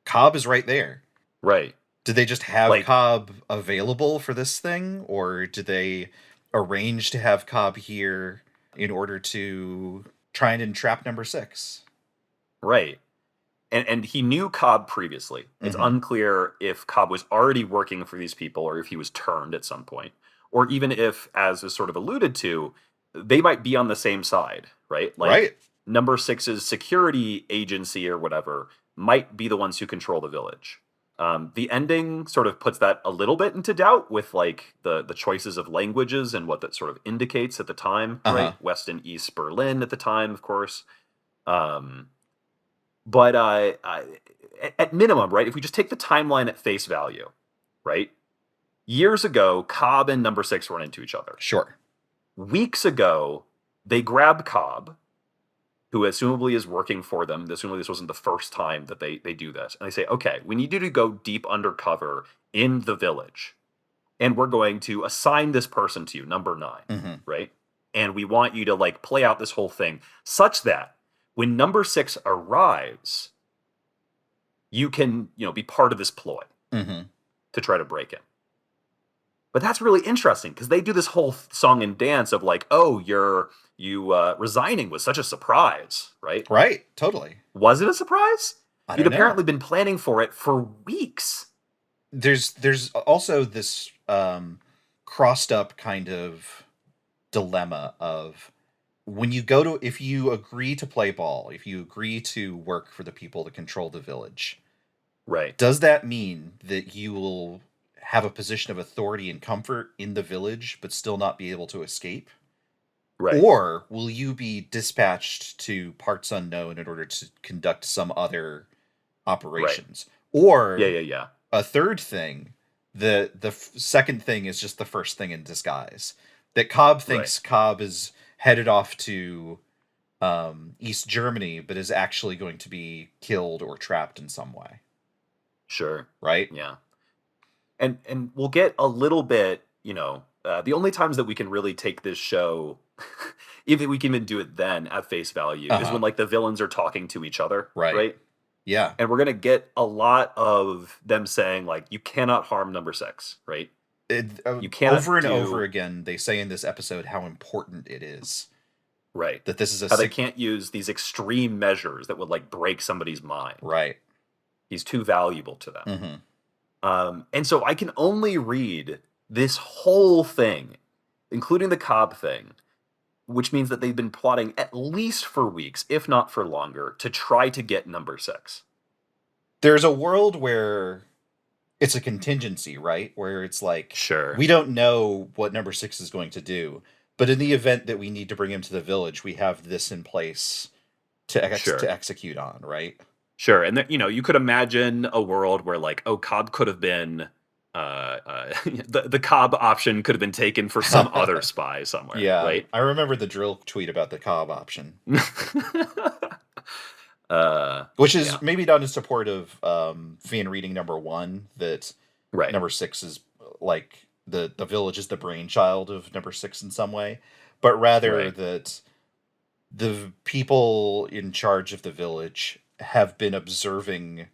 Cobb is right there.
Right.
Did they just have Cobb available for this thing? Or did they arrange to have Cobb here in order to try and entrap number 6?
Right. And he knew Cobb previously. It's unclear if Cobb was already working for these people or if he was turned at some point. Or even if, as is sort of alluded to, they might be on the same side, right? Like number 6's security agency or whatever might be the ones who control the village. The ending sort of puts that a little bit into doubt with like the choices of languages and what that sort of indicates at the time, right? West and East Berlin at the time, of course. But at minimum, right, if we just take the timeline at face value, right? Years ago, Cobb and number 6 run into each other.
Sure.
Weeks ago, they grab Cobb. who assumably is working for them. Assumably this wasn't the first time that they do this. And they say, okay, we need you to go deep undercover in the village. And we're going to assign this person to you, number 9,
Mm-hmm.
right? And we want you to like play out this whole thing such that when number 6 arrives, you can, be part of this ploy
Mm-hmm.
to try to break in. But that's really interesting because they do this whole song and dance of like, oh, you resigning was such a surprise, right?
Right. Totally.
Was it a surprise?
I
You'd
don't know.
apparently been planning for it for weeks.
There's also this crossed up kind of dilemma of when you if you agree to play ball, if you agree to work for the people that control the village,
right?
Does that mean that you will have a position of authority and comfort in the village, but still not be able to escape?
Right.
Or will you be dispatched to parts unknown in order to conduct some other operations? Right. Or
yeah.
A third thing, the second thing is just the first thing in disguise. That Cobb thinks Cobb is headed off to East Germany, but is actually going to be killed or trapped in some way.
Sure.
Right?
Yeah. And we'll get a little bit, the only times that we can really take this show, if we can even do it then at face value, is when like the villains are talking to each other. Right?
Yeah.
And we're going to get a lot of them saying like, you cannot harm number 6, right?
You can't over and over again, they say in this episode how important it is.
Right.
That this is
how they can't use these extreme measures that would like break somebody's mind.
Right.
He's too valuable to them.
Mm-hmm.
And so I can only read this whole thing, including the Cobb thing, which means that they've been plotting at least for weeks, if not for longer, to try to get number 6.
There's a world where it's a contingency, right? Where it's like,
sure,
we don't know what number 6 is going to do, but in the event that we need to bring him to the village, we have this in place to execute on, right?
Sure, and you could imagine a world where like, Cobb could have been, the Cobb option could have been taken for some other spy somewhere.
Yeah,
right.
I remember the drill tweet about the Cobb option, which is maybe not in support of fan reading number 1 that number 6 is like the village is the brainchild of number 6 in some way, but rather that the people in charge of the village have been observing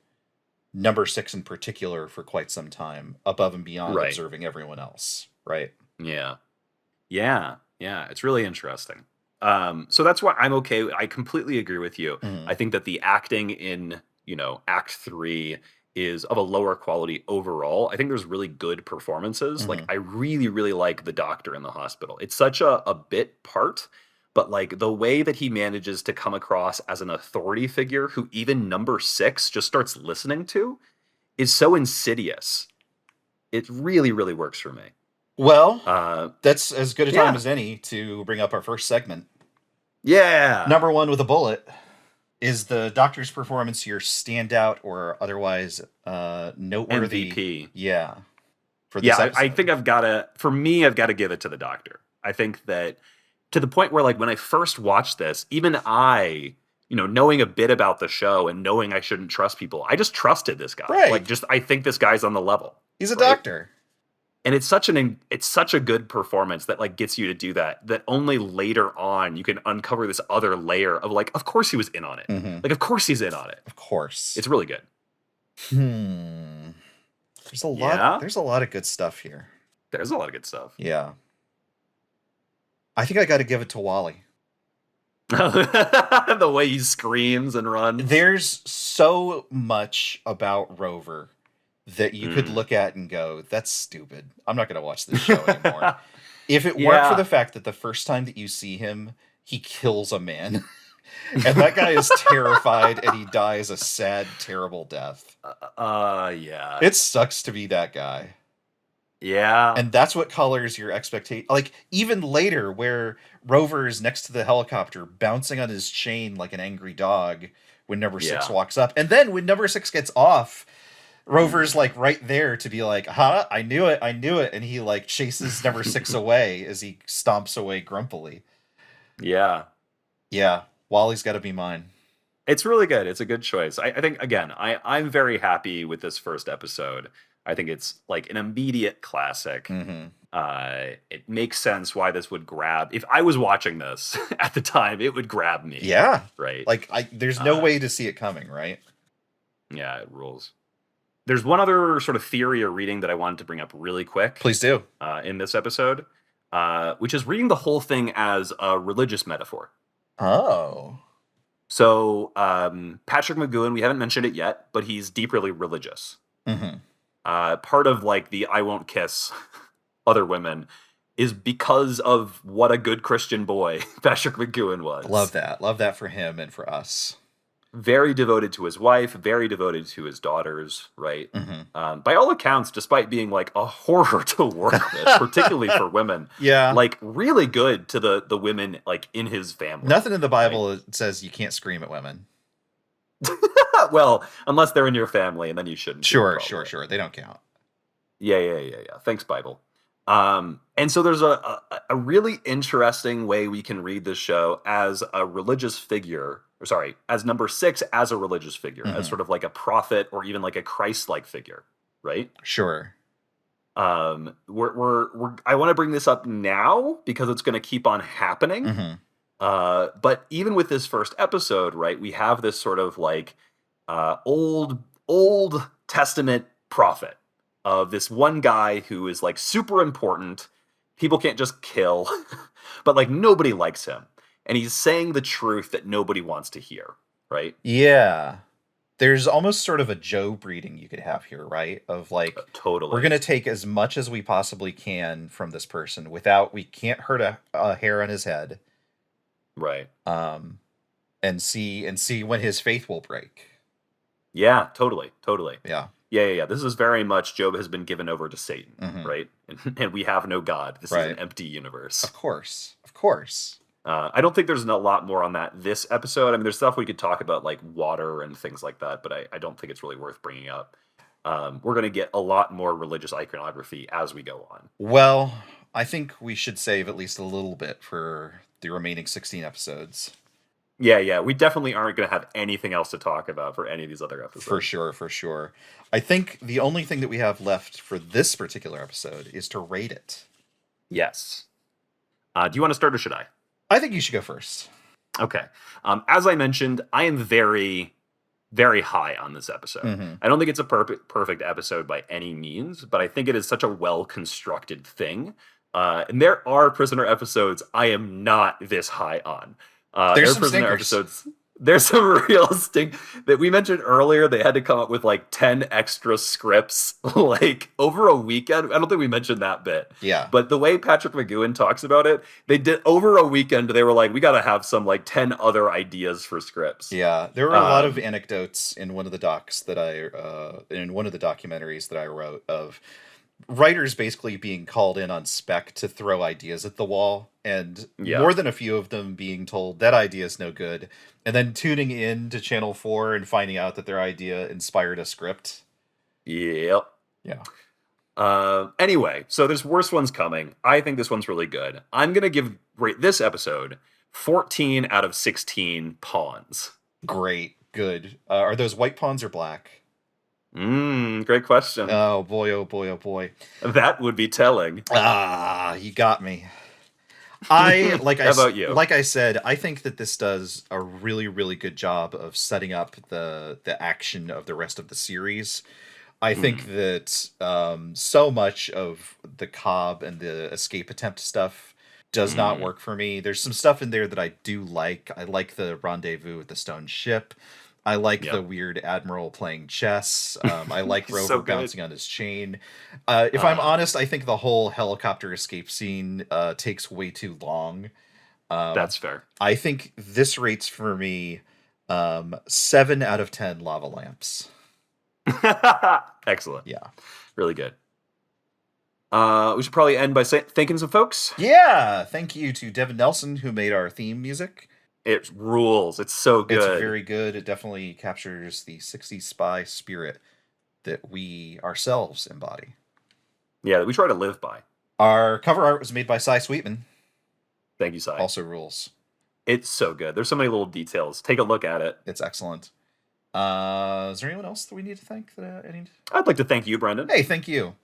number 6 in particular for quite some time, above and beyond observing everyone else, right?
Yeah. It's really interesting. So that's why I'm okay. I completely agree with you.
Mm-hmm.
I think that the acting in, Act 3 is of a lower quality overall. I think there's really good performances.
Mm-hmm.
Like I really, really like the doctor in the hospital. It's such a bit part, but like the way that he manages to come across as an authority figure who even number 6 just starts listening to is so insidious. It really, really works for me.
Well, that's as good a time as any to bring up our first segment.
Yeah.
Number 1 with a bullet. Is the doctor's performance your standout or otherwise noteworthy?
MVP.
Yeah. For this episode?
I think I've got to give it to the doctor. I think that to the point where like when I first watched this, even I, knowing a bit about the show and knowing I shouldn't trust people, I just trusted this guy.
Right.
Like I think this guy's on the level.
He's a doctor.
And it's such a good performance that like gets you to do that only later on you can uncover this other layer of like, of course he was in on it.
Mm-hmm.
Like, of course he's in on it.
Of course.
It's really good.
There's a lot. There's a lot of good stuff here.
There's a lot of good stuff.
Yeah. I think I got to give it to Wally.
The way he screams and runs.
There's so much about Rover that you could look at and go, that's stupid. I'm not going to watch this show anymore. If it weren't for the fact that the first time that you see him, he kills a man. And that guy is terrified and he dies a sad, terrible death.
Yeah.
It sucks to be that guy.
Yeah.
And that's what colors your expectation. Like, even later, where Rover is next to the helicopter, bouncing on his chain like an angry dog when number 6 walks up. And then when number 6 gets off, Rover's like right there to be like, I knew it. And he like chases number 6 away as he stomps away grumpily.
Yeah.
Yeah. Wally's got to be mine.
It's really good. It's a good choice. I think again, I'm very happy with this first episode. I think it's like an immediate classic.
Mm-hmm.
It makes sense why this would grab. If I was watching this at the time, it would grab me.
Yeah.
Right.
Like there's no way to see it coming, right?
Yeah, it rules. There's one other sort of theory or reading that I wanted to bring up really quick.
Please do.
In this episode, which is reading the whole thing as a religious metaphor.
Oh.
So Patrick McGoohan, we haven't mentioned it yet, but he's deeply religious.
Mm-hmm.
Part of like the I won't kiss other women is because of what a good Christian boy Patrick McGoohan was.
Love that. Love that for him and for us.
Very devoted to his wife, very devoted to his daughters, right?
Mm-hmm.
By all accounts, despite being like a horror to work with, particularly for women,
yeah,
like really good to the women like in his family.
Nothing in the Bible says you can't scream at women.
Well, unless they're in your family, and then you shouldn't.
Sure. They don't count.
Yeah. Thanks, Bible. And so there's a really interesting way we can read this show as a religious figure. Sorry, as number 6 as a religious figure, as sort of like a prophet or even like a Christ-like figure, right?
Sure.
I want to bring this up now because it's going to keep on happening. But even with this first episode, right, we have this sort of like Old Testament prophet of this one guy who is like super important. People can't just kill, but like nobody likes him. And he's saying the truth that nobody wants to hear, right?
Yeah. There's almost sort of a Job reading you could have here, right? Of like,
totally.
We're going to take as much as we possibly can from this person we can't hurt a hair on his head.
Right.
And see when his faith will break.
Yeah, totally.
Yeah.
Yeah. This is very much Job has been given over to Satan, right? And we have no God. This is an empty universe.
Of course.
I don't think there's a lot more on that this episode. I mean, there's stuff we could talk about, like water and things like that, but I don't think it's really worth bringing up. We're going to get a lot more religious iconography as we go on.
Well, I think we should save at least a little bit for the remaining 16 episodes.
Yeah. We definitely aren't going to have anything else to talk about for any of these other episodes.
For sure. I think the only thing that we have left for this particular episode is to rate it.
Yes. Do you want to start or should I?
I think you should go first.
Okay. As I mentioned, I am very, very high on this episode. I don't think it's a perfect episode by any means, but I think it is such a well-constructed thing. And there are Prisoner episodes I am not this high on.
There's some Prisoner episodes.
There's some real stink that we mentioned earlier. They had to come up with like 10 extra scripts, like over a weekend. I don't think we mentioned that bit.
Yeah.
But the way Patrick McGoohan talks about it, they did over a weekend. They were like, we got to have some like 10 other ideas for scripts.
Yeah. There were a lot of anecdotes in one of the in one of the documentaries that I wrote of writers basically being called in on spec to throw ideas at the wall, and more than a few of them being told that idea is no good, and then tuning in to Channel 4 and finding out that their idea inspired a script.
Yep.
Yeah.
Anyway, so there's worse ones coming. I think this one's really good. I'm going to rate this episode 14 out of 16 pawns.
Great. Good. Are those white pawns or black?
Great question.
Oh boy.
That would be telling.
You got me. How about you? Like I said, I think that this does a really, really good job of setting up the action of the rest of the series. I think that so much of the Cobb and the escape attempt stuff does not work for me. There's some stuff in there that I do like. I like the rendezvous with the stone ship. I like the weird admiral playing chess. I like Rover bouncing on his chain. If I'm honest, I think the whole helicopter escape scene takes way too long.
That's fair.
I think this rates for me 7 out of 10 lava lamps.
Excellent.
Yeah.
Really good. We should probably end by thanking some folks.
Yeah. Thank you to Devin Nelson, who made our theme music.
It rules. It's so good.
It's very good. It definitely captures the 60s spy spirit that we ourselves embody.
Yeah, that we try to live by.
Our cover art was made by Cy Sweetman.
Thank you, Cy.
Also rules.
It's so good. There's so many little details. Take a look at it.
It's excellent. Is there anyone else that we need to thank?
I'd like to thank you, Brendan.
Hey, thank you.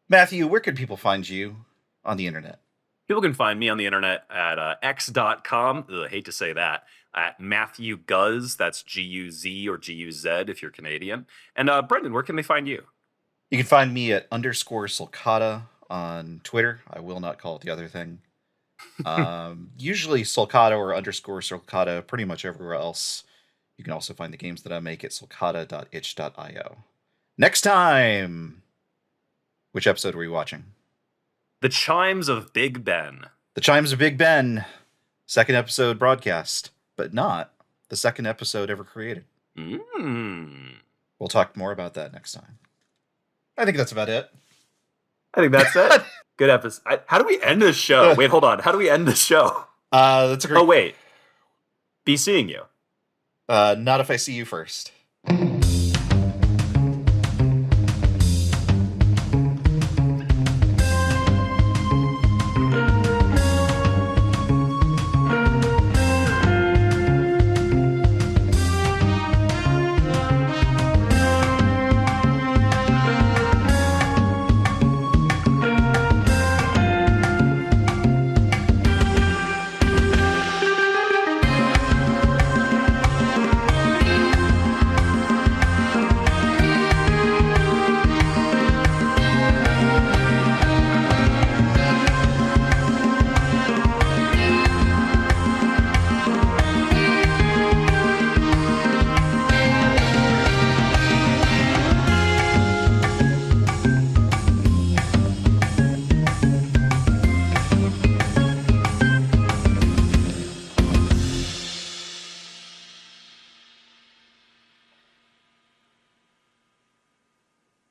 Matthew, where can people find you on the internet?
People can find me on the internet at x.com. Ugh, I hate to say that. At Matthew Guz. That's Guz or Guz if you're Canadian. And Brendan, where can they find you?
You can find me at _Sulcata on Twitter. I will not call it the other thing. Usually Sulcata or _Sulcata pretty much everywhere else. You can also find the games that I make at sulcata.itch.io. Next time! Which episode were you watching?
The Chimes of Big Ben.
The Chimes of Big Ben. Second episode broadcast, but not the second episode ever created. We'll talk more about that next time. I think that's about it.
I think that's it. Good episode. How do we end this show? Wait, hold on. How do we end this show?
That's a great...
Oh, wait. Be seeing you.
Not if I see you first.